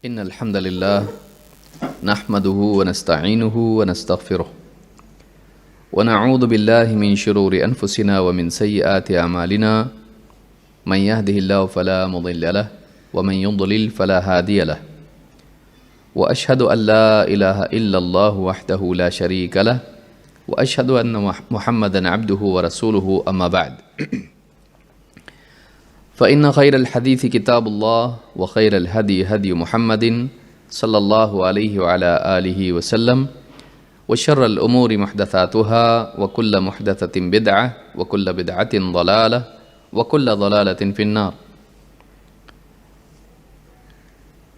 إن الحمد لله نحمده ونستعينه ونستغفره ونعوذ بالله من شرور أنفسنا ومن سيئات أعمالنا من يهده الله فلا مضل له ومن يضلل فلا هادي له وأشهد أن لا إله إلا الله وحده لا شريك له وأشهد أن محمدا عبده ورسوله أما بعد فإن خير الحديث كتاب الله وخير الهدي هدي محمد صلى الله عليه وعلى آله وسلم وشر الأمور محدثاتها وكل محدثة بدعة وكل بدعة ضلالة وكل ضلالة في النار.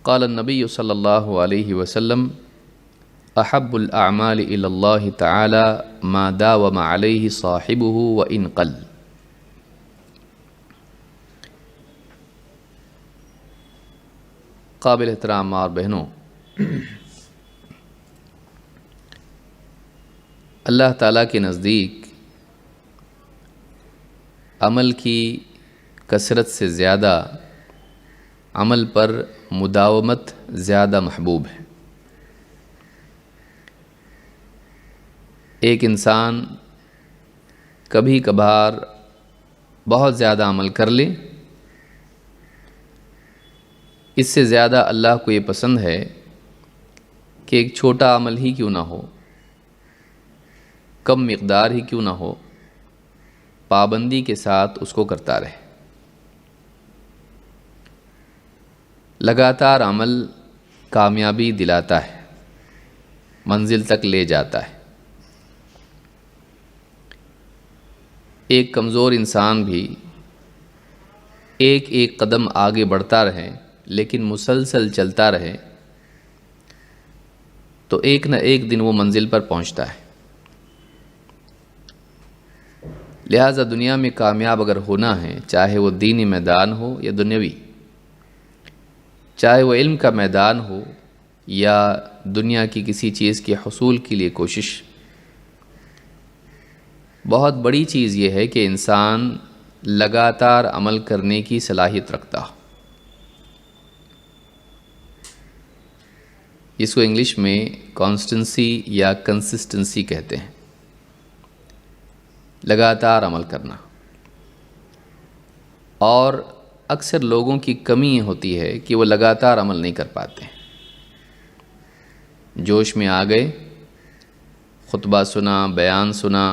قال النبي صلى الله عليه وسلم أحب الأعمال إلى الله تعالى ما داوم عليه صاحبه وإن قل. قابل احترام ماں اور بہنوں، اللہ تعالیٰ کے نزدیک عمل کی کثرت سے زیادہ عمل پر مداومت زیادہ محبوب ہے۔ ایک انسان کبھی کبھار بہت زیادہ عمل کر لے، اس سے زیادہ اللہ کو یہ پسند ہے کہ ایک چھوٹا عمل ہی کیوں نہ ہو، کم مقدار ہی کیوں نہ ہو، پابندی کے ساتھ اس کو کرتا رہے۔ لگاتار عمل کامیابی دلاتا ہے، منزل تک لے جاتا ہے۔ ایک کمزور انسان بھی ایک ایک قدم آگے بڑھتا رہے لیکن مسلسل چلتا رہے تو ایک نہ ایک دن وہ منزل پر پہنچتا ہے۔ لہٰذا دنیا میں کامیاب اگر ہونا ہے، چاہے وہ دینی میدان ہو یا دنیاوی، چاہے وہ علم کا میدان ہو یا دنیا کی کسی چیز کے حصول کے لیے کوشش، بہت بڑی چیز یہ ہے کہ انسان لگاتار عمل کرنے کی صلاحیت رکھتا ہو۔ اس کو انگلش میں کانسٹنسی یا کنسسٹنسی کہتے ہیں، لگاتار عمل کرنا۔ اور اکثر لوگوں کی کمی یہ ہوتی ہے کہ وہ لگاتار عمل نہیں کر پاتے۔ جوش میں آ گئے، خطبہ سنا، بیان سنا،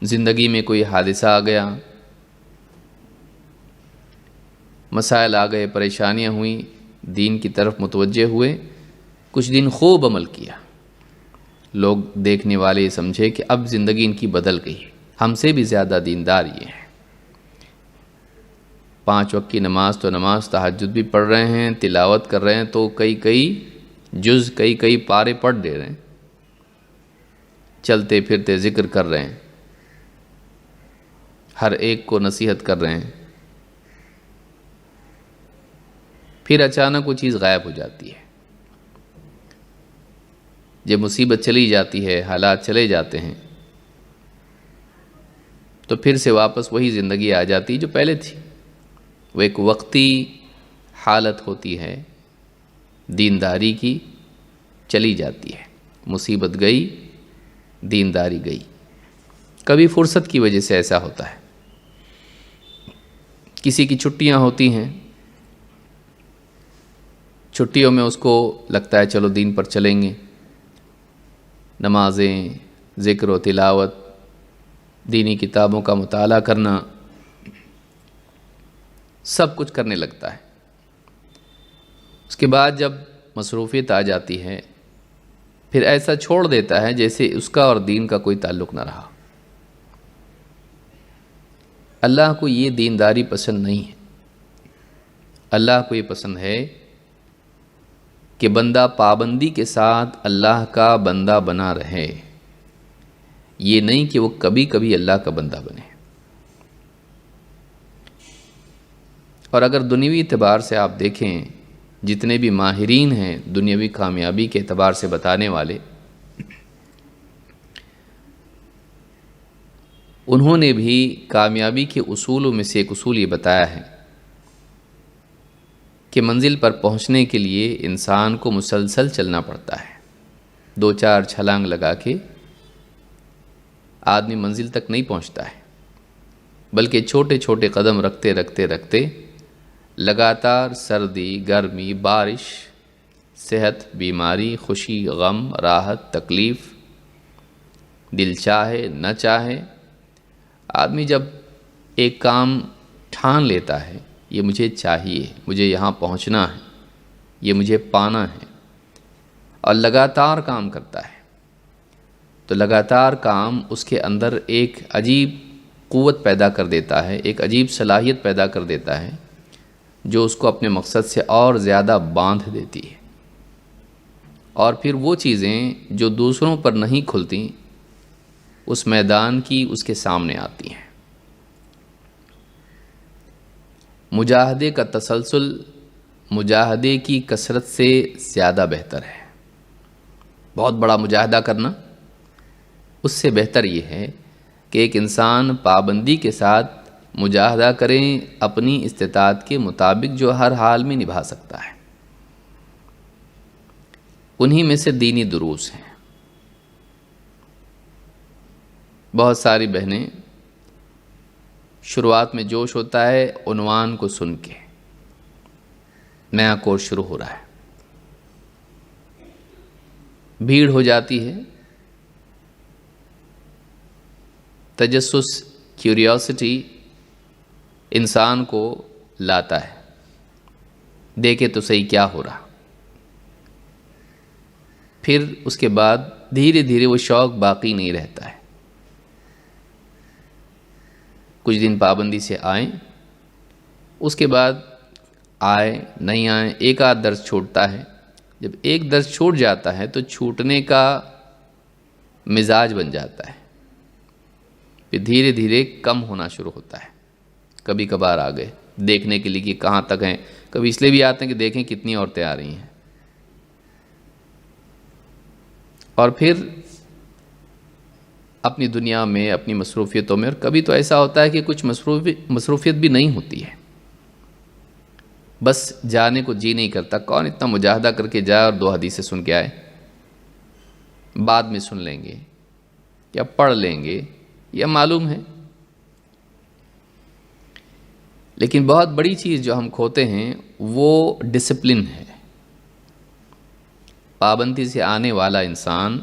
زندگی میں کوئی حادثہ آ گیا، مسائل آ گئے، پریشانیاں ہوئیں، دین کی طرف متوجہ ہوئے، کچھ دن خوب عمل کیا، لوگ دیکھنے والے سمجھے کہ اب زندگی ان کی بدل گئی، ہم سے بھی زیادہ دیندار یہ ہیں، 5 وقت کی نماز تو نماز، تہجد بھی پڑھ رہے ہیں، تلاوت کر رہے ہیں، تو کئی جز، کئی پارے پڑھ دے رہے ہیں، چلتے پھرتے ذکر کر رہے ہیں، ہر ایک کو نصیحت کر رہے ہیں۔ پھر اچانک وہ چیز غائب ہو جاتی ہے۔ جب مصیبت چلی جاتی ہے، حالات چلے جاتے ہیں، تو پھر سے واپس وہی زندگی آ جاتی جو پہلے تھی۔ وہ ایک وقتی حالت ہوتی ہے، دینداری کی، چلی جاتی ہے، مصیبت گئی، دینداری گئی۔ کبھی فرصت کی وجہ سے ایسا ہوتا ہے، کسی کی چھٹیاں ہوتی ہیں، چھٹیوں میں اس کو لگتا ہے چلو دین پر چلیں گے، نمازیں، ذکر و تلاوت، دینی کتابوں کا مطالعہ کرنا، سب کچھ کرنے لگتا ہے۔ اس کے بعد جب مصروفیت آ جاتی ہے، پھر ایسا چھوڑ دیتا ہے جیسے اس کا اور دین کا کوئی تعلق نہ رہا۔ اللہ کو یہ دینداری پسند نہیں ہے۔ اللہ کو یہ پسند ہے کہ بندہ پابندی کے ساتھ اللہ کا بندہ بنا رہے، یہ نہیں کہ وہ کبھی کبھی اللہ کا بندہ بنے۔ اور اگر دنیوی اعتبار سے آپ دیکھیں، جتنے بھی ماہرین ہیں دنیاوی کامیابی کے اعتبار سے بتانے والے، انہوں نے بھی کامیابی کے اصولوں میں سے ایک اصول یہ بتایا ہے کہ منزل پر پہنچنے کے لیے انسان کو مسلسل چلنا پڑتا ہے، 2-4 چھلانگ لگا کے آدمی منزل تک نہیں پہنچتا ہے، بلکہ چھوٹے چھوٹے قدم رکھتے رکھتے رکھتے لگاتار سردی، گرمی، بارش، صحت، بیماری، خوشی، غم، راحت، تکلیف، دل چاہے نہ چاہے، آدمی جب ایک کام ٹھان لیتا ہے، یہ مجھے چاہیے، مجھے یہاں پہنچنا ہے، یہ مجھے پانا ہے، اور لگاتار کام کرتا ہے، تو لگاتار کام اس کے اندر ایک عجیب قوت پیدا کر دیتا ہے، ایک عجیب صلاحیت پیدا کر دیتا ہے جو اس کو اپنے مقصد سے اور زیادہ باندھ دیتی ہے، اور پھر وہ چیزیں جو دوسروں پر نہیں کھلتی اس میدان کی اس کے سامنے آتی ہیں۔ مجاہدے کا تسلسل مجاہدے کی کثرت سے زیادہ بہتر ہے۔ بہت بڑا مجاہدہ کرنا، اس سے بہتر یہ ہے کہ ایک انسان پابندی کے ساتھ مجاہدہ کریں اپنی استطاعت کے مطابق جو ہر حال میں نبھا سکتا ہے۔ انہی میں سے دینی دروس ہیں۔ بہت ساری بہنیں شروعات میں جوش ہوتا ہے عنوان کو سن کے، نیا کورس شروع ہو رہا ہے، بھیڑ ہو جاتی ہے، تجسس، کیوریوسٹی انسان کو لاتا ہے، دیکھے تو صحیح کیا ہو رہا، پھر اس کے بعد دھیرے دھیرے وہ شوق باقی نہیں رہتا ہے۔ کچھ دن پابندی سے آئیں، اس کے بعد آئے نہیں آئیں، ایک آدھ درس چھوٹتا ہے، جب ایک درس چھوٹ جاتا ہے تو چھوٹنے کا مزاج بن جاتا ہے، پھر دھیرے دھیرے کم ہونا شروع ہوتا ہے۔ کبھی کبھار آ گئے دیکھنے کے لیے کہ کہاں تک ہیں، کبھی اس لیے بھی آتے ہیں کہ دیکھیں کتنی عورتیں آ رہی ہیں، اور پھر اپنی دنیا میں، اپنی مصروفیتوں میں، اور کبھی تو ایسا ہوتا ہے کہ کچھ مصروفیت بھی نہیں ہوتی ہے، بس جانے کو جی نہیں کرتا، کون اتنا مجاہدہ کر کے جائے اور 2 حدیثیں سن کے آئے، بعد میں سن لیں گے یا پڑھ لیں گے یا معلوم ہے۔ لیکن بہت بڑی چیز جو ہم کھوتے ہیں وہ ڈسپلن ہے۔ پابندی سے آنے والا انسان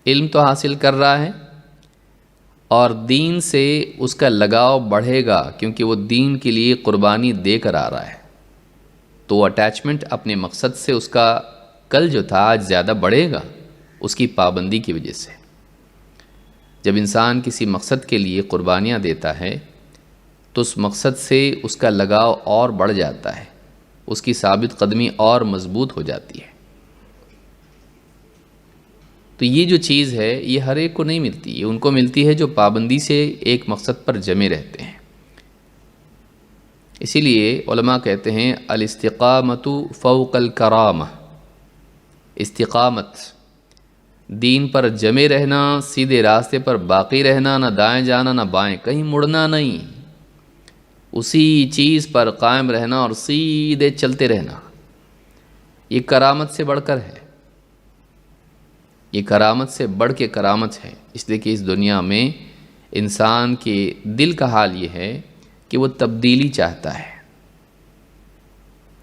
علم تو حاصل کر رہا ہے اور دین سے اس کا لگاؤ بڑھے گا، کیونکہ وہ دین کے لیے قربانی دے کر آ رہا ہے، تو وہ اٹیچمنٹ اپنے مقصد سے اس کا کل جو تھا آج زیادہ بڑھے گا، اس کی پابندی کی وجہ سے۔ جب انسان کسی مقصد کے لیے قربانیاں دیتا ہے تو اس مقصد سے اس کا لگاؤ اور بڑھ جاتا ہے، اس کی ثابت قدمی اور مضبوط ہو جاتی ہے۔ تو یہ جو چیز ہے یہ ہر ایک کو نہیں ملتی، یہ ان کو ملتی ہے جو پابندی سے ایک مقصد پر جمے رہتے ہیں۔ اسی لیے علماء کہتے ہیں الاستقامت فوق الکرامہ، استقامت، دین پر جمے رہنا، سیدھے راستے پر باقی رہنا، نہ دائیں جانا نہ بائیں، کہیں مڑنا نہیں، اسی چیز پر قائم رہنا اور سیدھے چلتے رہنا، یہ کرامت سے بڑھ کر ہے، یہ کرامت سے بڑھ کے کرامت ہے۔ اس لیے کہ اس دنیا میں انسان کے دل کا حال یہ ہے کہ وہ تبدیلی چاہتا ہے۔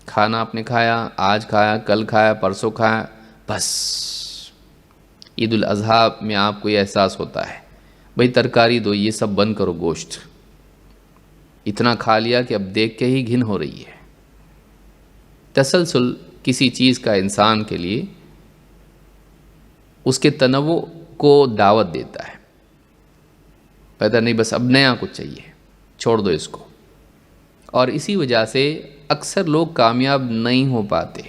کھانا آپ نے کھایا، آج کھایا، کل کھایا، پرسوں کھایا، بس عید الاضحیٰ میں آپ کو یہ احساس ہوتا ہے بھئی ترکاری دو، یہ سب بند کرو، گوشت اتنا کھا لیا کہ اب دیکھ کے ہی گھن ہو رہی ہے۔ تسلسل کسی چیز کا انسان کے لیے اس کے تنوع کو دعوت دیتا ہے، پیدا نہیں بس اب نیا کچھ چاہیے، چھوڑ دو اس کو، اور اسی وجہ سے اکثر لوگ کامیاب نہیں ہو پاتے،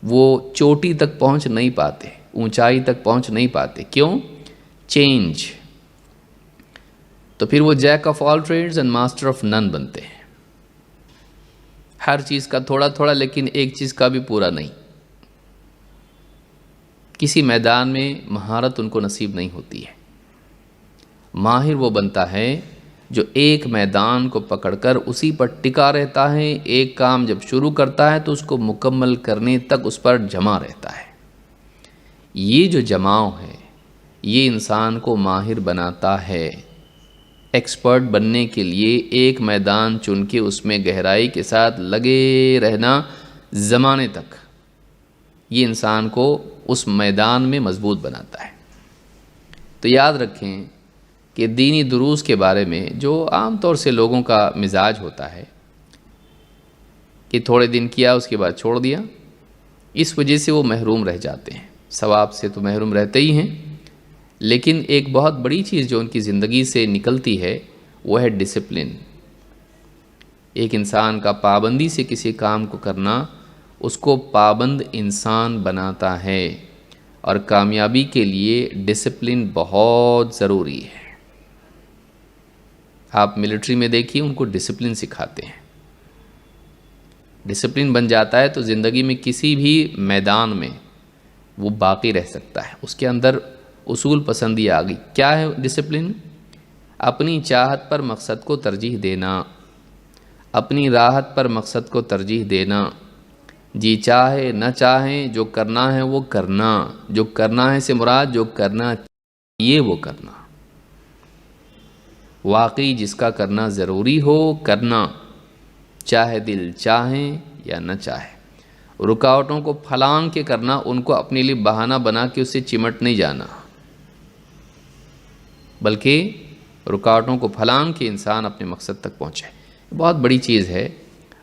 وہ چوٹی تک پہنچ نہیں پاتے، اونچائی تک پہنچ نہیں پاتے۔ کیوں؟ چینج۔ تو پھر وہ Jack of all trades and master of none بنتے ہیں، ہر چیز کا تھوڑا تھوڑا لیکن ایک چیز کا بھی پورا نہیں۔ کسی میدان میں مہارت ان کو نصیب نہیں ہوتی ہے۔ ماہر وہ بنتا ہے جو ایک میدان کو پکڑ کر اسی پر ٹکا رہتا ہے، ایک کام جب شروع کرتا ہے تو اس کو مکمل کرنے تک اس پر جمع رہتا ہے۔ یہ جو جماؤ ہے یہ انسان کو ماہر بناتا ہے۔ ایکسپرٹ بننے کے لیے ایک میدان چن کے اس میں گہرائی کے ساتھ لگے رہنا زمانے تک، یہ انسان کو اس میدان میں مضبوط بناتا ہے۔ تو یاد رکھیں کہ دینی دروس کے بارے میں جو عام طور سے لوگوں کا مزاج ہوتا ہے کہ تھوڑے دن کیا اس کے بعد چھوڑ دیا، اس وجہ سے وہ محروم رہ جاتے ہیں۔ ثواب سے تو محروم رہتے ہی ہیں، لیکن ایک بہت بڑی چیز جو ان کی زندگی سے نکلتی ہے وہ ہے ڈسپلن۔ ایک انسان کا پابندی سے کسی کام کو کرنا اس کو پابند انسان بناتا ہے، اور کامیابی کے لیے ڈسپلن بہت ضروری ہے۔ آپ ملٹری میں دیکھیے، ان کو ڈسپلن سکھاتے ہیں۔ ڈسپلن بن جاتا ہے تو زندگی میں کسی بھی میدان میں وہ باقی رہ سکتا ہے، اس کے اندر اصول پسندی آ گئی۔ کیا ہے ڈسپلن؟ اپنی چاہت پر مقصد کو ترجیح دینا، اپنی راحت پر مقصد کو ترجیح دینا، جی چاہے نہ چاہیں جو کرنا ہے وہ کرنا، جو کرنا ہے سے مراد جو کرنا چاہیے وہ کرنا، واقعی جس کا کرنا ضروری ہو کرنا، چاہے دل چاہیں یا نہ چاہے۔ رکاوٹوں کو پھلانگ کے کرنا، ان کو اپنے لیے بہانہ بنا کے اسے چمٹ نہیں جانا، بلکہ رکاوٹوں کو پھلانگ کے انسان اپنے مقصد تک پہنچے۔ بہت بڑی چیز ہے،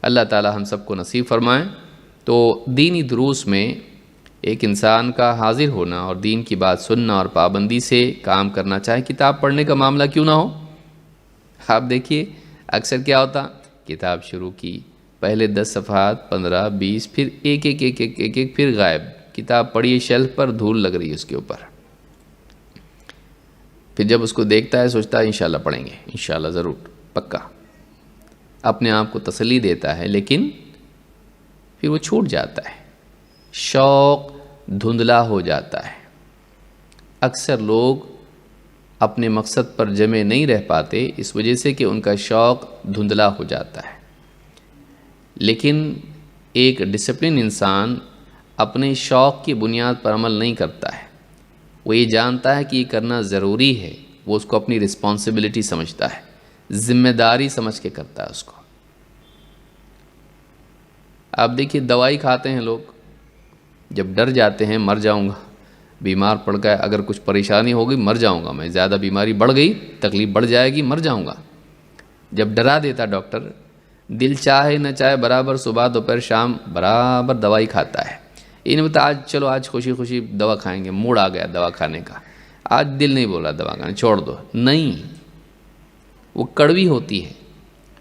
اللہ تعالی ہم سب کو نصیب فرمائیں۔ تو دینی دروس میں ایک انسان کا حاضر ہونا اور دین کی بات سننا اور پابندی سے کام کرنا، چاہے کتاب پڑھنے کا معاملہ کیوں نہ ہو۔ آپ دیکھیے اکثر کیا ہوتا، کتاب شروع کی، پہلے 10 صفحات، 15، 20، پھر ایک پھر غائب۔ کتاب پڑھی شیلف پر، دھول لگ رہی ہے اس کے اوپر، پھر جب اس کو دیکھتا ہے سوچتا ہے انشاءاللہ پڑھیں گے، انشاءاللہ ضرور، پکا، اپنے آپ کو تسلی دیتا ہے، لیکن پھر وہ چھوٹ جاتا ہے، شوق دھندلا ہو جاتا ہے۔ اکثر لوگ اپنے مقصد پر جمع نہیں رہ پاتے اس وجہ سے کہ ان کا شوق دھندلا ہو جاتا ہے۔ لیکن ایک ڈسپلن انسان اپنے شوق کی بنیاد پر عمل نہیں کرتا ہے، وہ یہ جانتا ہے کہ یہ کرنا ضروری ہے، وہ اس کو اپنی رسپانسبلٹی سمجھتا ہے، ذمہ داری سمجھ کے کرتا ہے اس کو۔ آپ دیکھیے دوائی کھاتے ہیں لوگ، جب ڈر جاتے ہیں مر جاؤں گا، بیمار پڑ گئے، اگر کچھ پریشانی ہوگی مر جاؤں گا میں، زیادہ بیماری بڑھ گئی، تکلیف بڑھ جائے گی، مر جاؤں گا، جب ڈرا دیتا ڈاکٹر، دل چاہے نہ چاہے برابر صبح دوپہر شام برابر دوائی کھاتا ہے۔ یہ نہیں بتا آج چلو آج خوشی خوشی دوا کھائیں گے، موڈ آ گیا دوا کھانے کا، آج دل نہیں بولا دوا کھانے، چھوڑ دو، نہیں، وہ کڑوی ہوتی ہے،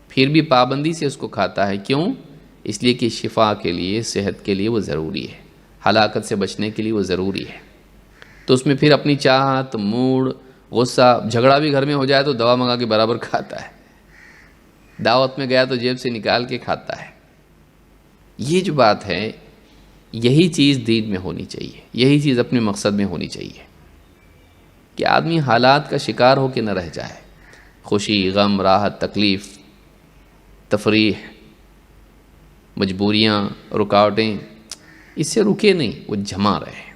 پھر بھی پابندی سے اس کو کھاتا ہے۔ کیوں؟ اس لیے کہ شفا کے لیے، صحت کے لیے وہ ضروری ہے، ہلاکت سے بچنے کے لیے وہ ضروری ہے۔ تو اس میں پھر اپنی چاہت، موڈ، غصہ، جھگڑا بھی گھر میں ہو جائے تو دوا منگا کے برابر کھاتا ہے، دعوت میں گیا تو جیب سے نکال کے کھاتا ہے۔ یہ جو بات ہے، یہی چیز دین میں ہونی چاہیے، یہی چیز اپنے مقصد میں ہونی چاہیے کہ آدمی حالات کا شکار ہو کے نہ رہ جائے، خوشی، غم، راحت، تکلیف، تفریح، مجبوریاں، رکاوٹیں، اس سے رکے نہیں، وہ جمع رہے،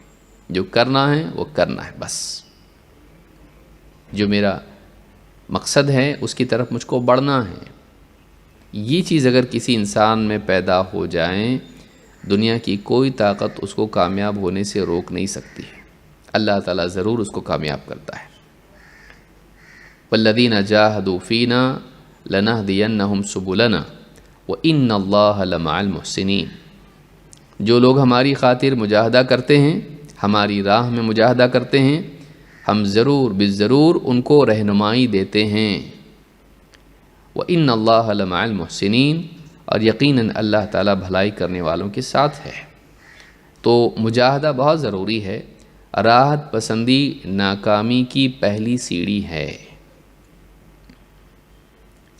جو کرنا ہے وہ کرنا ہے، بس جو میرا مقصد ہے اس کی طرف مجھ کو بڑھنا ہے۔ یہ چیز اگر کسی انسان میں پیدا ہو جائیں، دنیا کی کوئی طاقت اس کو کامیاب ہونے سے روک نہیں سکتی ہے، اللہ تعالیٰ ضرور اس کو کامیاب کرتا ہے۔ وَالَّذِينَ جَاهَدُوا فِينَا لَنَهْدِيَنَّهُمْ سُبُلَنَا وَإِنَّ اللَّهَ لَمَعَ الْمُحْسِنِينَ، جو لوگ ہماری خاطر مجاہدہ کرتے ہیں، ہماری راہ میں مجاہدہ کرتے ہیں، ہم ضرور بالضرور ان کو رہنمائی دیتے ہیں۔ وَإِنَّ اللَّهَ لَمَعَ الْمُحْسِنِينَ، اور یقیناً اللہ تعالیٰ بھلائی کرنے والوں کے ساتھ ہے۔ تو مجاہدہ بہت ضروری ہے، راحت پسندی ناکامی کی پہلی سیڑھی ہے۔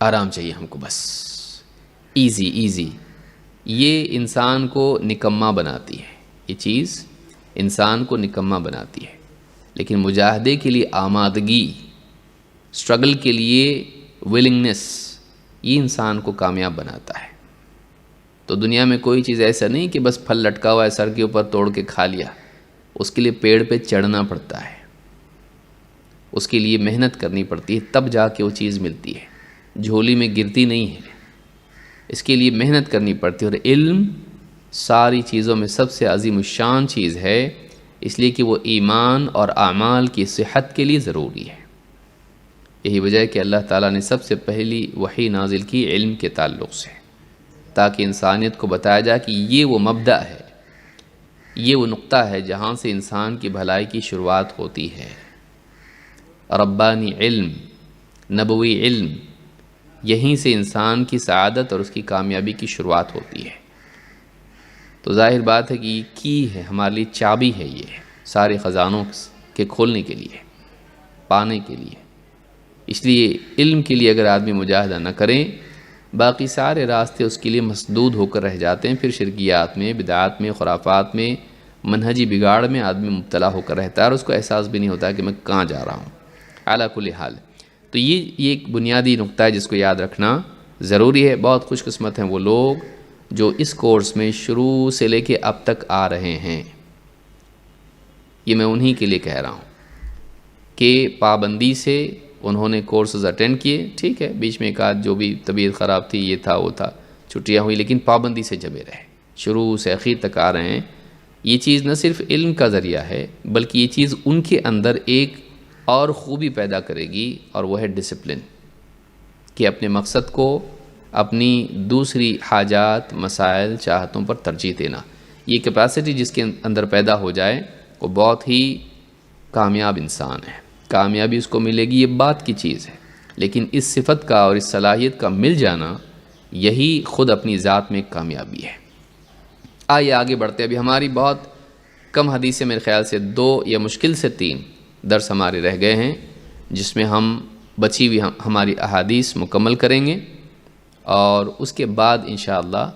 آرام چاہیے ہم کو، بس ایزی، یہ انسان کو نکما بناتی ہے، یہ چیز انسان کو نکما بناتی ہے۔ لیکن مجاہدے کے لیے آمادگی، اسٹرگل کے لیے ولنگنس، یہ انسان کو کامیاب بناتا ہے۔ تو دنیا میں کوئی چیز ایسا نہیں کہ بس پھل لٹکا ہوا ہے سر کے اوپر توڑ کے کھا لیا، اس کے لیے پیڑ پہ چڑھنا پڑتا ہے، اس کے لیے محنت کرنی پڑتی ہے، تب جا کے وہ چیز ملتی ہے، جھولی میں گرتی نہیں ہے، اس کے لیے محنت کرنی پڑتی ہے۔ اور علم ساری چیزوں میں سب سے عظیم الشان چیز ہے، اس لیے کہ وہ ایمان اور اعمال کی صحت کے لیے ضروری ہے۔ یہی وجہ ہے کہ اللہ تعالیٰ نے سب سے پہلی وحی نازل کی علم کے تعلق سے، تاکہ انسانیت کو بتایا جائے کہ یہ وہ مبدأ ہے، یہ وہ نقطہ ہے جہاں سے انسان کی بھلائی کی شروعات ہوتی ہے۔ ربانی علم، نبوی علم، یہیں سے انسان کی سعادت اور اس کی کامیابی کی شروعات ہوتی ہے۔ تو ظاہر بات ہے کہ یہ کی ہے، ہمارے لیے چابی ہے، یہ سارے خزانوں کے کھولنے کے لیے، پانے کے لیے۔ اس لیے علم کے لیے اگر آدمی مجاہدہ نہ کریں، باقی سارے راستے اس کے لیے مسدود ہو کر رہ جاتے ہیں، پھر شرکیات میں، بدعات میں، خرافات میں، منہجی بگاڑ میں آدمی مبتلا ہو کر رہتا ہے، اور اس کو احساس بھی نہیں ہوتا کہ میں کہاں جا رہا ہوں۔ اعلیٰ کل حال، تو یہ ایک بنیادی نقطہ ہے جس کو یاد رکھنا ضروری ہے۔ بہت خوش قسمت ہیں وہ لوگ جو اس کورس میں شروع سے لے کے اب تک آ رہے ہیں۔ یہ میں انہی کے لیے کہہ رہا ہوں کہ پابندی سے انہوں نے کورسز اٹینڈ کیے، ٹھیک ہے، بیچ میں ایک آدھ جو بھی طبیعت خراب تھی، یہ تھا وہ تھا، چھٹیاں ہوئی، لیکن پابندی سے جمے رہے، شروع سے اخیر تک آ رہے ہیں۔ یہ چیز نہ صرف علم کا ذریعہ ہے، بلکہ یہ چیز ان کے اندر ایک اور خوبی پیدا کرے گی، اور وہ ہے ڈسپلن، کہ اپنے مقصد کو، اپنی دوسری حاجات، مسائل، چاہتوں پر ترجیح دینا۔ یہ کیپیسٹی جس کے اندر پیدا ہو جائے وہ بہت ہی کامیاب انسان ہے، کامیابی اس کو ملے گی، یہ بات کی چیز ہے، لیکن اس صفت کا اور اس صلاحیت کا مل جانا، یہی خود اپنی ذات میں ایک کامیابی ہے۔ آئیے آگے بڑھتے، ابھی ہماری بہت کم حدیثیں، میرے خیال سے 2 یا مشکل سے 3 درس ہمارے رہ گئے ہیں، جس میں ہم بچی ہوئی ہماری احادیث مکمل کریں گے، اور اس کے بعد انشاءاللہ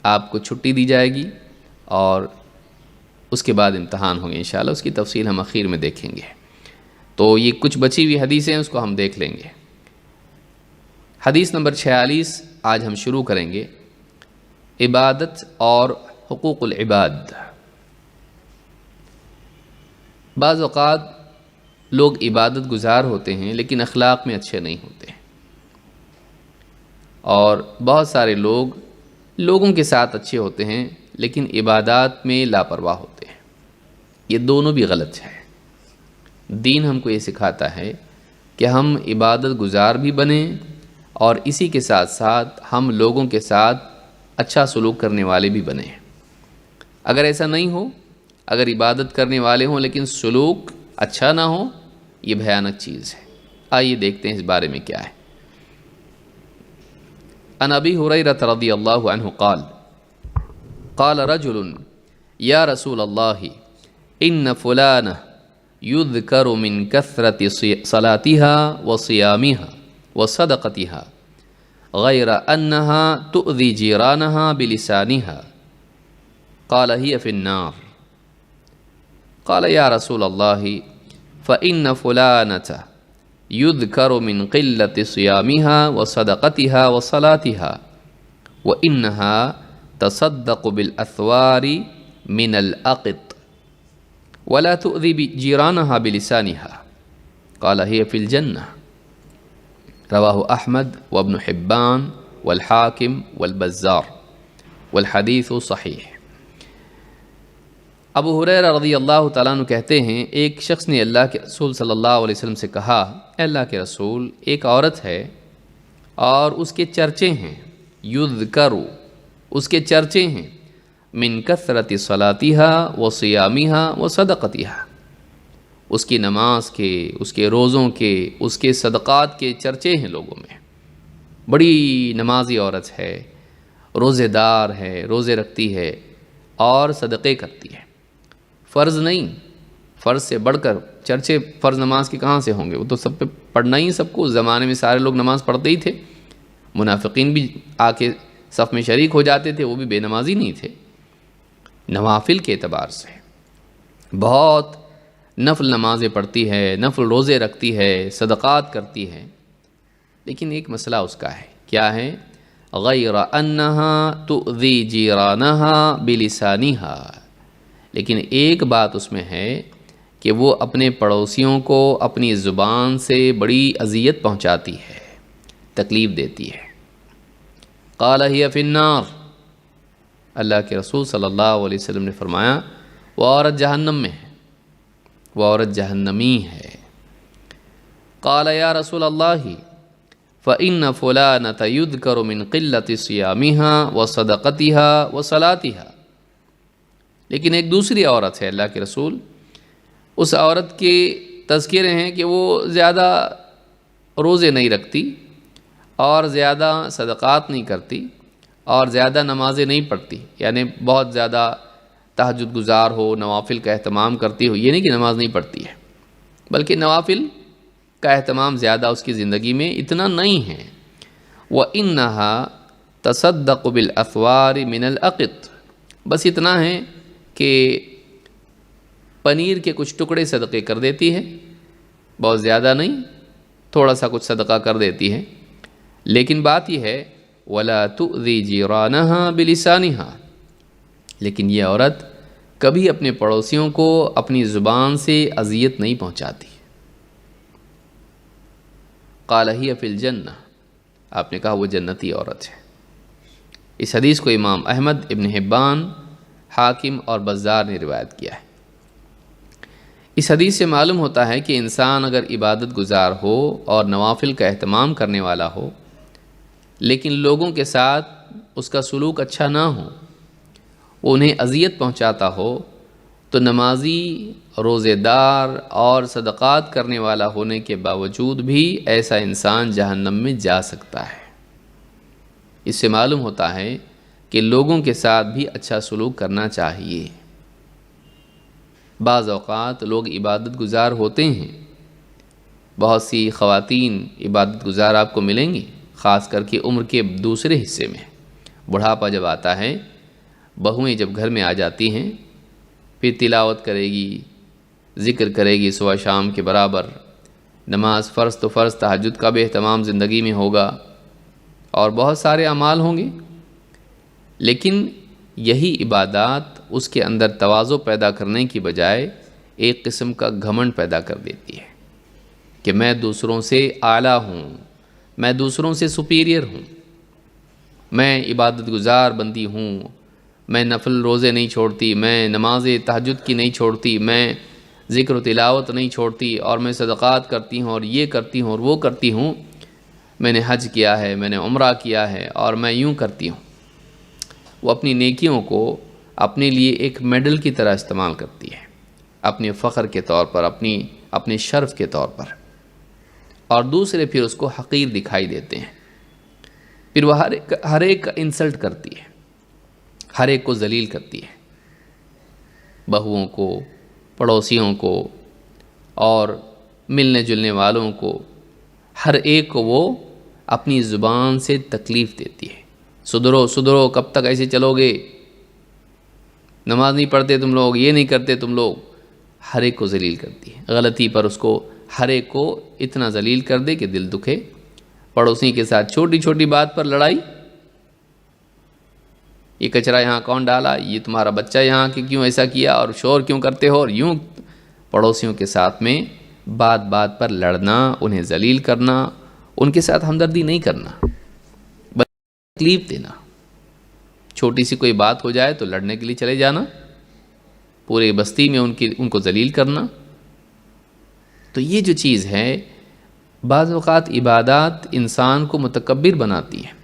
آپ کو چھٹی دی جائے گی، اور اس کے بعد امتحان ہوں گے انشاءاللہ، اس کی تفصیل ہم اخیر میں دیکھیں گے۔ تو یہ کچھ بچی ہوئی حدیثیں ہیں، اس کو ہم دیکھ لیں گے۔ حدیث نمبر 46 آج ہم شروع کریں گے، عبادت اور حقوق العباد۔ بعض اوقات لوگ عبادت گزار ہوتے ہیں لیکن اخلاق میں اچھے نہیں ہوتے، اور بہت سارے لوگ لوگوں کے ساتھ اچھے ہوتے ہیں لیکن عبادات میں لاپرواہ ہوتے ہیں۔ یہ دونوں بھی غلط ہے۔ دین ہم کو یہ سکھاتا ہے کہ ہم عبادت گزار بھی بنیں، اور اسی کے ساتھ ساتھ ہم لوگوں کے ساتھ اچھا سلوک کرنے والے بھی بنیں۔ اگر ایسا نہیں ہو، اگر عبادت کرنے والے ہوں لیکن سلوک اچھا نہ ہو، یہ بھیانک چیز ہے۔ آئیے دیکھتے ہیں اس بارے میں کیا ہے۔ عن ابی ہریرہ رضی اللہ عنہ قال قال رجل یا رسول اللہ ان فلانہ یذکر من کثرت صلاتها وصیامها وصدقتها غیر انها تؤذی جیرانها بلسانها قال هي في النار قال یا رسول اللہ فإن فلانة یذکر من قلة صیامها وصدقتها وصلاتها وإنها تصدق بالأثوار من الأقط ولا تؤذي جيرانها بلسانها قال هي في الجنة رواه أحمد وابن حبان والحاكم والبزار والحديث صحيح۔ ابو ہریرہ رضی اللہ تعالیٰ عنہ کہتے ہیں، ایک شخص نے اللہ کے رسول صلی اللہ علیہ وسلم سے کہا، اے اللہ کے رسول، ایک عورت ہے اور اس کے چرچے ہیں، یذکر، اس کے چرچے ہیں، من کثرت صلاتها وصیامها وصدقتها، اس کی نماز کے، اس کے روزوں کے، اس کے صدقات کے چرچے ہیں لوگوں میں۔ بڑی نمازی عورت ہے، روزے دار ہے، روزے رکھتی ہے اور صدقے کرتی ہے۔ فرض نہیں، فرض سے بڑھ کر چرچے فرض نماز کے کہاں سے ہوں گے؟ وہ تو سب پہ پڑھنا ہی، سب کو، اس زمانے میں سارے لوگ نماز پڑھتے ہی تھے، منافقین بھی آ کے صف میں شریک ہو جاتے تھے، وہ بھی بے نمازی نہیں تھے۔ نوافل کے اعتبار سے بہت نفل نمازیں پڑھتی ہے، نفل روزے رکھتی ہے، صدقات کرتی ہے، لیکن ایک مسئلہ اس کا ہے، کیا ہے؟ غیر انہا تؤذی جیرانہا بلسانہا، لیکن ایک بات اس میں ہے کہ وہ اپنے پڑوسیوں کو اپنی زبان سے بڑی اذیت پہنچاتی ہے، تکلیف دیتی ہے۔ قال ہی فی النار، اللہ کے رسول صلی اللہ علیہ وسلم نے فرمایا وہ عورت جہنم میں ہے، وہ عورت جہنمی ہے۔ قال یا رسول اللہ فإن فلانة يذكر من قلة صيامها وصدقتها وصلاتها، لیکن ایک دوسری عورت ہے اللہ کے رسول، اس عورت کے تذکرے ہیں کہ وہ زیادہ روزے نہیں رکھتی اور زیادہ صدقات نہیں کرتی اور زیادہ نمازیں نہیں پڑھتی، یعنی بہت زیادہ تہجد گزار ہو، نوافل کا اہتمام کرتی ہو، یہ نہیں کہ نماز نہیں پڑھتی ہے، بلکہ نوافل کا اہتمام زیادہ اس کی زندگی میں اتنا نہیں ہے۔ وَإِنَّهَا تَصَدَّقُ بِالْأَثْوَارِ مِنَ الْأَقِطِ، بس اتنا ہے کہ پنیر کے کچھ ٹکڑے صدقے کر دیتی ہے، بہت زیادہ نہیں، تھوڑا سا کچھ صدقہ کر دیتی ہے، لیکن بات یہ ہے وَلَا تُؤْذِي جِيرَانَهَا بِلِسَانِهَا، لیکن یہ عورت کبھی اپنے پڑوسیوں کو اپنی زبان سے اذیت نہیں پہنچاتی۔ قال ہی فی الجنہ، آپ نے کہا وہ جنتی عورت ہے۔ اس حدیث کو امام احمد، ابن حبان، حاکم اور بزار نے روایت کیا ہے۔ اس حدیث سے معلوم ہوتا ہے کہ انسان اگر عبادت گزار ہو اور نوافل کا اہتمام کرنے والا ہو، لیکن لوگوں کے ساتھ اس کا سلوک اچھا نہ ہو، وہ انہیں اذیت پہنچاتا ہو، تو نمازی، روزے دار اور صدقات کرنے والا ہونے کے باوجود بھی ایسا انسان جہنم میں جا سکتا ہے۔ اس سے معلوم ہوتا ہے کہ لوگوں کے ساتھ بھی اچھا سلوک کرنا چاہیے۔ بعض اوقات لوگ عبادت گزار ہوتے ہیں، بہت سی خواتین عبادت گزار آپ کو ملیں گی، خاص کر کے عمر کے دوسرے حصے میں۔ بڑھاپا جب آتا ہے، بہویں جب گھر میں آ جاتی ہیں، پھر تلاوت کرے گی، ذکر کرے گی صبح شام کے برابر، نماز فرض تو فرض، تہجد کا بھی اہتمام زندگی میں ہوگا اور بہت سارے اعمال ہوں گے، لیکن یہی عبادات اس کے اندر تواضع پیدا کرنے کی بجائے ایک قسم کا گھمنڈ پیدا کر دیتی ہے کہ میں دوسروں سے اعلیٰ ہوں، میں دوسروں سے سپیریئر ہوں، میں عبادت گزار بندی ہوں، میں نفل روزے نہیں چھوڑتی، میں نماز تہجد کی نہیں چھوڑتی، میں ذکر و تلاوت نہیں چھوڑتی، اور میں صدقات کرتی ہوں اور یہ کرتی ہوں اور وہ کرتی ہوں، میں نے حج کیا ہے، میں نے عمرہ کیا ہے اور میں یوں کرتی ہوں۔ وہ اپنی نیکیوں کو اپنے لیے ایک میڈل کی طرح استعمال کرتی ہے، اپنے فخر کے طور پر، اپنے شرف کے طور پر، اور دوسرے پھر اس کو حقیر دکھائی دیتے ہیں۔ پھر وہ ہر ایک کا انسلٹ کرتی ہے، ہر ایک کو ذلیل کرتی ہے، بہوؤں کو، پڑوسیوں کو اور ملنے جلنے والوں کو، ہر ایک کو وہ اپنی زبان سے تکلیف دیتی ہے۔ سدھرو سدھرو، کب تک ایسے چلو گے؟ نماز نہیں پڑھتے تم لوگ، یہ نہیں کرتے تم لوگ، ہر ایک کو ذلیل کرتی ہے۔ غلطی پر اس کو ہر ایک کو اتنا ذلیل کر دے کہ دل دکھے۔ پڑوسی کے ساتھ چھوٹی چھوٹی بات پر لڑائی، یہ کچرا یہاں کون ڈالا، یہ تمہارا بچہ یہاں کہ کیوں ایسا کیا، اور شور کیوں کرتے ہو، اور یوں پڑوسیوں کے ساتھ میں بات بات پر لڑنا، انہیں ذلیل کرنا، ان کے ساتھ ہمدردی نہیں کرنا، بلکہ تکلیف دینا۔ چھوٹی سی کوئی بات ہو جائے تو لڑنے کے لیے چلے جانا، پورے بستی میں ان کو ذلیل کرنا۔ تو یہ جو چیز ہے، بعض اوقات عبادات انسان کو متکبر بناتی ہے۔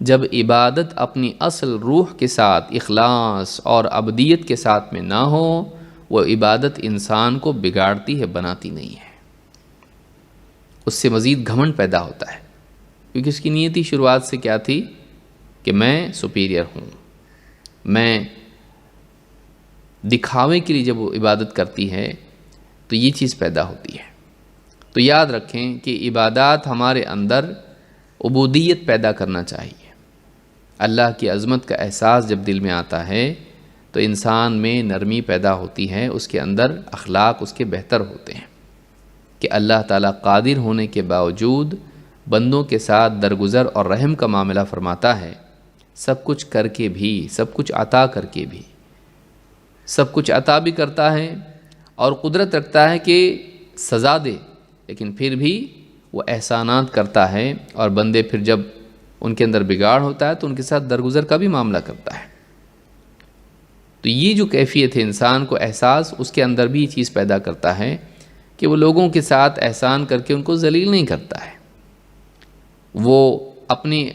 جب عبادت اپنی اصل روح کے ساتھ، اخلاص اور ابدیت کے ساتھ میں نہ ہو، وہ عبادت انسان کو بگاڑتی ہے، بناتی نہیں ہے۔ اس سے مزید گھمنڈ پیدا ہوتا ہے، کیونکہ اس کی نیتی شروعات سے کیا تھی کہ میں سپیریئر ہوں۔ میں دکھاوے کے لیے جب وہ عبادت کرتی ہے تو یہ چیز پیدا ہوتی ہے۔ تو یاد رکھیں کہ عبادات ہمارے اندر عبودیت پیدا کرنا چاہیے۔ اللہ کی عظمت کا احساس جب دل میں آتا ہے تو انسان میں نرمی پیدا ہوتی ہے، اس کے اندر اخلاق اس کے بہتر ہوتے ہیں کہ اللہ تعالیٰ قادر ہونے کے باوجود بندوں کے ساتھ درگزر اور رحم کا معاملہ فرماتا ہے، سب کچھ کر کے بھی، سب کچھ عطا کر کے بھی، سب کچھ عطا بھی کرتا ہے اور قدرت رکھتا ہے کہ سزا دے، لیکن پھر بھی وہ احسانات کرتا ہے، اور بندے پھر جب ان کے اندر بگاڑ ہوتا ہے تو ان کے ساتھ درگزر کا بھی معاملہ کرتا ہے۔ تو یہ جو کیفیت ہے انسان کو احساس، اس کے اندر بھی یہ چیز پیدا کرتا ہے کہ وہ لوگوں کے ساتھ احسان کر کے ان کو ذلیل نہیں کرتا ہے، وہ اپنے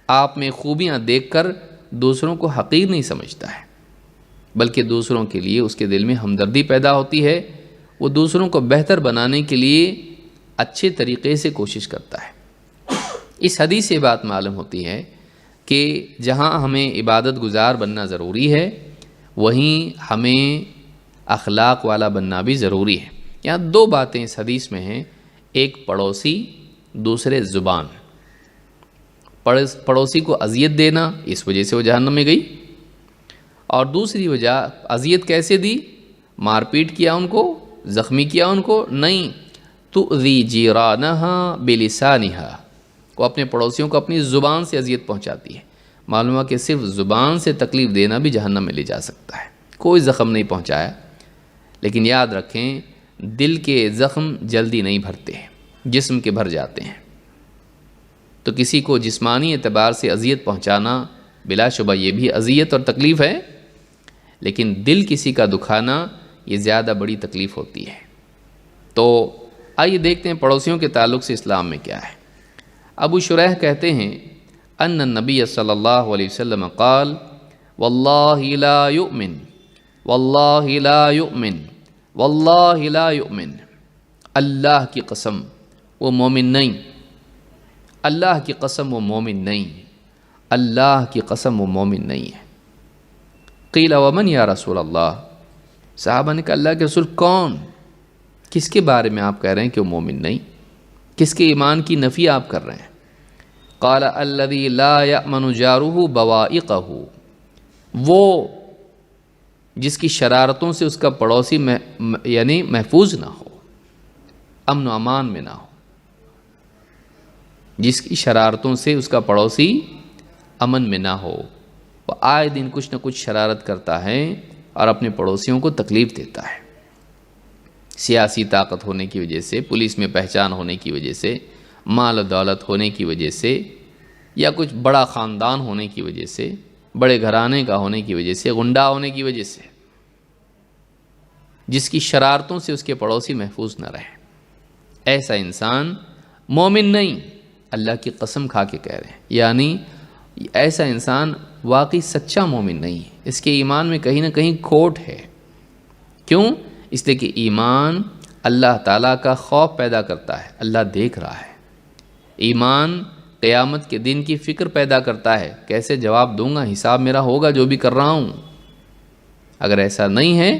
آپ میں خوبیاں دیکھ کر دوسروں کو حقیر نہیں سمجھتا ہے، بلکہ دوسروں کے لیے اس کے دل میں ہمدردی پیدا ہوتی ہے، وہ دوسروں کو بہتر بنانے کے لیے اچھے طریقے سے کوشش کرتا ہے۔ اس حدیث سے بات معلوم ہوتی ہے کہ جہاں ہمیں عبادت گزار بننا ضروری ہے، وہیں ہمیں اخلاق والا بننا بھی ضروری ہے۔ یہاں دو باتیں اس حدیث میں ہیں، ایک پڑوسی، دوسرے زبان۔ پڑوسی کو اذیت دینا، اس وجہ سے وہ جہنم میں گئی، اور دوسری وجہ اذیت کیسے دی؟ مار پیٹ کیا ان کو، زخمی کیا ان کو؟ نہیں، تؤذی جیرانہا بلسانہا، وہ اپنے پڑوسیوں کو اپنی زبان سے اذیت پہنچاتی ہے۔ معلوم ہے کہ صرف زبان سے تکلیف دینا بھی جہنم میں لے جا سکتا ہے۔ کوئی زخم نہیں پہنچایا، لیکن یاد رکھیں دل کے زخم جلدی نہیں بھرتے، جسم کے بھر جاتے ہیں۔ تو کسی کو جسمانی اعتبار سے اذیت پہنچانا بلا شبہ یہ بھی اذیت اور تکلیف ہے، لیکن دل کسی کا دکھانا یہ زیادہ بڑی تکلیف ہوتی ہے۔ تو آئیے دیکھتے ہیں پڑوسیوں کے تعلق سے اسلام میں کیا ہے۔ ابو شریح کہتے ہیں ان النبی صلی اللہ علیہ وسلم قال واللہ لا یؤمن واللہ لا یؤمن واللہ لا یؤمن، اللہ کی قسم وہ مومن نہیں، اللہ کی قسم وہ مومن نہیں، اللہ کی قسم وہ مومن نہیں ہے۔ قیل ومن یا رسول اللہ، صحابہ نے کہا اللہ کے رسول کون، کس کے بارے میں آپ کہہ رہے ہیں کہ وہ مومن نہیں، کس کے ایمان کی نفی آپ کر رہے ہیں؟ قال الذی لا یأمن جارہ بوائقہ، وہ جس کی شرارتوں سے اس کا پڑوسی یعنی محفوظ نہ ہو، امن و امان میں نہ ہو، جس کی شرارتوں سے اس کا پڑوسی امن میں نہ ہو، وہ آئے دن کچھ نہ کچھ شرارت کرتا ہے اور اپنے پڑوسیوں کو تکلیف دیتا ہے، سیاسی طاقت ہونے کی وجہ سے، پولیس میں پہچان ہونے کی وجہ سے، مال و دولت ہونے کی وجہ سے، یا کچھ بڑا خاندان ہونے کی وجہ سے، بڑے گھرانے کا ہونے کی وجہ سے، غنڈا ہونے کی وجہ سے، جس کی شرارتوں سے اس کے پڑوسی محفوظ نہ رہے، ایسا انسان مومن نہیں، اللہ کی قسم کھا کے کہہ رہے ہیں، یعنی ایسا انسان واقعی سچا مومن نہیں ہے، اس کے ایمان میں کہیں نہ کہیں کھوٹ ہے۔ کیوں؟ اس لیے کہ ایمان اللہ تعالیٰ کا خوف پیدا کرتا ہے، اللہ دیکھ رہا ہے۔ ایمان قیامت کے دن کی فکر پیدا کرتا ہے، کیسے جواب دوں گا، حساب میرا ہوگا جو بھی کر رہا ہوں۔ اگر ایسا نہیں ہے،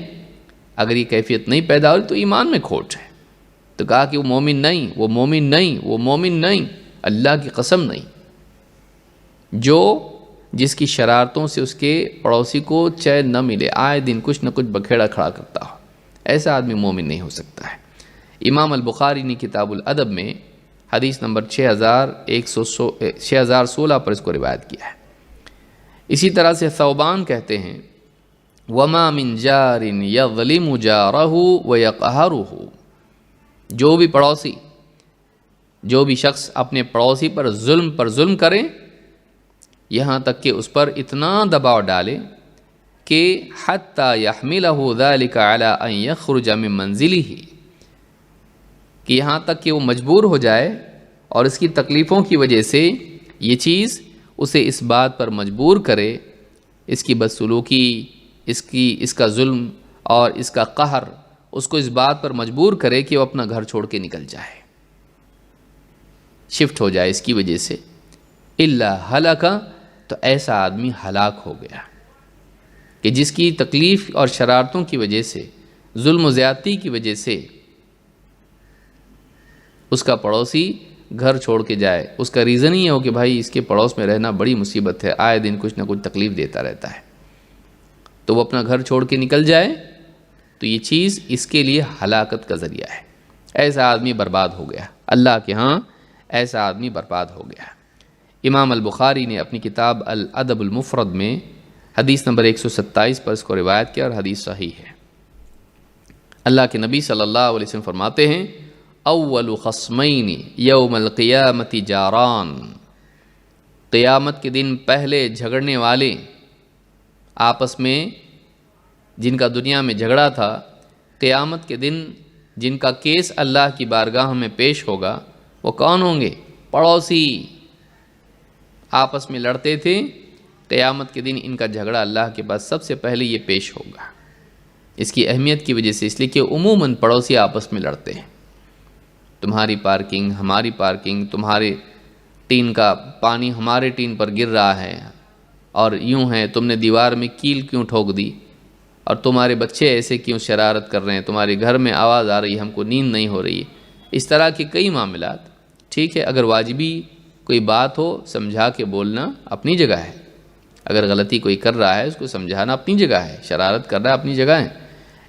اگر یہ کیفیت نہیں پیدا ہوئی تو ایمان میں کھوٹ ہے۔ تو کہا کہ وہ مومن نہیں، وہ مومن نہیں، وہ مومن نہیں، اللہ کی قسم نہیں۔ جو جس کی شرارتوں سے اس کے پڑوسی کو چین نہ ملے، آئے دن کچھ نہ کچھ بکھیڑا کھڑا کرتا ہو، ایسا آدمی مومن نہیں ہو سکتا ہے۔ امام البخاری نے کتاب الادب میں حدیث نمبر 6116 پر اس کو روایت کیا ہے۔ اسی طرح سے ثوبان کہتے ہیں وَمَا مِن جَارٍ يَظْلِمُ جَارَهُ وَيَقْهَرُهُ، جو بھی پڑوسی، جو بھی شخص اپنے پڑوسی پر ظلم کرے، یہاں تک کہ اس پر اتنا دباؤ ڈالے کہ حتی یحملہ ذلک علی ان یخرج من منزلہ، کہ یہاں تک کہ وہ مجبور ہو جائے اور اس کی تکلیفوں کی وجہ سے یہ چیز اسے اس بات پر مجبور کرے، اس کی بدسلوکی، اس کا ظلم اور اس کا قہر اس کو اس بات پر مجبور کرے کہ وہ اپنا گھر چھوڑ کے نکل جائے، شفٹ ہو جائے اس کی وجہ سے، الا ہلاک، تو ایسا آدمی ہلاک ہو گیا کہ جس کی تکلیف اور شرارتوں کی وجہ سے، ظلم و زیادتی کی وجہ سے اس کا پڑوسی گھر چھوڑ کے جائے، اس کا ریزن ہی ہو کہ بھائی اس کے پڑوس میں رہنا بڑی مصیبت ہے، آئے دن کچھ نہ کچھ تکلیف دیتا رہتا ہے، تو وہ اپنا گھر چھوڑ کے نکل جائے، تو یہ چیز اس کے لیے ہلاکت کا ذریعہ ہے، ایسا آدمی برباد ہو گیا۔ اللہ کے ہاں ایسا آدمی برباد ہو گیا۔ امام البخاری نے اپنی کتاب الادب المفرد میں حدیث نمبر 127 پر اس کو روایت کیا اور حدیث صحیح ہے۔ اللہ کے نبی صلی اللہ علیہ وسلم فرماتے ہیں اول خصمین یوم القیامت جاران، قیامت کے دن پہلے جھگڑنے والے آپس میں جن کا دنیا میں جھگڑا تھا، قیامت کے دن جن کا کیس اللہ کی بارگاہ میں پیش ہوگا وہ کون ہوں گے؟ پڑوسی آپس میں لڑتے تھے، قیامت کے دن ان کا جھگڑا اللہ کے پاس سب سے پہلے یہ پیش ہوگا۔ اس کی اہمیت کی وجہ سے اس لیے کہ عموماً پڑوسی آپس میں لڑتے ہیں، تمہاری پارکنگ ہماری پارکنگ، تمہارے ٹین کا پانی ہمارے ٹین پر گر رہا ہے، اور یوں ہے تم نے دیوار میں کیل کیوں ٹھوک دی، اور تمہارے بچے ایسے کیوں شرارت کر رہے ہیں، تمہارے گھر میں آواز آ رہی ہے، ہم کو نیند نہیں ہو رہی ہے۔ اس طرح کے کئی معاملات، ٹھیک ہے، اگر واجبی کوئی بات ہو سمجھا کے بولنا اپنی جگہ ہے، اگر غلطی کوئی کر رہا ہے اس کو سمجھانا اپنی جگہ ہے، شرارت کر رہا ہے اپنی جگہ ہے،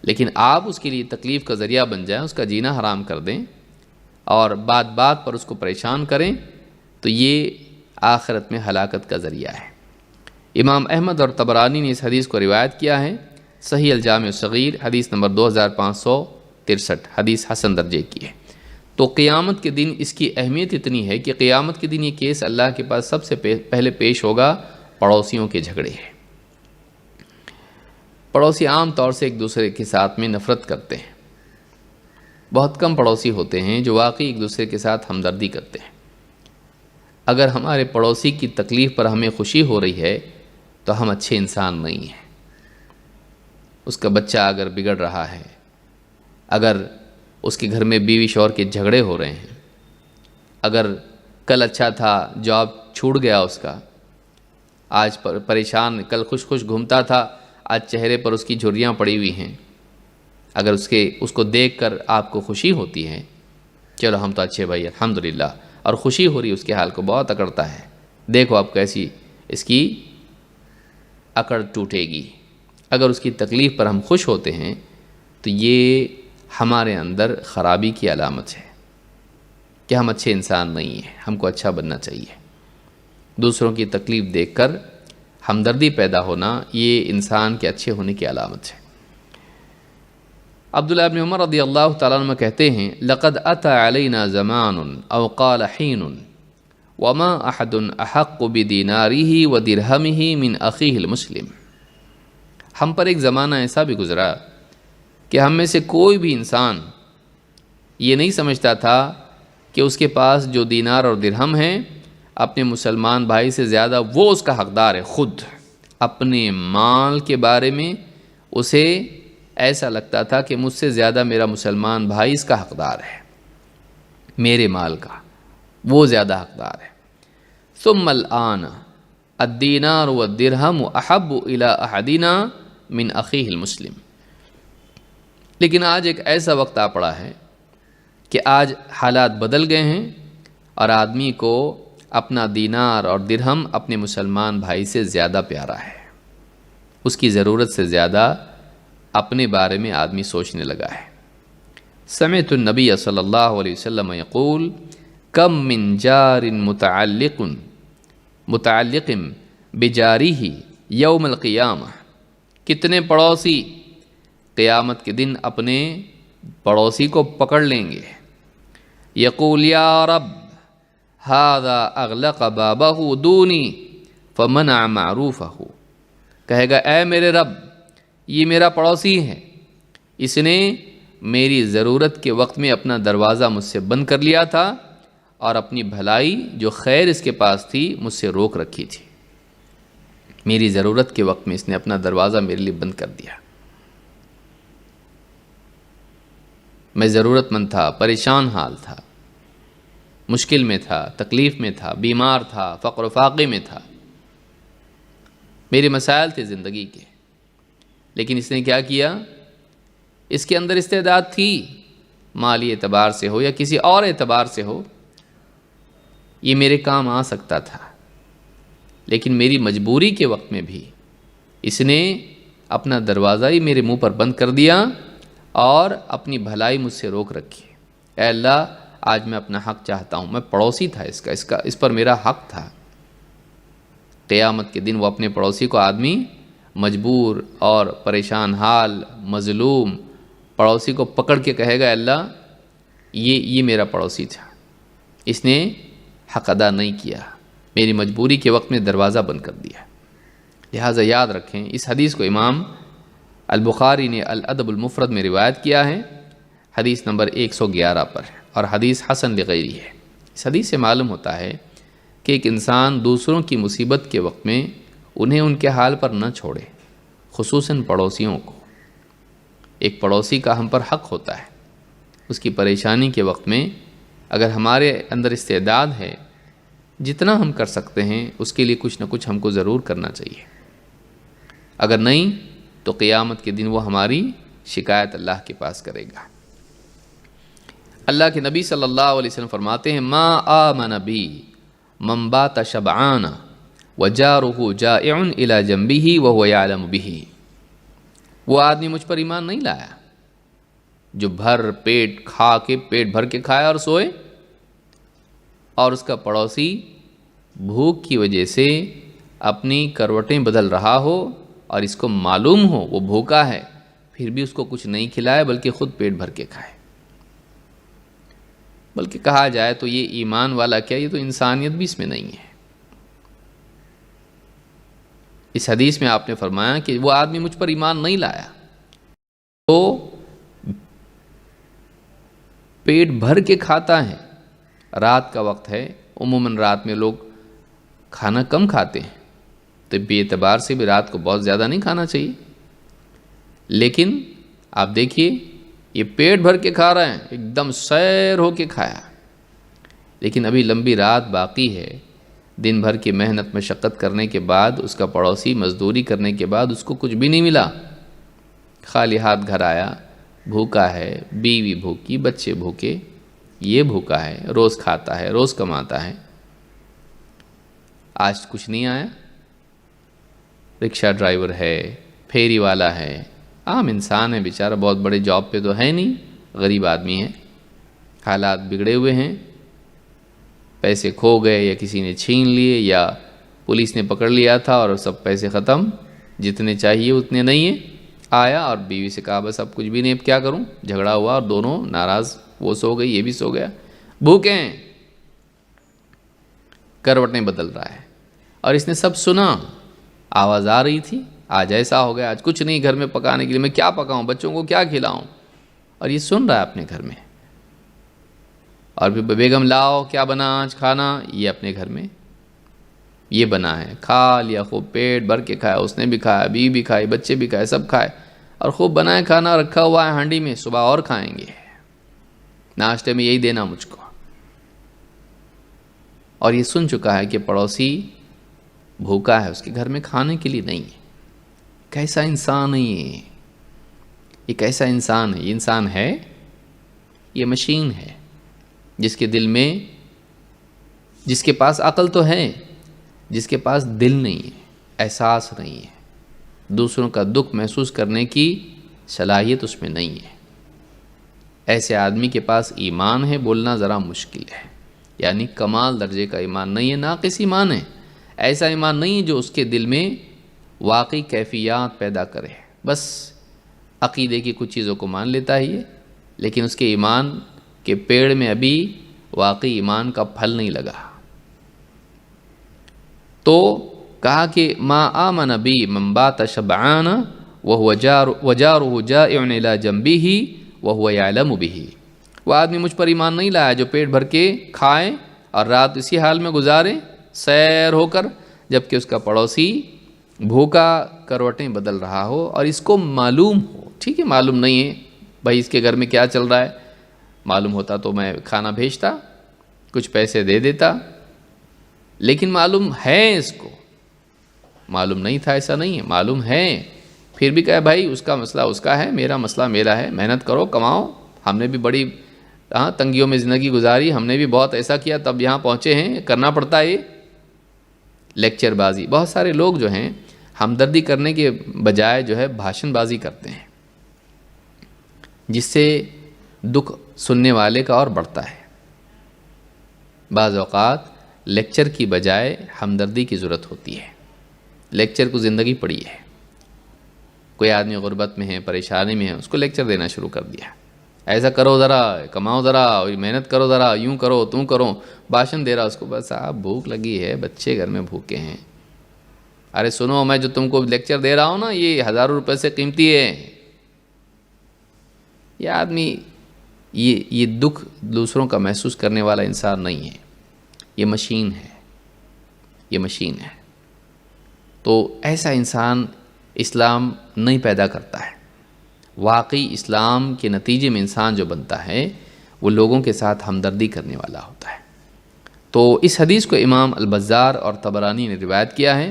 لیکن آپ اس کے لیے تکلیف کا ذریعہ بن جائیں، اس کا جینا حرام کر دیں اور بات بات پر اس کو پریشان کریں، تو یہ آخرت میں ہلاکت کا ذریعہ ہے۔ امام احمد اور طبرانی نے اس حدیث کو روایت کیا ہے، صحیح الجامع الصغیر حدیث نمبر 2563، حدیث حسن درجے کی ہے۔ تو قیامت کے دن اس کی اہمیت اتنی ہے کہ قیامت کے دن یہ کیس اللہ کے پاس سب سے پہلے پیش ہوگا، پڑوسیوں کے جھگڑے ہیں۔ پڑوسی عام طور سے ایک دوسرے کے ساتھ میں نفرت کرتے ہیں، بہت کم پڑوسی ہوتے ہیں جو واقعی ایک دوسرے کے ساتھ ہمدردی کرتے ہیں۔ اگر ہمارے پڑوسی کی تکلیف پر ہمیں خوشی ہو رہی ہے تو ہم اچھے انسان نہیں ہیں۔ اس کا بچہ اگر بگڑ رہا ہے، اگر اس کے گھر میں بیوی شوہر کے جھگڑے ہو رہے ہیں، اگر کل اچھا تھا جاب چھوٹ گیا اس کا، آج پریشان، کل خوش خوش گھومتا تھا، آج چہرے پر اس کی جھریاں پڑی ہوئی ہیں، اگر اس کو دیکھ کر آپ کو خوشی ہوتی ہے، چلو ہم تو اچھے بھائی الحمدللہ، اور خوشی ہو رہی اس کے حال کو بہت اکڑتا ہے، دیکھو اب کیسی اس کی اکڑ ٹوٹے گی۔ اگر اس کی تکلیف پر ہم خوش ہوتے ہیں تو یہ ہمارے اندر خرابی کی علامت ہے کہ ہم اچھے انسان نہیں ہیں، ہم کو اچھا بننا چاہیے۔ دوسروں کی تکلیف دیکھ کر ہمدردی پیدا ہونا یہ انسان کے اچھے ہونے کی علامت ہے۔ عبداللہ ابن عمر رضی اللہ تعالیٰ عنہ کہتے ہیں لقد اتى علینا زمان او قال حین وما احد احق بدینارہ ودرہمہ من اخیہ المسلم، ہم پر ایک زمانہ ایسا بھی گزرا کہ ہم میں سے کوئی بھی انسان یہ نہیں سمجھتا تھا کہ اس کے پاس جو دینار اور درہم ہیں اپنے مسلمان بھائی سے زیادہ وہ اس کا حقدار ہے۔ خود اپنے مال کے بارے میں اسے ایسا لگتا تھا کہ مجھ سے زیادہ میرا مسلمان بھائی اس کا حقدار ہے، میرے مال کا وہ زیادہ حقدار ہے۔ ثم الآن الدینار والدرہم احب الی احدنا من اخیہ المسلم، لیکن آج ایک ایسا وقت آ پڑا ہے کہ آج حالات بدل گئے ہیں اور آدمی کو اپنا دینار اور درہم اپنے مسلمان بھائی سے زیادہ پیارا ہے، اس کی ضرورت سے زیادہ اپنے بارے میں آدمی سوچنے لگا ہے۔ سمعت النبی صلی اللہ علیہ وسلم یقول کم من جار متعلق بجارہ یوم القیامہ، کتنے پڑوسی قیامت کے دن اپنے پڑوسی کو پکڑ لیں گے، یقول یا رب ھذا اغلق بابہ دونی فمنع معروفہ، کہے گا اے میرے رب یہ میرا پڑوسی ہے، اس نے میری ضرورت کے وقت میں اپنا دروازہ مجھ سے بند کر لیا تھا اور اپنی بھلائی جو خیر اس کے پاس تھی مجھ سے روک رکھی تھی، میری ضرورت کے وقت میں اس نے اپنا دروازہ میرے لیے بند کر دیا۔ میں ضرورت مند تھا، پریشان حال تھا، مشکل میں تھا، تکلیف میں تھا، بیمار تھا، فقر و فاقے میں تھا، میرے مسائل تھے زندگی کے، لیکن اس نے کیا کیا؟ اس کے اندر استعداد تھی، مالی اعتبار سے ہو یا کسی اور اعتبار سے ہو، یہ میرے کام آ سکتا تھا، لیکن میری مجبوری کے وقت میں بھی اس نے اپنا دروازہ ہی میرے منہ پر بند کر دیا اور اپنی بھلائی مجھ سے روک رکھی۔ اے اللہ آج میں اپنا حق چاہتا ہوں، میں پڑوسی تھا اس پر میرا حق تھا۔ قیامت کے دن وہ اپنے پڑوسی کو آدمی مجبور اور پریشان حال مظلوم پڑوسی کو پکڑ کے کہے گا اللہ یہ میرا پڑوسی تھا، اس نے حق ادا نہیں کیا، میری مجبوری کے وقت میں دروازہ بند کر دیا۔ لہٰذا یاد رکھیں، اس حدیث کو امام البخاری نے الادب المفرد میں روایت کیا ہے، حدیث نمبر 111 پر ہے، اور حدیث حسن لغیری ہے۔ اس حدیث سے معلوم ہوتا ہے کہ ایک انسان دوسروں کی مصیبت کے وقت میں انہیں ان کے حال پر نہ چھوڑے، خصوصاً پڑوسیوں کو۔ ایک پڑوسی کا ہم پر حق ہوتا ہے، اس کی پریشانی کے وقت میں اگر ہمارے اندر استعداد ہے، جتنا ہم کر سکتے ہیں اس کے لیے کچھ نہ کچھ ہم کو ضرور کرنا چاہیے۔ اگر نہیں تو قیامت کے دن وہ ہماری شکایت اللہ کے پاس کرے گا۔ اللہ کے نبی صلی اللہ علیہ وسلم فرماتے ہیں ما آمن بی من بات شبعان وجارہ جائع الی جنبہ وہو یعلم بہ۔ وہ آدمی مجھ پر ایمان نہیں لایا جو پیٹ بھر کے کھائے اور سوئے، اور اس کا پڑوسی بھوک کی وجہ سے اپنی کروٹیں بدل رہا ہو اور اس کو معلوم ہو وہ بھوکا ہے، پھر بھی اس کو کچھ نہیں کھلائے بلکہ خود پیٹ بھر کے کھائے۔ بلکہ کہا جائے تو یہ ایمان والا کیا، یہ تو انسانیت بھی اس میں نہیں ہے۔ اس حدیث میں آپ نے فرمایا کہ وہ آدمی مجھ پر ایمان نہیں لایا تو پیٹ بھر کے کھاتا ہے۔ رات کا وقت ہے، عموماً رات میں لوگ کھانا کم کھاتے ہیں، تو بے اعتبار سے بھی رات کو بہت زیادہ نہیں کھانا چاہیے، لیکن آپ دیکھیے یہ پیٹ بھر کے کھا رہے ہیں، ایک دم سیر ہو کے کھایا، لیکن ابھی لمبی رات باقی ہے۔ دن بھر کی محنت مشقت کرنے کے بعد اس کا پڑوسی مزدوری کرنے کے بعد اس کو کچھ بھی نہیں ملا، خالی ہاتھ گھر آیا، بھوکا ہے، بیوی بھوکی، بچے بھوکے، یہ بھوکا ہے، روز کھاتا ہے، روز کماتا ہے، آج کچھ نہیں آیا۔ رکشہ ڈرائیور ہے، پھیری والا ہے، عام انسان ہے بیچارہ، بہت بڑے جاب پہ تو ہے نہیں، غریب آدمی ہے، حالات بگڑے ہوئے ہیں، پیسے کھو گئے یا کسی نے چھین لیے یا پولیس نے پکڑ لیا تھا اور سب پیسے ختم، جتنے چاہیے اتنے نہیں ہیں۔ آیا اور بیوی سے کہا بس اب کچھ بھی نہیں، اب کیا کروں، جھگڑا ہوا اور دونوں ناراض، وہ سو گئی یہ بھی سو گیا، بھوکے ہیں، کروٹیں بدل رہا ہے، اور اس نے سب سنا، آواز آ رہی تھی آج ایسا ہو گیا، آج کچھ نہیں گھر میں پکانے کے لیے، میں کیا پکاؤں، بچوں کو کیا کھلاؤں، اور یہ سن رہا ہے اپنے گھر میں، اور پھر بیگم لاؤ کیا بنا آج کھانا، یہ اپنے گھر میں یہ بنا ہے، کھا لیا خوب، پیٹ بھر کے کھایا، اس نے بھی کھایا، بیوی بھی کھائی، بچے بھی کھائے، سب کھائے، اور خوب بنائے کھانا رکھا ہوا ہے ہانڈی میں، صبح اور کھائیں گے، ناشتے میں یہی دینا مجھ کو۔ اور یہ سن چکا ہے کہ پڑوسی بھوکا ہے، اس کے گھر میں کھانے کے لیے نہیں ہے۔ کیسا انسان ہے یہ کیسا انسان ہے، یہ انسان ہے، یہ مشین ہے جس کے دل میں، جس کے پاس عقل تو ہے، جس کے پاس دل نہیں ہے، احساس نہیں ہے، دوسروں کا دکھ محسوس کرنے کی صلاحیت اس میں نہیں ہے۔ ایسے آدمی کے پاس ایمان ہے بولنا ذرا مشکل ہے، یعنی کمال درجے کا ایمان نہیں ہے، ناقص ایمان ہے، ایسا ایمان نہیں ہے جو اس کے دل میں واقعی کیفیات پیدا کرے، بس عقیدے کی کچھ چیزوں کو مان لیتا ہے یہ، لیکن اس کے ایمان کے پیڑ میں ابھی واقعی ایمان کا پھل نہیں لگا۔ تو کہا کہ ما آمن بی من بات شبعان وجارہ جائع الی جنبہ وہو یعلم بہ۔ وہ آدمی مجھ پر ایمان نہیں لایا جو پیٹ بھر کے کھائے اور رات اسی حال میں گزارے سیر ہو کر، جبکہ اس کا پڑوسی بھوکا کروٹیں بدل رہا ہو اور اس کو معلوم ہو۔ ٹھیک ہے معلوم نہیں ہے بھائی اس کے گھر میں کیا چل رہا ہے، معلوم ہوتا تو میں کھانا بھیجتا، کچھ پیسے دے دیتا، لیکن معلوم ہے، اس کو معلوم نہیں تھا ایسا نہیں ہے، معلوم ہے، پھر بھی کہا بھائی اس کا مسئلہ اس کا ہے، میرا مسئلہ میرا ہے، محنت کرو کماؤ، ہم نے بھی بڑی تنگیوں میں زندگی گزاری، ہم نے بھی بہت ایسا کیا تب یہاں پہنچے ہیں، کرنا پڑتا ہے۔ یہ لیکچر بازی، بہت سارے لوگ جو ہیں ہمدردی کرنے کے بجائے جو ہے بھاشن بازی کرتے ہیں، جس سے دکھ سننے والے کا اور بڑھتا ہے۔ بعض اوقات لیکچر کی بجائے ہمدردی کی ضرورت ہوتی ہے. لیکچر کو زندگی پڑی ہے. کوئی آدمی غربت میں ہے، پریشانی میں ہے، اس کو لیکچر دینا شروع کر دیا. ایسا کرو ذرا، کماؤ ذرا، محنت کرو ذرا، یوں کرو توں کرو. بھاشن دے رہا اس کو، بس آپ بھوک لگی ہے، بچے گھر میں بھوکے ہیں. ارے سنو، میں جو تم کو لیکچر دے رہا ہوں نا، یہ ہزاروں روپے سے قیمتی ہے. یہ آدمی یہ دکھ دوسروں کا محسوس کرنے والا انسان نہیں ہے. یہ مشین ہے، یہ مشین ہے. تو ایسا انسان اسلام نہیں پیدا کرتا ہے. واقعی اسلام کے نتیجے میں انسان جو بنتا ہے وہ لوگوں کے ساتھ ہمدردی کرنے والا ہوتا ہے. تو اس حدیث کو امام البزار اور طبرانی نے روایت کیا ہے،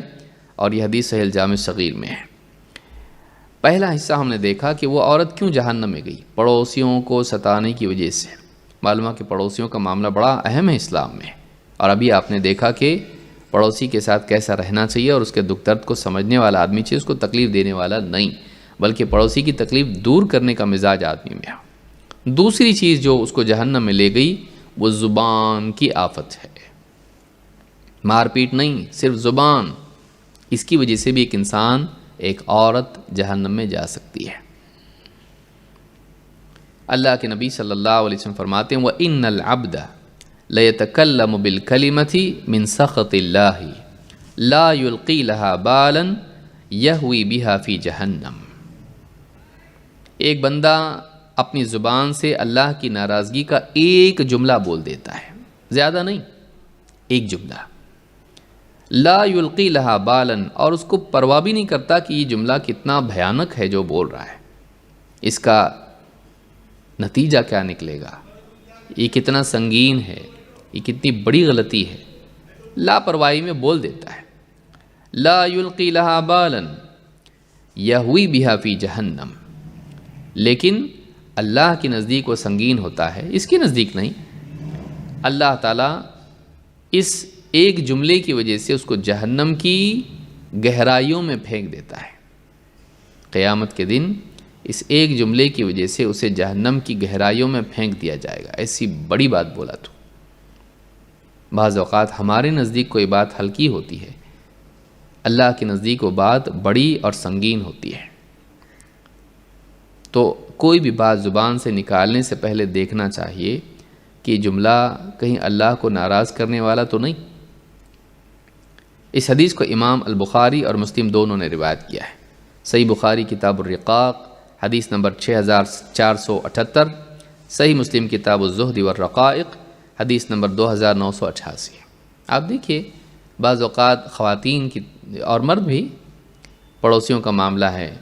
اور یہ حدیث صحیح الجامع الصغیر میں ہے. پہلا حصہ ہم نے دیکھا کہ وہ عورت کیوں جہنم میں گئی، پڑوسیوں کو ستانے کی وجہ سے. معلوم ہے کہ پڑوسیوں کا معاملہ بڑا اہم ہے اسلام میں. اور ابھی آپ نے دیکھا کہ پڑوسی کے ساتھ کیسا رہنا چاہیے، اور اس کے دکھ درد کو سمجھنے والا آدمی چاہیے، اس کو تکلیف دینے والا نہیں، بلکہ پڑوسی کی تکلیف دور کرنے کا مزاج آدمی میں ہو. دوسری چیز جو اس کو جہنم میں لے گئی وہ زبان کی آفت ہے. مار پیٹ نہیں، صرف زبان. اس کی وجہ سے بھی ایک انسان، ایک عورت جہنم میں جا سکتی ہے. اللہ کے نبی صلی اللہ علیہ وسلم فرماتے ہیں وَإِنَّ الْعَبْدَ لَيَتَكَلَّمُ بِالْكَلِمَةِ مِنْ سَخَطِ اللَّهِ لَا يُلْقِي لَهَا بَالًا يَهْوِي بِهَا فِي جَهَنَّمَ. ایک بندہ اپنی زبان سے اللہ کی ناراضگی کا ایک جملہ بول دیتا ہے، زیادہ نہیں، ایک جملہ. لا یلقی لہا بالن، اور اس کو پرواہ بھی نہیں کرتا کہ یہ جملہ کتنا بھیانک ہے جو بول رہا ہے، اس کا نتیجہ کیا نکلے گا، یہ کتنا سنگین ہے، یہ کتنی بڑی غلطی ہے. لاپرواہی میں بول دیتا ہے. لا یلقی لہا بالن یہوی بہا فی جہنم. لیکن اللہ کے نزدیک وہ سنگین ہوتا ہے، اس کے نزدیک نہیں. اللہ تعالیٰ اس ایک جملے کی وجہ سے اس کو جہنم کی گہرائیوں میں پھینک دیتا ہے. قیامت کے دن اس ایک جملے کی وجہ سے اسے جہنم کی گہرائیوں میں پھینک دیا جائے گا. ایسی بڑی بات بولا تو. بعض اوقات ہمارے نزدیک کوئی بات ہلکی ہوتی ہے، اللہ کے نزدیک وہ بات بڑی اور سنگین ہوتی ہے. تو کوئی بھی بات زبان سے نکالنے سے پہلے دیکھنا چاہیے کہ جملہ کہیں اللہ کو ناراض کرنے والا تو نہیں. اس حدیث کو امام البخاری اور مسلم دونوں نے روایت کیا ہے. صحیح بخاری کتاب الرقاق حدیث نمبر 6478، صحیح مسلم کتاب الزہد والرقائق حدیث نمبر 2988. آپ دیکھیے بعض اوقات خواتین کی اور مرد بھی، پڑوسیوں کا معاملہ ہے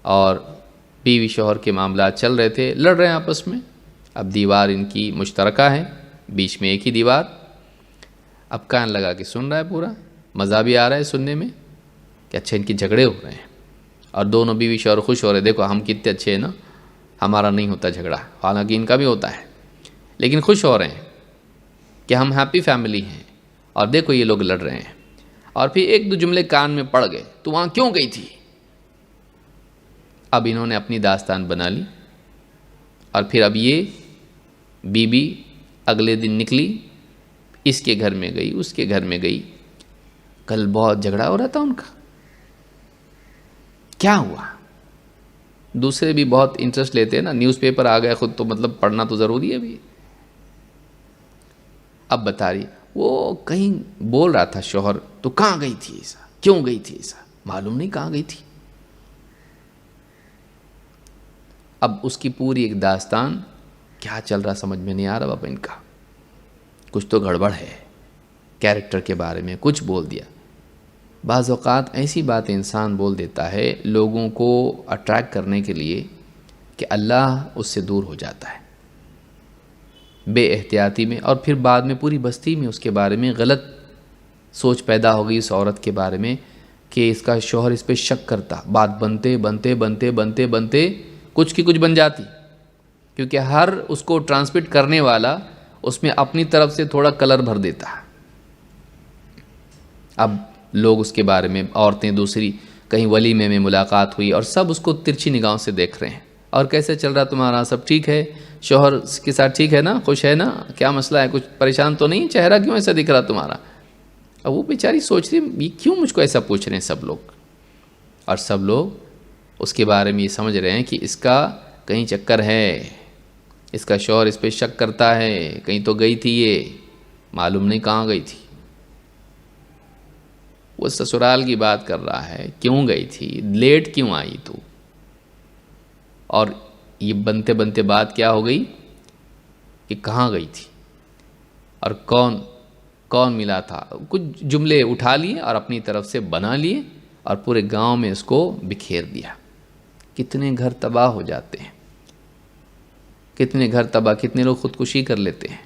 اور بیوی شوہر کے معاملات چل رہے تھے، لڑ رہے ہیں آپس میں. اب دیوار ان کی مشترکہ ہے، بیچ میں ایک ہی دیوار. اب کان لگا کے سن رہا ہے، پورا مزہ بھی آ رہا ہے سننے میں کہ اچھا ان کی جھگڑے ہو رہے ہیں، اور دونوں بیوی شوہر خوش ہو رہے ہیں، دیکھو ہم کتنے اچھے ہیں نا، ہمارا نہیں ہوتا جھگڑا. حالانکہ ان کا بھی ہوتا ہے، لیکن خوش ہو رہے ہیں کہ ہم ہیپی فیملی ہیں، اور دیکھو یہ لوگ لڑ رہے ہیں. اور پھر ایک دو جملے کان میں پڑ گئے، تو وہاں کیوں گئی تھی؟ اب انہوں نے اپنی داستان بنا لی. اور پھر اب یہ بیوی اگلے دن نکلی، اس کے گھر میں گئی، اس کے گھر میں گئی. کل بہت جھگڑا ہو رہا تھا ان کا، کیا ہوا؟ دوسرے بھی بہت انٹرسٹ لیتے ہیں نا، نیوز پیپر آ گیا خود تو مطلب پڑھنا تو ضروری ہے بھی. اب بتا رہی وہ کہیں بول رہا تھا شوہر، تو کہاں گئی تھی ایسا، کیوں گئی تھی ایسا، معلوم نہیں کہاں گئی تھی. اب اس کی پوری ایک داستان، کیا چل رہا سمجھ میں نہیں آ رہا بابا ان کا، کچھ تو گڑبڑ ہے. کیریکٹر کے بارے میں کچھ بول دیا. بعض اوقات ایسی بات انسان بول دیتا ہے لوگوں کو اٹریکٹ کرنے کے لیے کہ اللہ اس سے دور ہو جاتا ہے بے احتیاطی میں، اور پھر بعد میں پوری بستی میں اس کے بارے میں غلط سوچ پیدا ہو گئی اس عورت کے بارے میں کہ اس کا شوہر اس پہ شک کرتا. بات بنتے بنتے بنتے بنتے بنتے کچھ کی کچھ بن جاتی، کیونکہ ہر اس کو ٹرانسمٹ کرنے والا اس میں اپنی طرف سے تھوڑا کلر بھر دیتا ہے. اب لوگ اس کے بارے میں، عورتیں دوسری کہیں ولیمے میں ملاقات ہوئی اور سب اس کو ترچھی نگاہوں سے دیکھ رہے ہیں، اور کیسے چل رہا تمہارا، سب ٹھیک ہے، شوہر کے ساتھ ٹھیک ہے نا، خوش ہے نا، کیا مسئلہ ہے، کچھ پریشان تو نہیں، چہرہ کیوں ایسا دکھ رہا تمہارا؟ اب وہ بیچاری سوچ رہی یہ کیوں مجھ کو ایسا پوچھ رہے ہیں سب لوگ، اور سب لوگ اس کے بارے میں یہ سمجھ رہے ہیں کہ اس کا کہیں چکر ہے، اس کا شوہر اس پہ شک کرتا ہے، کہیں تو گئی تھی یہ، معلوم نہیں کہاں گئی تھی، وہ سسرال کی بات کر رہا ہے، کیوں گئی تھی، لیٹ کیوں آئی تو، اور یہ بنتے بنتے بات کیا ہو گئی کہ کہاں گئی تھی اور کون ملا تھا، کچھ جملے اٹھا لیے اور اپنی طرف سے بنا لیے اور پورے گاؤں میں اس کو بکھیر دیا۔ کتنے گھر تباہ ہو جاتے ہیں، کتنے گھر تباہ، کتنے لوگ خودکشی کر لیتے ہیں،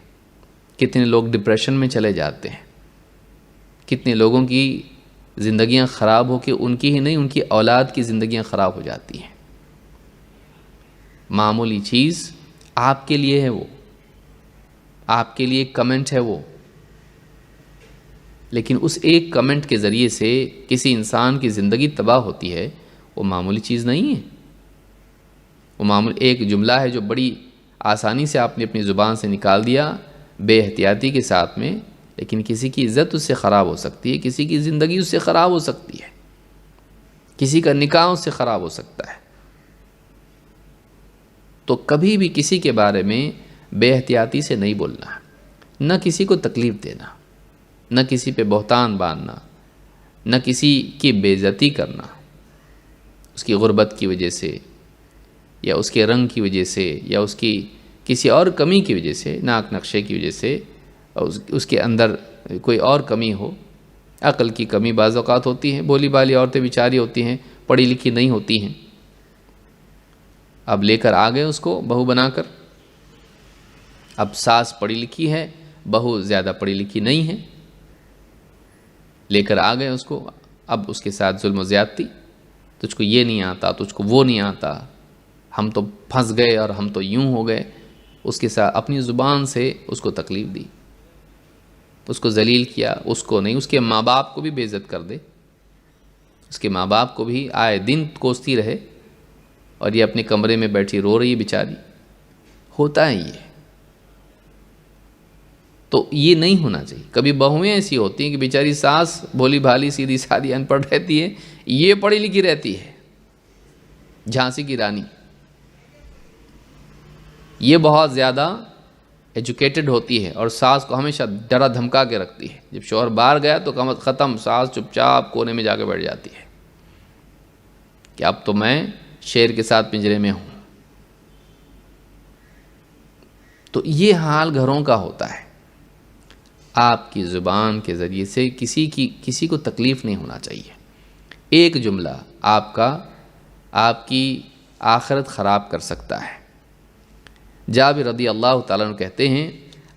کتنے لوگ ڈپریشن میں چلے جاتے ہیں، کتنے لوگوں کی زندگیاں خراب ہو کے ان کی ہی نہیں ان کی اولاد کی زندگیاں خراب ہو جاتی ہیں۔ معمولی چیز آپ کے لیے ہے، وہ آپ کے لیے ایک کمنٹ ہے وہ، لیکن اس ایک کمنٹ کے ذریعے سے کسی انسان کی زندگی تباہ ہوتی ہے، وہ معمولی چیز نہیں ہے۔ وہ معمولی ایک جملہ ہے جو بڑی آسانی سے آپ نے اپنی زبان سے نکال دیا بے احتیاطی کے ساتھ میں، لیکن کسی کی عزت اس سے خراب ہو سکتی ہے، کسی کی زندگی اس سے خراب ہو سکتی ہے، کسی کا نکاح اس سے خراب ہو سکتا ہے۔ تو کبھی بھی کسی کے بارے میں بے احتیاطی سے نہیں بولنا، نہ کسی کو تکلیف دینا، نہ کسی پہ بہتان باندھنا، نہ کسی کی بے عزتی کرنا اس کی غربت کی وجہ سے یا اس کے رنگ کی وجہ سے یا اس کی کسی اور کمی کی وجہ سے، ناک نقشے کی وجہ سے، اس کے اندر کوئی اور کمی ہو، عقل کی کمی بعض اوقات ہوتی ہے، بولی بالی عورتیں بیچاری ہوتی ہیں، پڑھی لکھی نہیں ہوتی ہیں، اب لے کر آ گئے اس کو بہو بنا کر، اب ساس پڑھی لکھی ہے، بہو زیادہ پڑھی لکھی نہیں ہے، لے کر آ گئے اس کو، اب اس کے ساتھ ظلم و زیادتی، تجھ کو یہ نہیں آتا، تجھ کو وہ نہیں آتا، ہم تو پھنس گئے اور ہم تو یوں ہو گئے، اس کے ساتھ اپنی زبان سے اس کو تکلیف دی، اس کو ذلیل کیا، اس کو نہیں، اس کے ماں باپ کو بھی بے عزت کر دے، اس کے ماں باپ کو بھی آئے دن کوستی رہے، اور یہ اپنے کمرے میں بیٹھی رو رہی ہے بیچاری، ہوتا ہے یہ۔ تو یہ نہیں ہونا چاہیے۔ کبھی بہویں ایسی ہوتی ہیں کہ بیچاری ساس بھولی بھالی سیدھی سادھی ان پڑھ رہتی ہے، یہ پڑھی لکھی رہتی ہے، جھانسی کی رانی، یہ بہت زیادہ ایجوکیٹڈ ہوتی ہے اور ساس کو ہمیشہ ڈرا دھمکا کے رکھتی ہے، جب شوہر باہر گیا تو قامت ختم، ساس چپ چاپ کونے میں جا کے بیٹھ جاتی ہے کہ اب تو میں شیر کے ساتھ پنجرے میں ہوں۔ تو یہ حال گھروں کا ہوتا ہے۔ آپ کی زبان کے ذریعے سے کسی کو تکلیف نہیں ہونا چاہیے۔ ایک جملہ آپ کی آخرت خراب کر سکتا ہے۔ جابر رضی اللہ تعالیٰ عنہ کہتے ہیں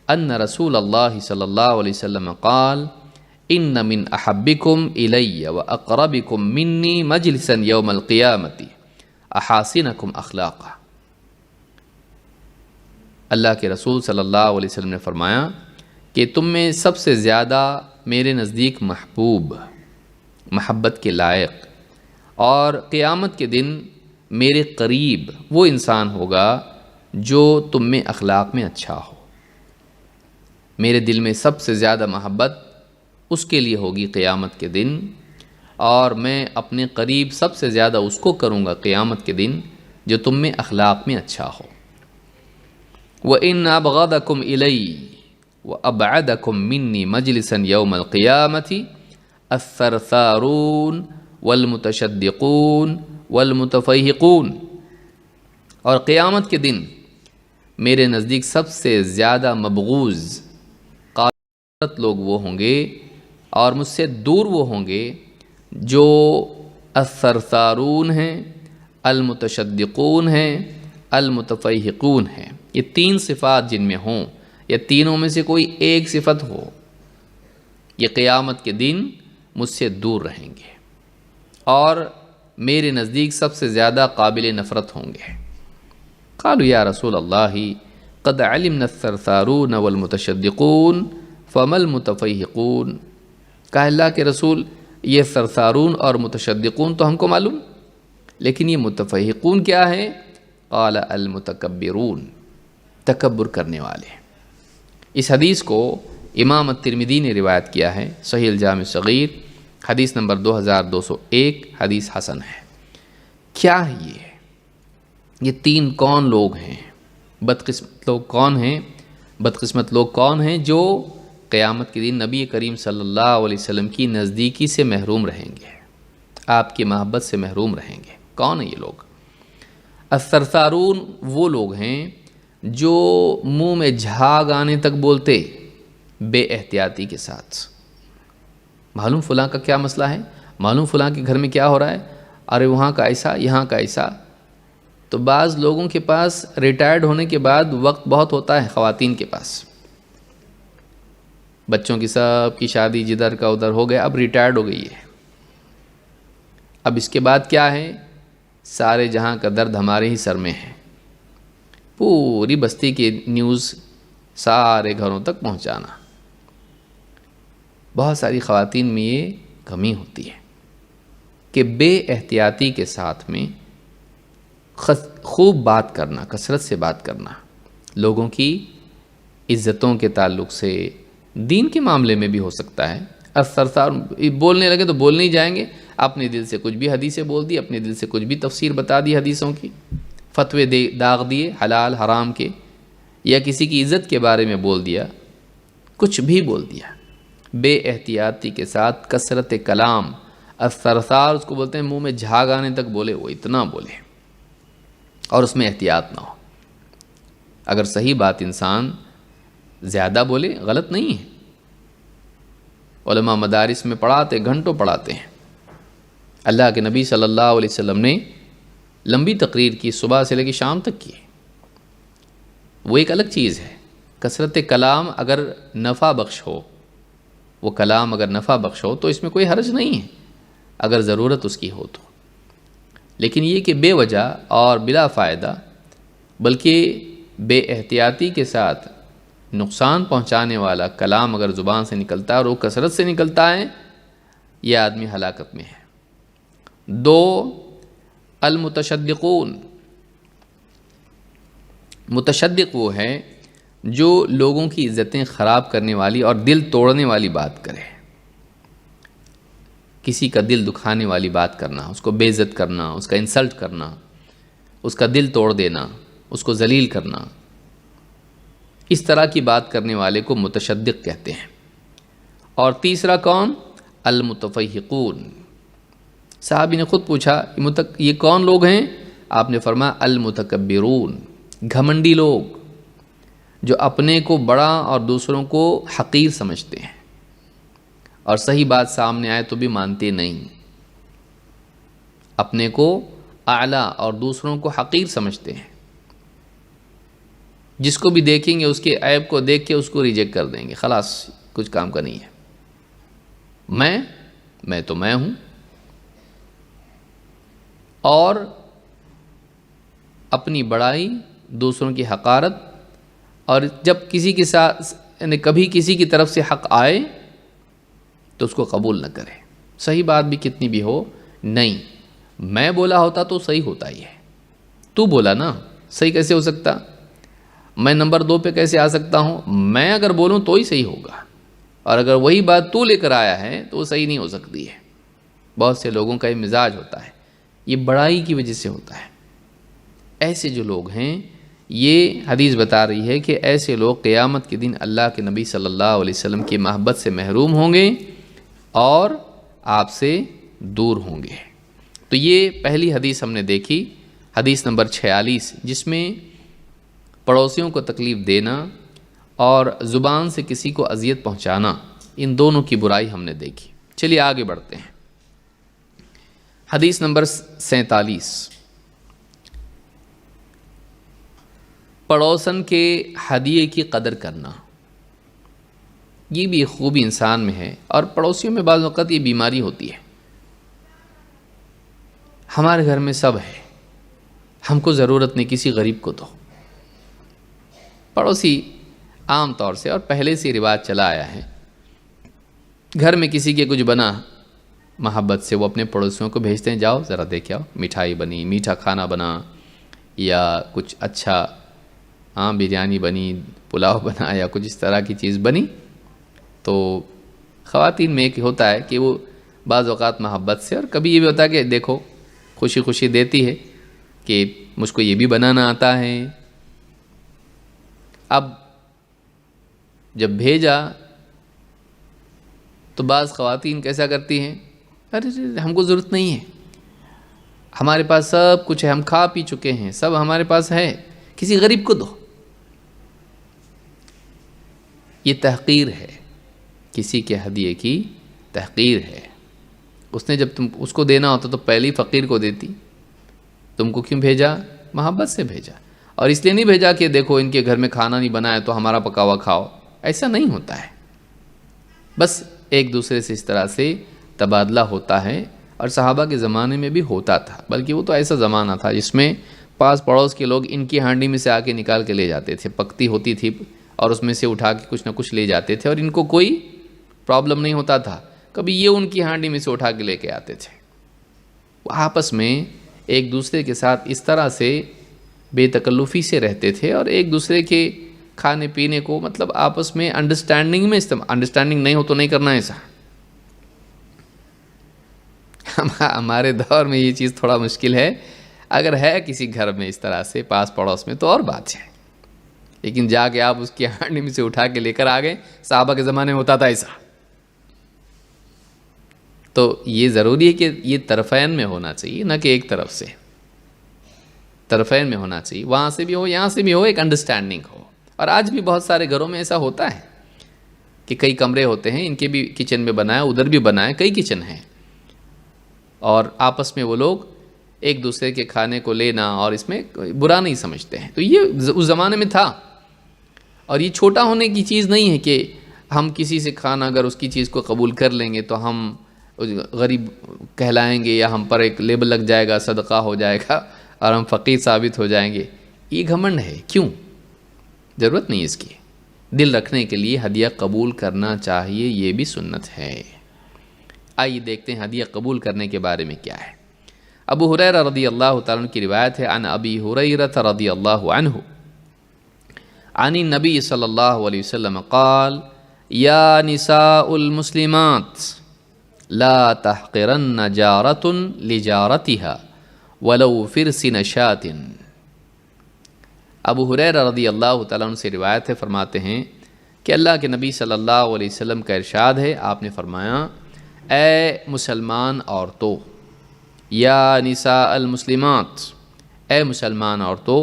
ان رسول اللہ صلی اللہ علیہ وسلم قال ان من احبکم الی واقربکم منی مجلسا یوم القیامت احاسنکم اخلاقا۔ اللہ کے رسول صلی اللہ علیہ وسلم نے فرمایا کہ تم میں سب سے زیادہ میرے نزدیک محبوب، محبت کے لائق اور قیامت کے دن میرے قریب وہ انسان ہوگا جو تم میں اخلاق میں اچھا ہو۔ میرے دل میں سب سے زیادہ محبت اس کے لیے ہوگی قیامت کے دن، اور میں اپنے قریب سب سے زیادہ اس کو کروں گا قیامت کے دن جو تم میں اخلاق میں اچھا ہو۔ وَإِنَّ أَبْغَضَكُمْ إِلَيَّ وَأَبْعَدَكُمْ مِنِّي مَجْلِسًا يَوْمَ الْقِيَامَةِ الثَّرْثَارُونَ وَالْمُتَشَدِّقُونَ وَالْمُتَفَيْحِقُونَ، اور قیامت کے دن میرے نزدیک سب سے زیادہ مبغوض قابل لوگ وہ ہوں گے اور مجھ سے دور وہ ہوں گے جو الثرثارون ہیں، المتشدقون ہیں، المتفیحقون ہیں۔ یہ تین صفات جن میں ہوں یا تینوں میں سے کوئی ایک صفت ہو، یہ قیامت کے دن مجھ سے دور رہیں گے اور میرے نزدیک سب سے زیادہ قابل نفرت ہوں گے۔ قالوا یا رسول اللہ قد علمنا الثرثارون والمتشدقون فما المتفیحقون، کہا اللہ کے رسول یہ ثرثارون اور متشدقون تو ہم کو معلوم، لیکن یہ متفیحقون کیا ہے؟ قال المتکبرون، تکبر کرنے والے۔ اس حدیث کو امام الترمذی نے روایت کیا ہے، صحیح الجامع صغیر، حدیث نمبر 2201، حدیث حسن ہے۔ کیا ہے یہ تین کون لوگ ہیں؟ بدقسمت لوگ کون ہیں؟ بدقسمت لوگ کون ہیں جو قیامت کے دن نبی کریم صلی اللہ علیہ وسلم کی نزدیکی سے محروم رہیں گے، آپ کی محبت سے محروم رہیں گے؟ کون ہیں یہ لوگ؟ الثرثارون وہ لوگ ہیں جو منہ میں جھاگ آنے تک بولتے بے احتیاطی کے ساتھ۔ معلوم فلاں کا کیا مسئلہ ہے، معلوم فلاں کے گھر میں کیا ہو رہا ہے، ارے وہاں کا ایسا، یہاں کا ایسا۔ تو بعض لوگوں کے پاس ریٹائرڈ ہونے کے بعد وقت بہت ہوتا ہے، خواتین کے پاس بچوں کی سب کی شادی جدھر کا ادھر ہو گیا، اب ریٹائرڈ ہو گئی ہے، اب اس کے بعد کیا ہے؟ سارے جہاں کا درد ہمارے ہی سر میں ہے، پوری بستی کی نیوز سارے گھروں تک پہنچانا۔ بہت ساری خواتین میں یہ کمی ہوتی ہے کہ بے احتیاطی کے ساتھ میں خوب بات کرنا، کثرت سے بات کرنا، لوگوں کی عزتوں کے تعلق سے، دین کے معاملے میں بھی ہو سکتا ہے۔ الثرثار بولنے لگے تو بولنے ہی جائیں گے، اپنے دل سے کچھ بھی حدیثیں بول دی، اپنے دل سے کچھ بھی تفسیر بتا دی حدیثوں کی، فتوے داغ دیے حلال حرام کے، یا کسی کی عزت کے بارے میں بول دیا، کچھ بھی بول دیا بے احتیاطی کے ساتھ، کثرت کلام۔ الثرثار اس کو بولتے ہیں منہ میں جھاگ آنے تک بولے، وہ اتنا بولے اور اس میں احتیاط نہ ہو۔ اگر صحیح بات انسان زیادہ بولے غلط نہیں ہے، علماء مدارس میں پڑھاتے، گھنٹوں پڑھاتے ہیں۔ اللہ کے نبی صلی اللہ علیہ وسلم نے لمبی تقریر کی، صبح سے لے کے شام تک کی، وہ ایک الگ چیز ہے۔ کثرت کلام اگر نفع بخش ہو، وہ کلام اگر نفع بخش ہو تو اس میں کوئی حرج نہیں ہے، اگر ضرورت اس کی ہو تو۔ لیکن یہ کہ بے وجہ اور بلا فائدہ، بلکہ بے احتیاطی کے ساتھ نقصان پہنچانے والا کلام اگر زبان سے نکلتا ہے اور وہ کثرت سے نکلتا ہے، یہ آدمی ہلاکت میں ہے۔ 2 المتشدقون، متشدق وہ ہے جو لوگوں کی عزتیں خراب کرنے والی اور دل توڑنے والی بات کرے، کسی کا دل دکھانے والی بات کرنا، اس کو بے عزت کرنا، اس کا انسلٹ کرنا، اس کا دل توڑ دینا، اس کو ذلیل کرنا، اس طرح کی بات کرنے والے کو متشدق کہتے ہیں۔ اور تیسرا کون؟ المتفیقون۔ صحابی نے خود پوچھا یہ کون لوگ ہیں؟ آپ نے فرمایا المتکبرون، گھمنڈی لوگ جو اپنے کو بڑا اور دوسروں کو حقیر سمجھتے ہیں، اور صحیح بات سامنے آئے تو بھی مانتے نہیں، اپنے کو اعلیٰ اور دوسروں کو حقیر سمجھتے ہیں، جس کو بھی دیکھیں گے اس کے عیب کو دیکھ کے اس کو ریجیکٹ کر دیں گے، خلاص کچھ کام کا نہیں ہے، میں تو میں ہوں۔ اور اپنی بڑائی، دوسروں کی حقارت، اور جب کسی کے ساتھ یعنی کبھی کسی کی طرف سے حق آئے تو اس کو قبول نہ کرے، صحیح بات بھی کتنی بھی ہو، نہیں میں بولا ہوتا تو صحیح ہوتا ہی ہے، تو بولا نا، صحیح کیسے ہو سکتا؟ میں نمبر 2 پہ کیسے آ سکتا ہوں؟ میں اگر بولوں تو ہی صحیح ہوگا، اور اگر وہی بات تو لے کر آیا ہے تو وہ صحیح نہیں ہو سکتی ہے۔ بہت سے لوگوں کا یہ مزاج ہوتا ہے، یہ بڑائی کی وجہ سے ہوتا ہے۔ ایسے جو لوگ ہیں، یہ حدیث بتا رہی ہے کہ ایسے لوگ قیامت کے دن اللہ کے نبی صلی اللہ علیہ وسلم کی محبت سے محروم ہوں گے اور آپ سے دور ہوں گے۔ تو یہ پہلی حدیث ہم نے دیکھی، حدیث نمبر 46، جس میں پڑوسیوں کو تکلیف دینا اور زبان سے کسی کو اذیت پہنچانا، ان دونوں کی برائی ہم نے دیکھی۔ چلیے آگے بڑھتے ہیں۔ حدیث نمبر 47، پڑوسن کے ہدیے کی قدر کرنا، یہ بھی ایک خوبی انسان میں ہے، اور پڑوسیوں میں بعض وقت یہ بیماری ہوتی ہے۔ ہمارے گھر میں سب ہے، ہم کو ضرورت نہیں کسی غریب کو دو۔ پڑوسی عام طور سے اور پہلے سے رواج چلا آیا ہے، گھر میں کسی کے کچھ بنا، محبت سے وہ اپنے پڑوسیوں کو بھیجتے ہیں، جاؤ ذرا دیکھ آؤ، مٹھائی بنی، میٹھا کھانا بنا، یا کچھ اچھا بریانی بنی، پلاؤ بنا یا کچھ اس طرح کی چیز بنی، تو خواتین میں ایک ہوتا ہے کہ وہ بعض اوقات محبت سے، اور کبھی یہ بھی ہوتا ہے کہ دیکھو خوشی خوشی دیتی ہے کہ مجھ کو یہ بھی بنانا آتا ہے۔ اب جب بھیجا تو بعض خواتین کیسا کرتی ہیں، ارے ہم کو ضرورت نہیں ہے، ہمارے پاس سب کچھ ہے، ہم کھا پی چکے ہیں، سب ہمارے پاس ہے، کسی غریب کو دو۔ یہ تحقیر ہے، کسی کے ہدیے کی تحقیر ہے۔ اس نے جب تم اس کو دینا ہوتا تو پہلے ہی فقیر کو دیتی، تم کو کیوں بھیجا؟ محبت سے بھیجا، اور اس لیے نہیں بھیجا کہ دیکھو ان کے گھر میں کھانا نہیں بنا ہے تو ہمارا پکا ہوا کھاؤ، ایسا نہیں ہوتا ہے۔ بس ایک دوسرے سے اس طرح سے تبادلہ ہوتا ہے، اور صحابہ کے زمانے میں بھی ہوتا تھا، بلکہ وہ تو ایسا زمانہ تھا جس میں پاس پڑوس کے لوگ ان کی ہانڈی میں سے آ کے نکال کے لے جاتے تھے، پکتی ہوتی تھی اور اس میں سے اٹھا کے کچھ نہ کچھ لے جاتے تھے، اور ان کو کوئی پرابلم نہیں ہوتا تھا، کبھی یہ ان کی ہانڈی میں سے اٹھا کے لے کے آتے تھے۔ وہ آپس میں ایک دوسرے کے ساتھ اس طرح سے بے تکلفی سے رہتے تھے، اور ایک دوسرے کے کھانے پینے کو مطلب آپس میں انڈرسٹینڈنگ میں انڈرسٹینڈنگ نہیں ہو تو نہیں کرنا ایسا۔ ہمارے دور میں یہ چیز تھوڑا مشکل ہے، اگر ہے کسی گھر میں اس طرح سے پاس پڑوس میں تو اور بات ہے، لیکن جا کے آپ اس کی ہانڈی میں سے اٹھا کے لے کر آ گئے، صحابہ کے زمانے میں ہوتا تھا ایسا۔ تو یہ ضروری ہے کہ یہ طرفین میں ہونا چاہیے، نہ کہ ایک طرف سے، طرفین میں ہونا چاہیے، وہاں سے بھی ہو یہاں سے بھی ہو، ایک انڈرسٹینڈنگ ہو۔ اور آج بھی بہت سارے گھروں میں ایسا ہوتا ہے کہ کئی کمرے ہوتے ہیں، ان کے بھی کچن میں بنائے، ادھر بھی بنائے، کئی کچن ہیں، اور آپس میں وہ لوگ ایک دوسرے کے کھانے کو لینا اور اس میں برا نہیں سمجھتے ہیں۔ تو یہ اس زمانے میں تھا، اور یہ چھوٹا ہونے کی چیز نہیں ہے کہ ہم کسی سے کھانا اگر اس کی چیز کو قبول کر لیں گے تو ہم غریب کہلائیں گے، یا ہم پر ایک لیبل لگ جائے گا، صدقہ ہو جائے گا اور ہم فقیر ثابت ہو جائیں گے۔ یہ گھمنڈ ہے، کیوں؟ ضرورت نہیں اس کی۔ دل رکھنے کے لیے ہدیہ قبول کرنا چاہیے، یہ بھی سنت ہے۔ آئیے دیکھتے ہیں ہدیہ قبول کرنے کے بارے میں کیا ہے۔ ابو ہریرہ رضی اللہ تعالیٰ عنہ کی روایت ہے، عن ابی ہریرہ رضی اللہ عنہ عن النبی صلی اللہ علیہ وسلم قال یا نساء المسلمات لا تحقرن جارۃ لجارتها ولو فرس نشاۃ۔ ابو ہریرہ رضی اللہ تعالیٰ عنہ سے روایت ہے، فرماتے ہیں کہ اللہ کے نبی صلی اللہ علیہ وسلم کا ارشاد ہے، آپ نے فرمایا، اے مسلمان عورتوں، یا نساء المسلمات، اے مسلمان عورتوں،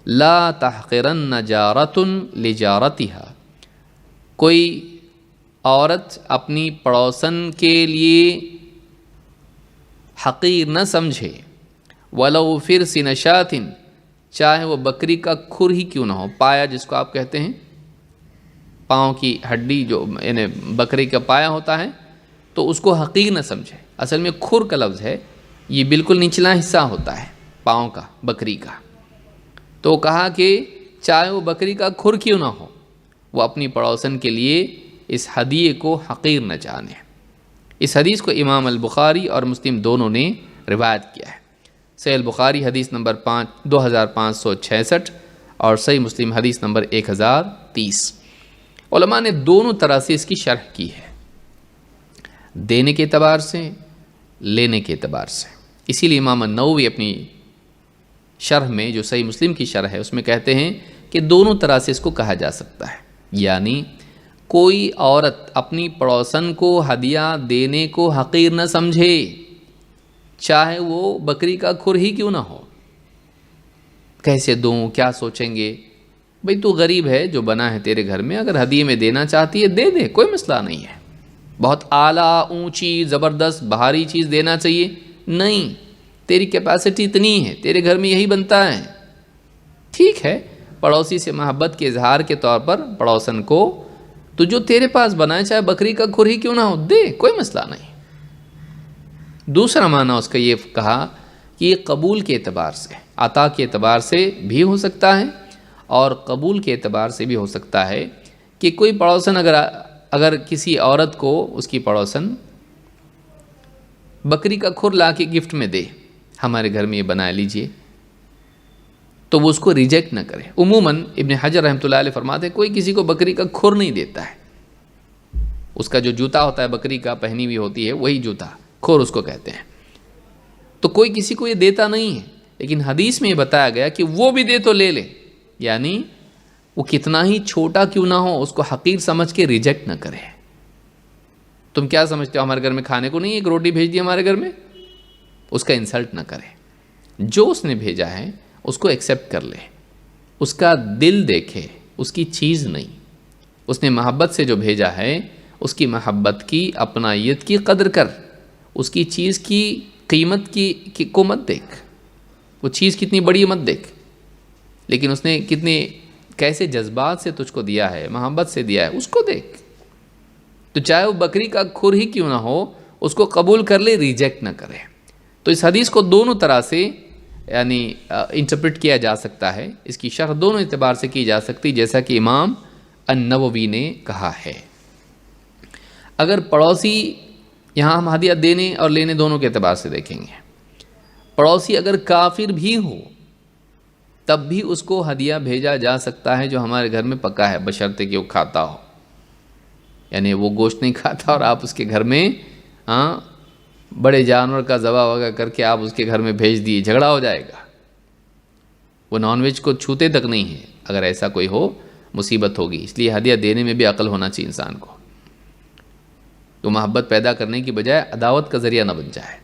لا تحقرن جارۃ لجارتها، کوئی عورت اپنی پڑوسن کے لیے حقیر نہ سمجھے، ولو فرس نشاۃ، چاہے وہ بکری کا کھر ہی کیوں نہ ہو، پایا جس کو آپ کہتے ہیں، پاؤں کی ہڈی جو یعنی بکری کا پایا ہوتا ہے، تو اس کو حقیر نہ سمجھے۔ اصل میں کھر کا لفظ ہے، یہ بالکل نچلا حصہ ہوتا ہے پاؤں کا، بکری کا۔ تو کہا کہ چاہے وہ بکری کا کھر کیوں نہ ہو، وہ اپنی پڑوسن کے لیے اس ہدیے کو حقیر نہ جانے۔ اس حدیث کو امام البخاری اور مسلم دونوں نے روایت کیا ہے۔ صحیح البخاری حدیث نمبر 2566 اور صحیح مسلم حدیث نمبر 1030۔ علماء نے دونوں طرح سے اس کی شرح کی ہے، دینے کے اعتبار سے، لینے کے اعتبار سے۔ اسی لیے امام النووی اپنی شرح میں جو صحیح مسلم کی شرح ہے اس میں کہتے ہیں کہ دونوں طرح سے اس کو کہا جا سکتا ہے، یعنی کوئی عورت اپنی پڑوسن کو ہدیہ دینے کو حقیر نہ سمجھے، چاہے وہ بکری کا کھر ہی کیوں نہ ہو۔ کیسے دوں، کیا سوچیں گے؟ بھئی تو غریب ہے، جو بنا ہے تیرے گھر میں، اگر ہدیے میں دینا چاہتی ہے دے دے، کوئی مسئلہ نہیں ہے۔ بہت اعلیٰ، اونچی، زبردست، بھاری چیز دینا چاہیے نہیں، تیری کیپیسٹی اتنی ہے، تیرے گھر میں یہی بنتا ہے، ٹھیک ہے۔ پڑوسی سے محبت کے اظہار کے طور پر پڑوسن کو تو جو تیرے پاس بنائے، چاہے بکری کا کھر ہی کیوں نہ ہو، دے، کوئی مسئلہ نہیں۔ دوسرا معنی اس کا یہ کہا کہ یہ قبول کے اعتبار سے، عطا کے اعتبار سے بھی ہو سکتا ہے، اور قبول کے اعتبار سے بھی ہو سکتا ہے کہ کوئی پڑوسن اگر کسی عورت کو اس کی پڑوسن بکری کا کھر لا کے گفٹ میں دے، ہمارے گھر میں یہ بنا لیجئے، تو وہ اس کو ریجیکٹ نہ کرے۔ عموماً ابن حجر رحمۃ اللہ علیہ فرماتے ہیں کوئی کسی کو بکری کا کھر نہیں دیتا ہے، اس کا جو جوتا ہوتا ہے بکری کا پہنی ہوئی ہوتی ہے وہی جوتا کھر اس کو کہتے ہیں، تو کوئی کسی کو یہ دیتا نہیں ہے، لیکن حدیث میں یہ بتایا گیا کہ وہ بھی دے تو لے لے، یعنی وہ کتنا ہی چھوٹا کیوں نہ ہو اس کو حقیر سمجھ کے ریجیکٹ نہ کرے۔ تم کیا سمجھتے ہو ہمارے گھر میں کھانے کو نہیں ایک روٹی بھیج دی ہمارے گھر میں، اس کا انسلٹ نہ کرے، جو اس نے بھیجا ہے اس کو ایکسیپٹ کر لے، اس کا دل دیکھے، اس کی چیز نہیں، اس نے محبت سے جو بھیجا ہے اس کی محبت کی اپنائیت کی قدر کر، اس کی چیز کی قیمت کی کو مت دیکھ، وہ چیز کتنی بڑی مت دیکھ، لیکن اس نے کتنے کیسے جذبات سے تجھ کو دیا ہے، محبت سے دیا ہے، اس کو دیکھ۔ تو چاہے وہ بکری کا کھر ہی کیوں نہ ہو اس کو قبول کر لے، ریجیکٹ نہ کرے۔ تو اس حدیث کو دونوں طرح سے یعنی انٹرپریٹ کیا جا سکتا ہے، اس کی شرح دونوں اعتبار سے کی جا سکتی، جیسا کہ امام النووی نے کہا ہے۔ اگر پڑوسی، یہاں ہم ہدیہ دینے اور لینے دونوں کے اعتبار سے دیکھیں گے، پڑوسی اگر کافر بھی ہو تب بھی اس کو ہدیہ بھیجا جا سکتا ہے جو ہمارے گھر میں پکا ہے، بشرطے کہ وہ کھاتا ہو، یعنی وہ گوشت نہیں کھاتا اور آپ اس کے گھر میں بڑے جانور کا ذبح وغیرہ کر کے آپ اس کے گھر میں بھیج دیے، جھگڑا ہو جائے گا، وہ نان ویج کو چھوتے تک نہیں ہے، اگر ایسا کوئی ہو مصیبت ہوگی، اس لیے ہدیہ دینے میں بھی عقل ہونا چاہیے انسان کو، تو محبت پیدا کرنے کی بجائے عداوت کا ذریعہ نہ بن جائے۔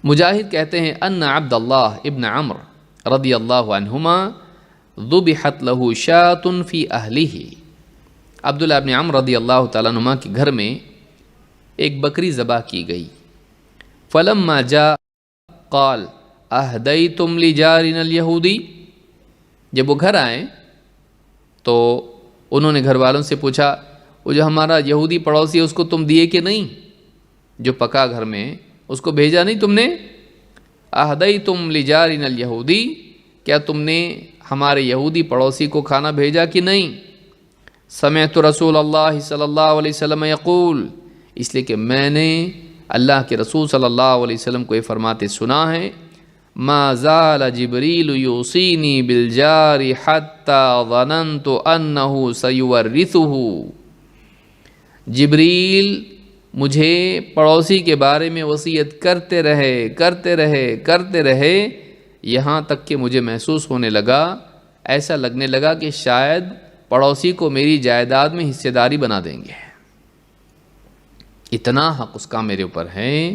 مجاہد کہتے ہیں ان عبد اللہ ابن عمر رضی اللہ عنہما ذبحت له شاة فی اہلہ، عبداللہ ابن عمر رضی اللہ تعالیٰ عنہما کے گھر میں ایک بکری ذبح کی گئی، فلما جاء قال اہدیتم لجارنا الیہودی، جب وہ گھر آئے تو انہوں نے گھر والوں سے پوچھا وہ جو ہمارا یہودی پڑوسی ہے اس کو تم دیے کہ نہیں، جو پکا گھر میں اس کو بھیجا نہیں تم نے، اہدیتم لجارنا الیہودی، کیا تم نے ہمارے یہودی پڑوسی کو کھانا بھیجا کہ نہیں؟ سمعت رسول اللہ صلی اللہ علیہ وسلم یقول، اس لیے کہ میں نے اللہ کے رسول صلی اللہ علیہ وسلم کو یہ فرماتے سنا ہے، ما زال جبریل یوصینی بالجار حتی ظننت انہ سیورثہ، جبریل مجھے پڑوسی کے بارے میں وصیت کرتے رہے یہاں تک کہ مجھے محسوس ہونے لگا، ایسا لگنے لگا کہ شاید پڑوسی کو میری جائیداد میں حصے داری بنا دیں گے، اتنا حق اس کا میرے اوپر ہے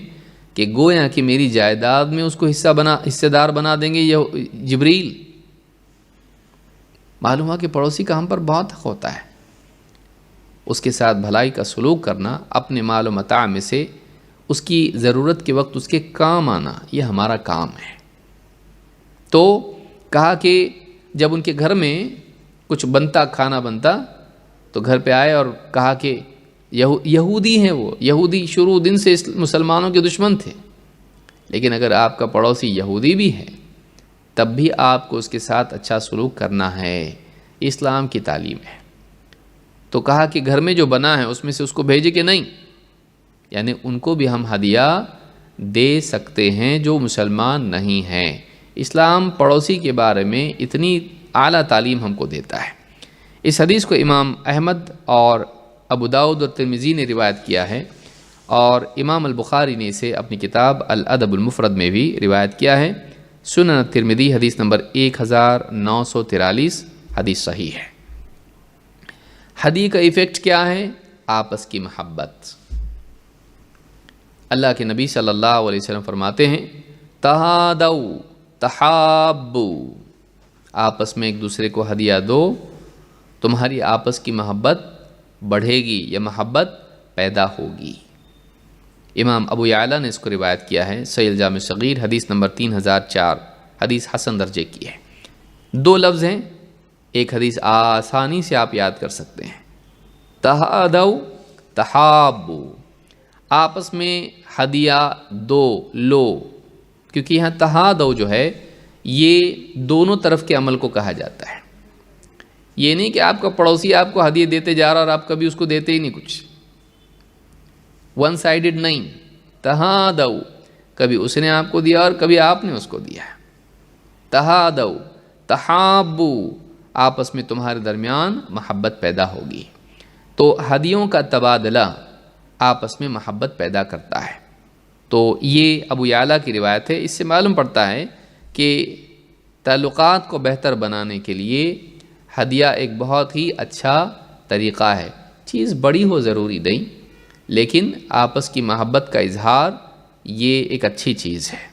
کہ گویا کہ میری جائیداد میں اس کو حصے دار بنا دیں گے یہ جبریل۔ معلوم ہوا کہ پڑوسی کا ہم پر بہت حق ہوتا ہے، اس کے ساتھ بھلائی کا سلوک کرنا، اپنے مال و متاع میں سے اس کی ضرورت کے وقت اس کے کام آنا، یہ ہمارا کام ہے۔ تو کہا کہ جب ان کے گھر میں کچھ بنتا، کھانا بنتا، تو گھر پہ آئے اور کہا کہ یہودی ہیں، وہ یہودی شروع دن سے مسلمانوں کے دشمن تھے، لیکن اگر آپ کا پڑوسی یہودی بھی ہے تب بھی آپ کو اس کے ساتھ اچھا سلوک کرنا ہے، اسلام کی تعلیم ہے۔ تو کہا کہ گھر میں جو بنا ہے اس میں سے اس کو بھیجے کہ نہیں، یعنی ان کو بھی ہم ہدیہ دے سکتے ہیں جو مسلمان نہیں ہیں۔ اسلام پڑوسی کے بارے میں اتنی اعلیٰ تعلیم ہم کو دیتا ہے۔ اس حدیث کو امام احمد اور ابو داؤد اور ترمذی نے روایت کیا ہے، اور امام البخاری نے اسے اپنی کتاب الادب المفرد میں بھی روایت کیا ہے۔ سنن ترمذی حدیث نمبر 1943، حدیث صحیح ہے۔ ہدیہ کا ایفیکٹ کیا ہے؟ آپس کی محبت۔ اللہ کے نبی صلی اللہ علیہ وسلم فرماتے ہیں تہادوا تحابوا، آپس میں ایک دوسرے کو ہدیہ دو، تمہاری آپس کی محبت بڑھے گی یا محبت پیدا ہوگی۔ امام ابو یعلا نے اس کو روایت کیا ہے، صحیح الجامع صغیر حدیث نمبر 3004، حدیث حسن درجے کی ہے۔ دو لفظ ہیں، ایک حدیث آسانی سے آپ یاد کر سکتے ہیں، تہادوا تحابوا، آپس میں ہدیہ دو، لو، کیونکہ یہاں تہادوا جو ہے یہ دونوں طرف کے عمل کو کہا جاتا ہے۔ یہ نہیں کہ آپ کا پڑوسی آپ کو ہدیہ دیتے جا رہا اور آپ کبھی اس کو دیتے ہی نہیں، کچھ ون سائیڈڈ نہیں، تہادوا، کبھی اس نے آپ کو دیا اور کبھی آپ نے اس کو دیا۔ تہادو تحابو، آپس میں تمہارے درمیان محبت پیدا ہوگی۔ تو ہدیوں کا تبادلہ آپس میں محبت پیدا کرتا ہے۔ تو یہ ابو یعلا کی روایت ہے۔ اس سے معلوم پڑتا ہے کہ تعلقات کو بہتر بنانے کے لیے ہدیہ ایک بہت ہی اچھا طریقہ ہے۔ چیز بڑی ہو ضروری نہیں، لیکن آپس کی محبت کا اظہار یہ ایک اچھی چیز ہے۔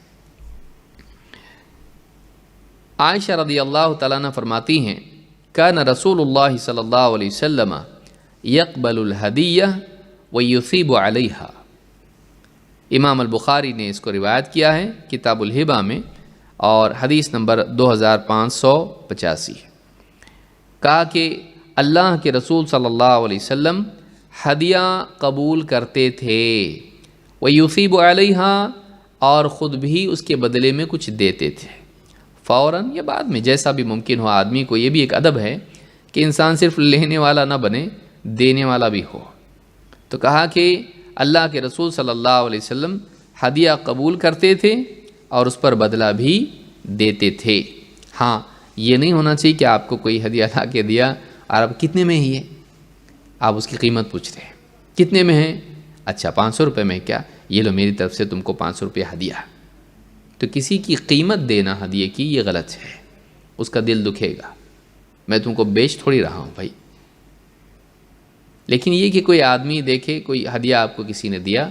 عائشہ رضی اللہ تعالیٰ عنہ فرماتی ہیں کان رسول اللہ صلی اللہ علیہ وسلم یقبل الہدیہ ویثیب علیہا۔ امام البخاری نے اس کو روایت کیا ہے کتاب الہبہ میں، اور حدیث نمبر 2585۔ کہا کہ اللہ کے رسول صلی اللہ علیہ وسلم ہدیہ قبول کرتے تھے، ویثیب علیہا، اور خود بھی اس کے بدلے میں کچھ دیتے تھے، فوراً یا بعد میں، جیسا بھی ممکن ہو۔ آدمی کو یہ بھی ایک ادب ہے کہ انسان صرف لینے والا نہ بنے، دینے والا بھی ہو۔ تو کہا کہ اللہ کے رسول صلی اللہ علیہ وسلم ہدیہ قبول کرتے تھے اور اس پر بدلہ بھی دیتے تھے۔ ہاں، یہ نہیں ہونا چاہیے کہ آپ کو کوئی ہدیہ لا کے دیا اور اب کتنے میں ہی ہے، آپ اس کی قیمت پوچھ رہے ہیں، کتنے میں ہے؟ اچھا 500 روپے میں، کیا یہ لو میری طرف سے تم کو 500 روپے ہدیہ۔ تو کسی کی قیمت دینا ہدیے کی یہ غلط ہے، اس کا دل دکھے گا۔ میں تم کو بیچ تھوڑی رہا ہوں بھائی۔ لیکن یہ کہ کوئی آدمی دیکھے کوئی ہدیہ آپ کو کسی نے دیا،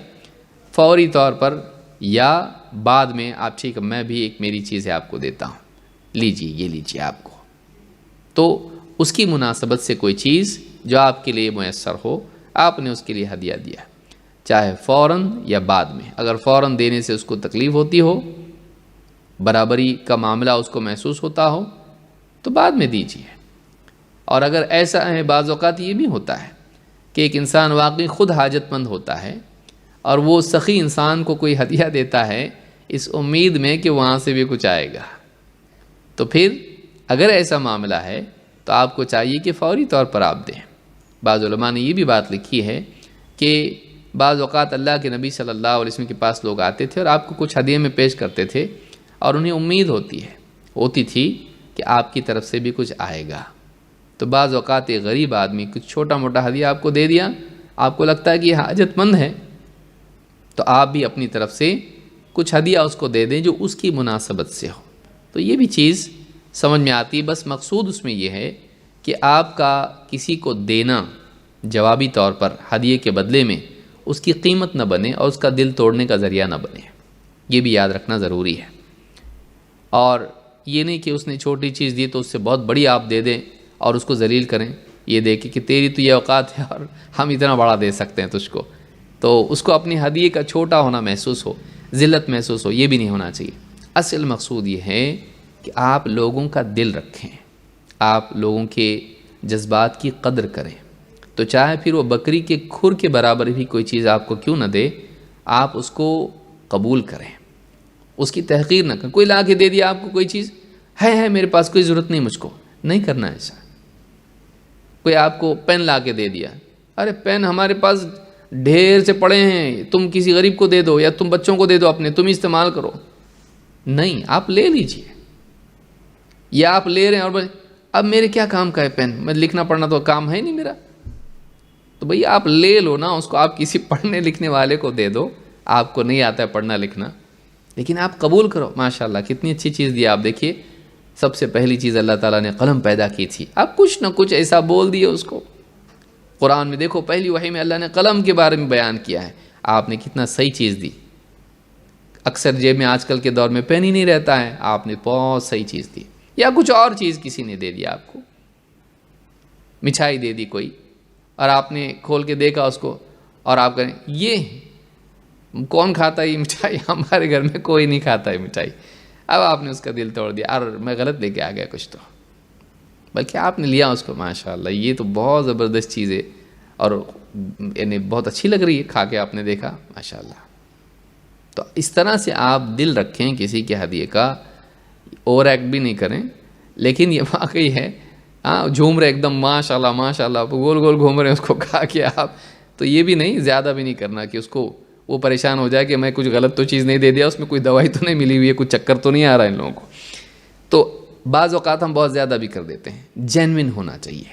فوری طور پر یا بعد میں آپ ٹھیک ہے میں بھی ایک میری چیز ہے آپ کو دیتا ہوں، لیجیے یہ لیجیے آپ کو، تو اس کی مناسبت سے کوئی چیز جو آپ کے لیے میسر ہو، آپ نے اس کے لیے ہدیہ دیا، چاہے فوراً یا بعد میں۔ اگر فوراً دینے سے اس کو تکلیف ہوتی ہو، برابری کا معاملہ اس کو محسوس ہوتا ہو، تو بعد میں دیجیے۔ اور اگر ایسا ہے، بعض اوقات یہ بھی ہوتا ہے کہ ایک انسان واقعی خود حاجت مند ہوتا ہے اور وہ سخی انسان کو کوئی ہدیہ دیتا ہے اس امید میں کہ وہاں سے بھی کچھ آئے گا، تو پھر اگر ایسا معاملہ ہے تو آپ کو چاہیے کہ فوری طور پر آپ دیں۔ بعض علماء نے یہ بھی بات لکھی ہے کہ بعض اوقات اللہ کے نبی صلی اللہ علیہ وسلم کے پاس لوگ آتے تھے اور آپ کو کچھ ہدیے میں پیش کرتے تھے، اور انہیں امید ہوتی تھی کہ آپ کی طرف سے بھی کچھ آئے گا۔ تو بعض اوقات ایک غریب آدمی کچھ چھوٹا موٹا ہدیہ آپ کو دے دیا، آپ کو لگتا ہے کہ یہ حاجت مند ہے، تو آپ بھی اپنی طرف سے کچھ ہدیہ اس کو دے دیں جو اس کی مناسبت سے ہو۔ تو یہ بھی چیز سمجھ میں آتی ہے۔ بس مقصود اس میں یہ ہے کہ آپ کا کسی کو دینا جوابی طور پر ہدیے کے بدلے میں اس کی قیمت نہ بنے اور اس کا دل توڑنے کا ذریعہ نہ بنے، یہ بھی یاد رکھنا ضروری ہے۔ اور یہ نہیں کہ اس نے چھوٹی چیز دی تو اس سے بہت بڑی آپ دے دیں اور اس کو ذلیل کریں، یہ دیکھیں کہ تیری تو یہ اوقات ہے اور ہم اتنا بڑا دے سکتے ہیں تجھ کو، تو اس کو اپنی ہدیے کا چھوٹا ہونا محسوس ہو، ذلت محسوس ہو، یہ بھی نہیں ہونا چاہیے۔ اصل مقصود یہ ہے کہ آپ لوگوں کا دل رکھیں، آپ لوگوں کے جذبات کی قدر کریں، تو چاہے پھر وہ بکری کے کھر کے برابر بھی کوئی چیز آپ کو کیوں نہ دے، آپ اس کو قبول کریں، اس کی تحقیر نہ کریں۔ کوئی لا کے دے دیا آپ کو کوئی چیز، ہے میرے پاس کوئی ضرورت نہیں، مجھ کو نہیں کرنا ایسا۔ کوئی آپ کو پین لا کے دے دیا، ارے پین ہمارے پاس ڈھیر سے پڑے ہیں، تم کسی غریب کو دے دو یا تم بچوں کو دے دو اپنے، تم استعمال کرو۔ نہیں، آپ لے لیجئے، یا آپ لے رہے ہیں اور اب میرے کیا کام کا ہے پین، میں لکھنا پڑھنا تو کام ہے نہیں میرا، تو بھئی آپ لے لو نا اس کو، آپ کسی پڑھنے لکھنے والے کو دے دو، آپ کو نہیں آتا ہے پڑھنا لکھنا، لیکن آپ قبول کرو۔ ماشاءاللہ کتنی اچھی چیز دی آپ، دیکھیے سب سے پہلی چیز اللہ تعالیٰ نے قلم پیدا کی تھی، آپ کچھ نہ کچھ ایسا بول دیے اس کو۔ قرآن میں دیکھو پہلی وحی میں اللہ نے قلم کے بارے میں بیان کیا ہے، آپ نے کتنا صحیح چیز دی۔ اکثر جیب میں آج کل کے دور میں پین ہی نہیں رہتا ہے، آپ نے بہت صحیح چیز دی، یا کچھ اور چیز کسی نے دے دیا آپ کو، مٹھائی دے دی کوئی، اور آپ نے کھول کے دیکھا اس کو، اور آپ کہیں یہ کون کھاتا ہے یہ مٹھائی، ہمارے گھر میں کوئی نہیں کھاتا ہے مٹھائی۔ اب آپ نے اس کا دل توڑ دیا، اور میں غلط لے کے آ گیا کچھ، تو بلکہ آپ نے لیا اس کو، ماشاءاللہ یہ تو بہت زبردست چیز ہے، اور یعنی بہت اچھی لگ رہی ہے کھا کے، آپ نے دیکھا ماشاءاللہ۔ تو اس طرح سے آپ دل رکھیں کسی کے ہدیے کا، اوور ایکٹ بھی نہیں کریں، لیکن یہ واقعی ہے، ہاں جھوم رہے ایک دم ماشاءاللہ ماشاءاللہ، گول گول گھوم رہے ہیں اس کو کھا کے آپ، تو یہ بھی نہیں، زیادہ بھی نہیں کرنا کہ اس کو وہ پریشان ہو جائے کہ میں کچھ غلط تو چیز نہیں دے دیا، اس میں کوئی دوائی تو نہیں ملی ہوئی ہے، کچھ چکر تو نہیں آ رہا ہے ان لوگوں کو۔ تو بعض اوقات ہم بہت زیادہ بھی کر دیتے ہیں. جینوئن ہونا چاہیے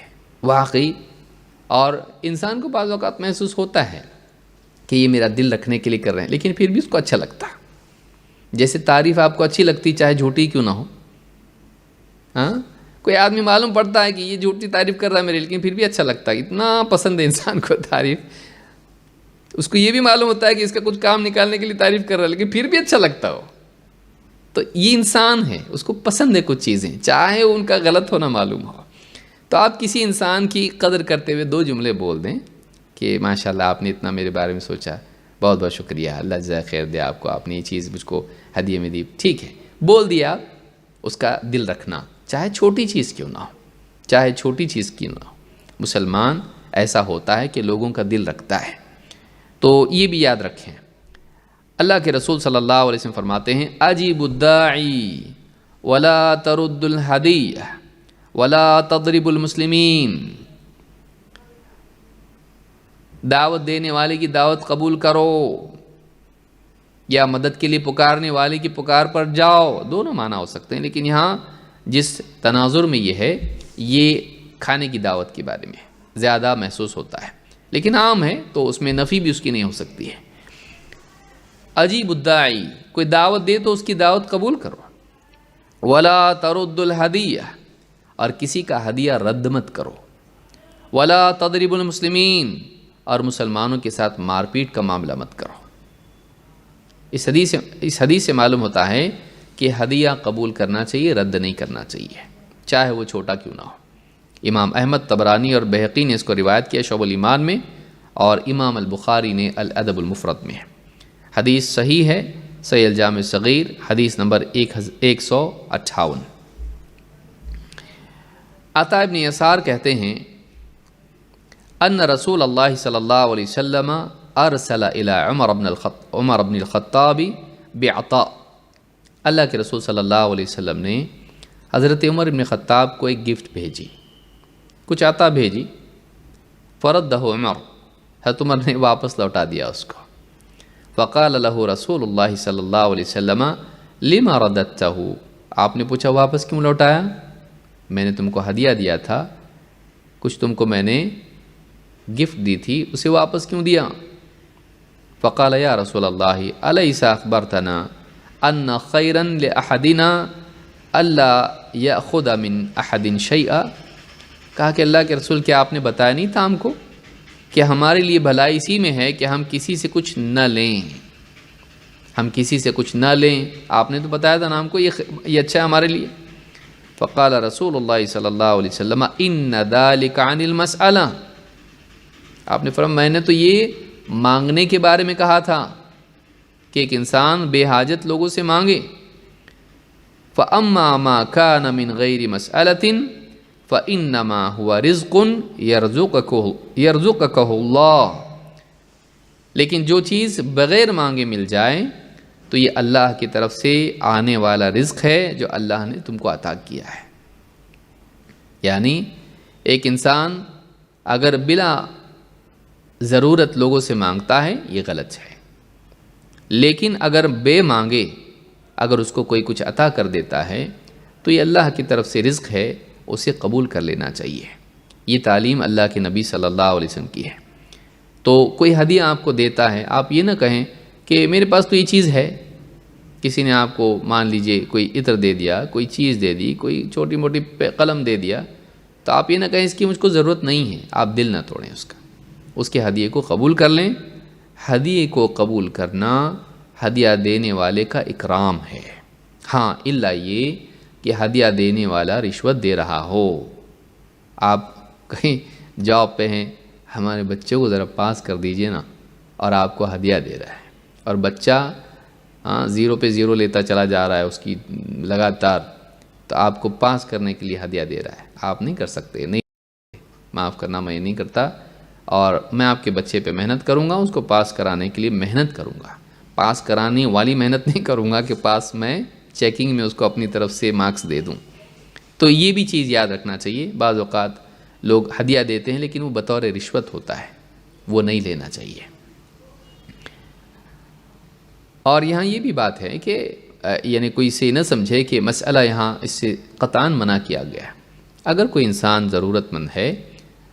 واقعی. اور انسان کو بعض اوقات محسوس ہوتا ہے کہ یہ میرا دل رکھنے کے لیے کر رہے ہیں، لیکن پھر بھی اس کو اچھا لگتا. جیسے تعریف آپ کو اچھی لگتی چاہے جھوٹی کیوں نہ ہو. ہاں، کوئی آدمی معلوم پڑتا ہے کہ یہ جھوٹی تعریف کر رہا ہے میرے، لیکن پھر بھی اچھا لگتا ہے. اتنا پسند ہے انسان کو تعریف. اس کو یہ بھی معلوم ہوتا ہے کہ اس کا کچھ کام نکالنے کے لیے تعریف کر رہا ہے، لیکن پھر بھی اچھا لگتا ہو. تو یہ انسان ہے، اس کو پسند ہے کچھ چیزیں، چاہے ان کا غلط ہونا معلوم ہو. تو آپ کسی انسان کی قدر کرتے ہوئے 2 جملے بول دیں کہ ماشاءاللہ آپ نے اتنا میرے بارے میں سوچا، بہت بہت شکریہ، اللہ جزائے خیر دے آپ کو، آپ نے یہ چیز مجھ کو ہدیے میں دی. ٹھیک ہے، بول دیا. اس کا دل رکھنا، چاہے چھوٹی چیز کیوں نہ ہو، چاہے چھوٹی چیز کیوں نہ ہو. مسلمان ایسا ہوتا ہے کہ لوگوں کا دل رکھتا ہے. تو یہ بھی یاد رکھیں. اللہ کے رسول صلی اللہ علیہ وسلم فرماتے ہیں اجیب الداعی ولا ترد الہدیہ ولا تضرب المسلمین. دعوت دینے والے کی دعوت قبول کرو یا مدد کے لیے پکارنے والے کی پکار پر جاؤ. دونوں معنی ہو سکتے ہیں، لیکن یہاں جس تناظر میں یہ ہے، یہ کھانے کی دعوت کے بارے میں زیادہ محسوس ہوتا ہے، لیکن عام ہے تو اس میں نفی بھی اس کی نہیں ہو سکتی ہے. عجیب الداعی، کوئی دعوت دے تو اس کی دعوت قبول کرو. ولا ترد الہدیہ، اور کسی کا ہدیہ رد مت کرو. ولا تضرب المسلمین، اور مسلمانوں کے ساتھ مار پیٹ کا معاملہ مت کرو. اس حدیث سے معلوم ہوتا ہے کہ ہدیہ قبول کرنا چاہیے، رد نہیں کرنا چاہیے، چاہے وہ چھوٹا کیوں نہ ہو. امام احمد طبرانی اور بہقی نے اس کو روایت کیا شعب الایمان میں، اور امام البخاری نے الادب المفرد میں. حدیث صحیح ہے، صحیح الجامع صغیر حدیث نمبر 158. عطا ابن یسار کہتے ہیں ان رسول اللہ صلی اللہ علیہ وسلم ارسل الى عمر بن الخطاب بعطاء. اللہ کے رسول صلی اللہ علیہ وسلم نے حضرت عمر بن خطاب کو ایک گفٹ بھیجی، کچھ عطا بھیجی. فرده عمر، حضرت عمر نے واپس لوٹا دیا اس کو. فقال له رسول اللہ صلی اللہ علیہ وسلم لما رددته. آپ نے پوچھا واپس کیوں لوٹایا؟ میں نے تم کو ہدیہ دیا تھا، کچھ تم کو میں نے گفٹ دی تھی، اسے واپس کیوں دیا؟ فقال یا رسول اللہ الیس اخبرتنا ان خیرا لاحدنا الا یاخذ من احد شیئا. کہا کہ اللہ کے رسول، کیا آپ نے بتایا نہیں تھا ہم کو کہ ہمارے لیے بھلائی اسی میں ہے کہ ہم کسی سے کچھ نہ لیں، ہم کسی سے کچھ نہ لیں. آپ نے تو بتایا تھا نا ہم کو یہ اچھا ہے ہمارے لیے. فقال رسول اللہ صلی اللہ علیہ وسلم ان ذلك عن المسألہ. آپ نے فرمایا میں نے تو یہ مانگنے کے بارے میں کہا تھا کہ ایک انسان بے حاجت لوگوں سے مانگے. فَأَمَّا مَا كَانَ مِنْ غَيْرِ مَسْأَلَةٍ فَإِنَّمَا هُوَ رِزْقٌ يَرْزُقَكَهُ اللَّهُ. لیکن جو چیز بغیر مانگے مل جائے تو یہ اللہ کی طرف سے آنے والا رزق ہے جو اللہ نے تم کو عطا کیا ہے. یعنی ایک انسان اگر بلا ضرورت لوگوں سے مانگتا ہے یہ غلط ہے، لیکن اگر بے مانگے اگر اس کو کوئی کچھ عطا کر دیتا ہے تو یہ اللہ کی طرف سے رزق ہے، اسے قبول کر لینا چاہیے. یہ تعلیم اللہ کے نبی صلی اللہ علیہ وسلم کی ہے. تو کوئی ہدیہ آپ کو دیتا ہے، آپ یہ نہ کہیں کہ میرے پاس تو یہ چیز ہے. کسی نے آپ کو مان لیجئے کوئی عطر دے دیا، کوئی چیز دے دی، کوئی چھوٹی موٹی قلم دے دیا، تو آپ یہ نہ کہیں اس کی مجھ کو ضرورت نہیں ہے. آپ دل نہ توڑیں اس کے ہدیے کو قبول کر لیں. ہدیے کو قبول کرنا ہدیہ دینے والے کا اکرام ہے. ہاں الا یہ کہ ہدیہ دینے والا رشوت دے رہا ہو. آپ کہیں جاب پہ ہیں، ہمارے بچے کو ذرا پاس کر دیجئے نا، اور آپ کو ہدیہ دے رہا ہے، اور بچہ 0 پہ 0 لیتا چلا جا رہا ہے اس کی لگاتار، تو آپ کو پاس کرنے کے لیے ہدیہ دے رہا ہے. آپ نہیں کر سکتے. نہیں، معاف کرنا، میں نہیں کرتا، اور میں آپ کے بچے پہ محنت کروں گا، اس کو پاس کرانے کے لیے محنت کروں گا. پاس کرانے والی محنت نہیں کروں گا کہ پاس میں چیکنگ میں اس کو اپنی طرف سے مارکس دے دوں. تو یہ بھی چیز یاد رکھنا چاہیے. بعض اوقات لوگ ہدیہ دیتے ہیں لیکن وہ بطور رشوت ہوتا ہے، وہ نہیں لینا چاہیے. اور یہاں یہ بھی بات ہے کہ یعنی کوئی اسے نہ سمجھے کہ مسئلہ یہاں اس سے قطعاً منع کیا گیا ہے۔ اگر کوئی انسان ضرورت مند ہے،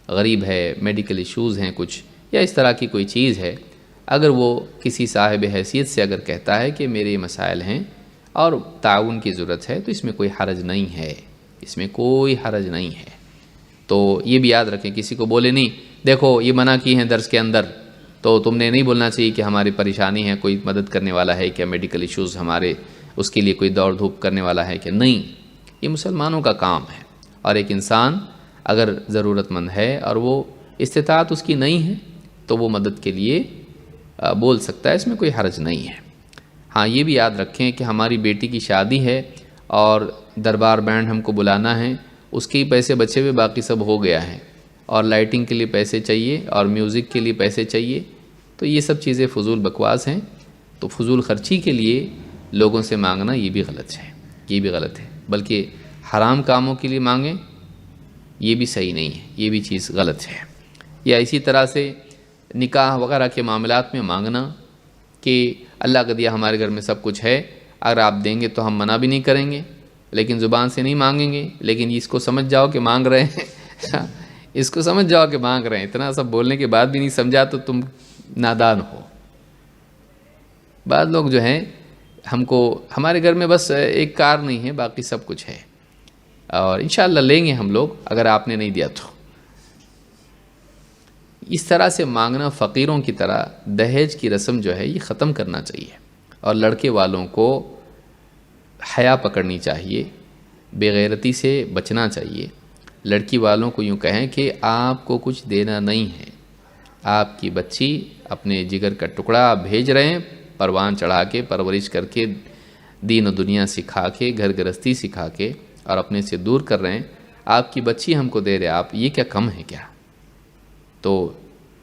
غریب ہے، میڈیکل ایشوز ہیں کچھ، یا اس طرح کی کوئی چیز ہے، اگر وہ کسی صاحب حیثیت سے اگر کہتا ہے کہ میرے یہ مسائل ہیں اور تعاون کی ضرورت ہے، تو اس میں کوئی حرج نہیں ہے، اس میں کوئی حرج نہیں ہے۔ تو یہ بھی یاد رکھیں، کسی کو بولے نہیں دیکھو یہ منع کی ہیں درس کے اندر، تو تم نے نہیں بولنا چاہیے کہ ہماری پریشانی ہے، کوئی مدد کرنے والا ہے کیا، میڈیکل ایشوز ہمارے، اس کے لیے کوئی دوڑ دھوپ کرنے والا ہے کہ نہیں۔ یہ مسلمانوں کا کام ہے، اور ایک انسان اگر ضرورت مند ہے اور وہ استطاعت اس کی نہیں ہے تو وہ مدد کے لیے بول سکتا ہے، اس میں کوئی حرج نہیں ہے۔ ہاں یہ بھی یاد رکھیں کہ ہماری بیٹی کی شادی ہے اور دربار بینڈ ہم کو بلانا ہے، اس کے ہی پیسے بچے ہوئے، باقی سب ہو گیا ہے، اور لائٹنگ کے لیے پیسے چاہیے اور میوزک کے لیے پیسے چاہیے، تو یہ سب چیزیں فضول بکواس ہیں۔ تو فضول خرچی کے لیے لوگوں سے مانگنا یہ بھی غلط ہے، یہ بھی غلط ہے، بلکہ حرام کاموں کے لیے مانگیں یہ بھی صحیح نہیں ہے، یہ بھی چیز غلط ہے۔ یا اسی طرح سے نکاح وغیرہ کے معاملات میں مانگنا کہ اللہ کا دیا ہمارے گھر میں سب کچھ ہے، اگر آپ دیں گے تو ہم منع بھی نہیں کریں گے، لیکن زبان سے نہیں مانگیں گے، لیکن اس کو سمجھ جاؤ کہ مانگ رہے ہیں اس کو سمجھ جاؤ کہ مانگ رہے ہیں، اتنا سب بولنے کے بعد بھی نہیں سمجھا تو تم نادان ہو۔ بعض لوگ جو ہیں ہم کو، ہمارے گھر میں بس ایک کار نہیں ہے، باقی سب کچھ ہے، اور انشاءاللہ لیں گے ہم لوگ اگر آپ نے نہیں دیا تو۔ اس طرح سے مانگنا فقیروں کی طرح، دہیج کی رسم جو ہے یہ ختم کرنا چاہیے، اور لڑکے والوں کو حیا پکڑنی چاہیے، بے غیرتی سے بچنا چاہیے۔ لڑکی والوں کو یوں کہیں کہ آپ کو کچھ دینا نہیں ہے، آپ کی بچی اپنے جگر کا ٹکڑا آپ بھیج رہے ہیں، پروان چڑھا کے، پرورش کر کے، دین و دنیا سکھا کے، گھر گرستی سکھا کے، اور اپنے سے دور کر رہے ہیں، آپ کی بچی ہم کو دے رہے، آپ یہ کیا کم ہے کیا؟ تو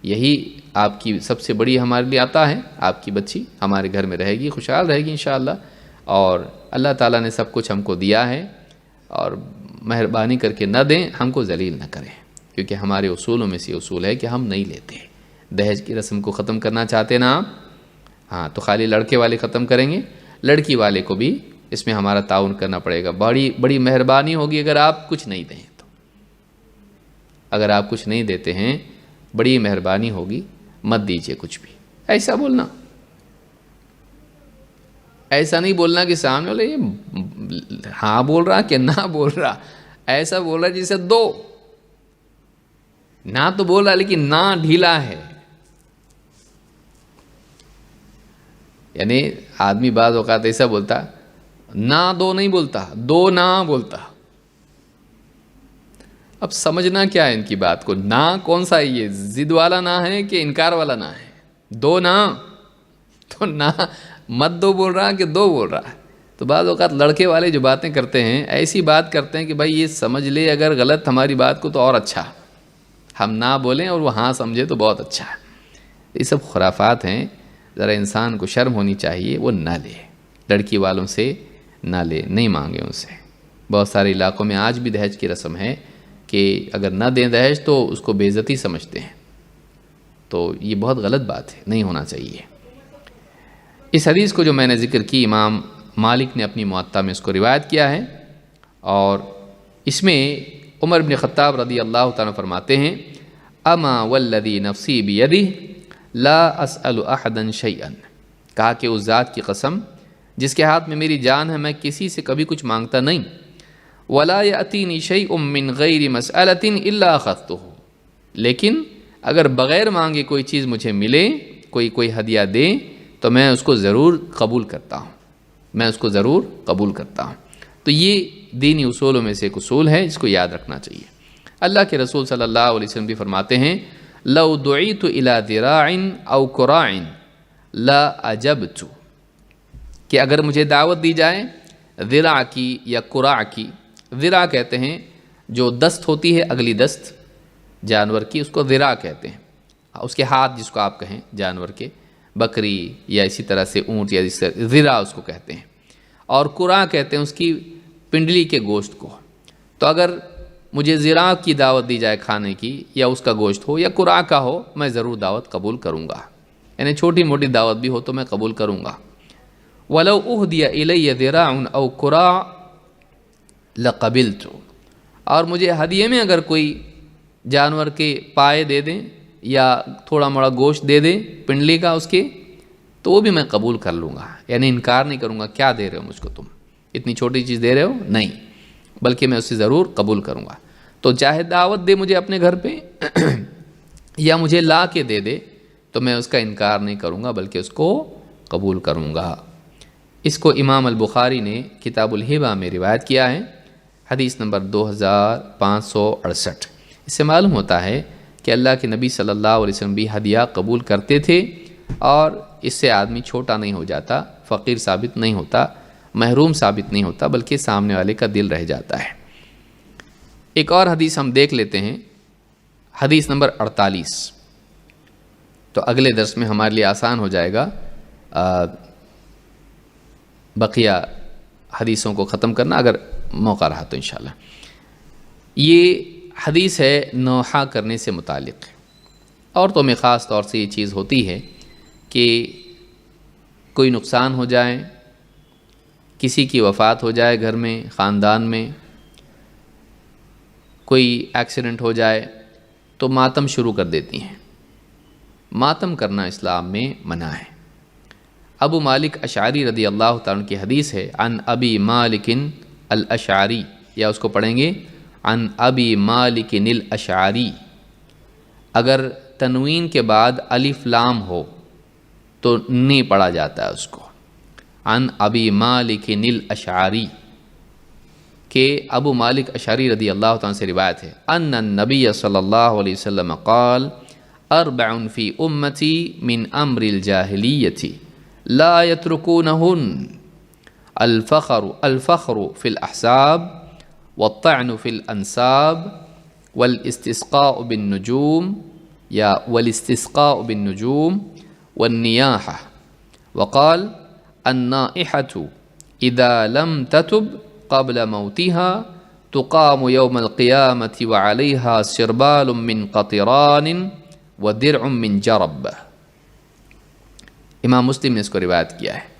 یہی آپ کی سب سے بڑی ہمارے لیے عطا ہے، آپ کی بچی ہمارے گھر میں رہے گی، خوشحال رہے گی انشاءاللہ، اور اللہ تعالیٰ نے سب کچھ ہم کو دیا ہے، اور مہربانی کر کے نہ دیں، ہم کو ذلیل نہ کریں، کیونکہ ہمارے اصولوں میں سے اصول ہے کہ ہم نہیں لیتے۔ دہیج کی رسم کو ختم کرنا چاہتے نا آپ؟ ہاں تو خالی لڑکے والے ختم کریں گے، لڑکی والے کو بھی اس میں ہمارا تعاون کرنا پڑے گا۔ بڑی مہربانی ہوگی اگر آپ کچھ نہیں دیں تو، اگر آپ کچھ نہیں دیتے ہیں بڑی مہربانی ہوگی، مت دیجیے کچھ بھی۔ ایسا بولنا، ایسا نہیں بولنا کہ سامنے والے یہ ہاں بول رہا کہ نہ بول رہا، ایسا بول رہا جسے دو، نہ تو بول رہا لیکن نہ ڈھیلا ہے۔ یعنی آدمی بعض اوقات ایسا بولتا، نہ دو نہیں بولتا، دو نہ بولتا۔ اب سمجھنا کیا ہے ان کی بات کو، نہ کون سا ہے، یہ ضد والا نہ ہے کہ انکار والا نہ ہے؟ دو نہ، تو نہ مت دو بول رہا کہ دو بول رہا ہے۔ تو بعض اوقات لڑکے والے جو باتیں کرتے ہیں، ایسی بات کرتے ہیں کہ بھائی یہ سمجھ لے اگر غلط ہماری بات کو تو اور اچھا، ہم نہ بولیں اور وہ ہاں سمجھے تو بہت اچھا ہے۔ یہ سب خرافات ہیں، ذرا انسان کو شرم ہونی چاہیے، وہ نہ لے، لڑکی والوں سے نہ لے، نہیں مانگے ان سے۔ بہت سارے علاقوں میں آج بھی دہیج کی رسم ہے کہ اگر نہ دیں دہیج تو اس کو بے عزتی سمجھتے ہیں، تو یہ بہت غلط بات ہے، نہیں ہونا چاہیے۔ اس حدیث کو جو میں نے ذکر کی، امام مالک نے اپنی موطا میں اس کو روایت کیا ہے، اور اس میں عمر بن خطاب رضی اللہ تعالیٰ فرماتے ہیں، اما والذی نفسی بیدہ لا اسأل احدا شیئا، کہا کہ اس ذات کی قسم جس کے ہاتھ میں میری جان ہے، میں کسی سے کبھی کچھ مانگتا نہیں، ولا یأتینی شیء من غیر مسألۃ الا اخذتہ، لیکن اگر بغیر مانگے کوئی چیز مجھے ملے، کوئی ہدیہ دے تو میں اس کو ضرور قبول کرتا ہوں، میں اس کو ضرور قبول کرتا ہوں۔ تو یہ دینی اصولوں میں سے ایک اصول ہے، اس کو یاد رکھنا چاہیے۔ اللہ کے رسول صلی اللہ علیہ وسلم بھی فرماتے ہیں، لو دعیت الی ذراع او قراع لا اجبت، کہ اگر مجھے دعوت دی جائے ذراع کی یا قراع کی، ذراع کہتے ہیں جو دست ہوتی ہے، اگلی دست جانور کی، اس کو ذراع کہتے ہیں، اس کے ہاتھ جس کو آپ کہیں جانور کے، بکری یا اسی طرح سے اونٹ یا اس طرح ذراع اس کو کہتے ہیں، اور قراع کہتے ہیں اس کی پنڈلی کے گوشت کو۔ تو اگر مجھے ذراع کی دعوت دی جائے کھانے کی، یا اس کا گوشت ہو یا قراع کا ہو، میں ضرور دعوت قبول کروں گا، یعنی چھوٹی موٹی دعوت بھی ہو تو میں قبول کروں گا۔ وَلَوْ أُهْدِيَ إِلَيَّ ذِرَاعٌ أَوْ قُرَاعٌ لَقَبِلْتُ، اور مجھے ہدیے میں اگر کوئی جانور کے پائے دے دیں یا تھوڑا موڑا گوشت دے دیں پنڈلی کا اس کے، تو وہ بھی میں قبول کر لوں گا، یعنی انکار نہیں کروں گا، کیا دے رہے ہو مجھ کو تم، اتنی چھوٹی چیز دے رہے ہو، نہیں، بلکہ میں اسے ضرور قبول کروں گا۔ تو چاہے دعوت دے مجھے اپنے گھر پہ یا مجھے لا کے دے دے، تو میں اس کا انکار نہیں کروں گا بلکہ اس کو قبول کروں گا۔ اس کو امام البخاری نے کتاب الہبہ میں روایت کیا ہے، حدیث نمبر 2568۔ اس سے معلوم ہوتا ہے کہ اللہ کے نبی صلی اللہ علیہ وسلم بھی ہدیہ قبول کرتے تھے، اور اس سے آدمی چھوٹا نہیں ہو جاتا، فقیر ثابت نہیں ہوتا، محروم ثابت نہیں ہوتا، بلکہ سامنے والے کا دل رہ جاتا ہے۔ ایک اور حدیث ہم دیکھ لیتے ہیں، حدیث نمبر 48، تو اگلے درس میں ہمارے لیے آسان ہو جائے گا بقیہ حدیثوں کو ختم کرنا، اگر موقع رہا تو انشاءاللہ۔ یہ حدیث ہے نوحہ کرنے سے متعلق۔ عورتوں میں خاص طور سے یہ چیز ہوتی ہے کہ کوئی نقصان ہو جائے، کسی کی وفات ہو جائے گھر میں، خاندان میں کوئی ایکسیڈنٹ ہو جائے تو ماتم شروع کر دیتی ہیں۔ ماتم کرنا اسلام میں منع ہے۔ ابو مالک اشعری رضی اللہ تعالیٰ عنہ کی حدیث ہے، عن ابی مالک الاشعری، یا اس کو پڑھیں گے عن ابی مالک الاشعری۔ اگر تنوین کے بعد الف لام ہو تو نہیں پڑھا جاتا ہے اس کو، عن ابی مالک الاشعری، کہ ابو مالک اشعری رضی اللہ تعالیٰ سے روایت ہے، ان النبی صلی اللہ علیہ وسلم قال اربع فی امتی من امر الجاہلیت لا يتركونهن الفخر في الاحساب والطعن في الانساب والاستسقاء بالنجوم یا والاستسقاء بالنجوم والنیاحہ، وقال النائحة اذا لم تتب قبل موتها تقام يوم القيامة وعليها سربال من قطران ودرع من جرب۔ امام مسلم نے اس کو روایت کیا ہے۔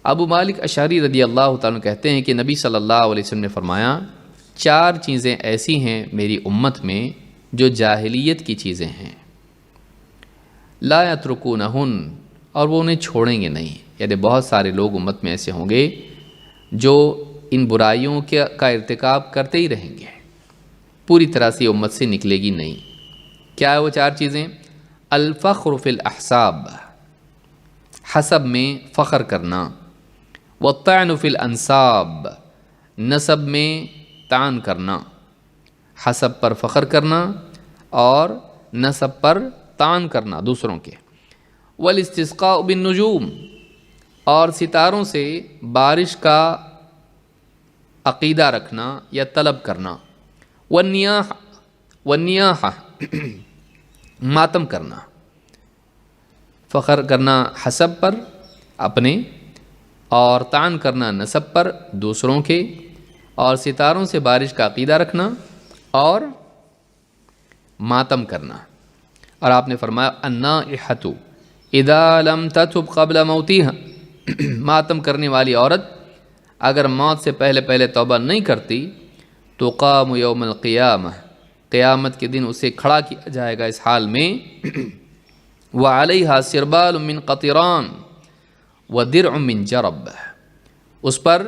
ابو مالک اشعری رضی اللہ تعالیٰ عنہ کہتے ہیں کہ نبی صلی اللہ علیہ وسلم نے فرمایا، 4 چیزیں ایسی ہیں میری امت میں جو جاہلیت کی چیزیں ہیں، لا یترکونہن، اور وہ انہیں چھوڑیں گے نہیں، یعنی بہت سارے لوگ امت میں ایسے ہوں گے جو ان برائیوں کا ارتکاب کرتے ہی رہیں گے، پوری طرح سے امت سے نکلے گی نہیں۔ کیا ہے وہ 4 چیزیں؟ الفخر فی الاحساب، حسب میں فخر کرنا، والطعن فی الانساب، نسب میں طعن کرنا، حسب پر فخر کرنا اور نسب پر طعن کرنا دوسروں کے، والاستسقاء بالنجوم، اور ستاروں سے بارش کا عقیدہ رکھنا یا طلب کرنا، والنیاحہ ماتم کرنا، فخر کرنا حسب پر اپنے، اور طعن کرنا نسب پر دوسروں کے، اور ستاروں سے بارش کا عقیدہ رکھنا اور ماتم کرنا۔ اور آپ نے فرمایا النائحۃ اذا لم تتب قبل موتها، ماتم کرنے والی عورت اگر موت سے پہلے توبہ نہیں کرتی تو قام یوم القیامہ، قیامت کے دن اسے کھڑا کیا جائے گا اس حال میں، وعلیہا سربال من قطران ودرع من جرب، اس پر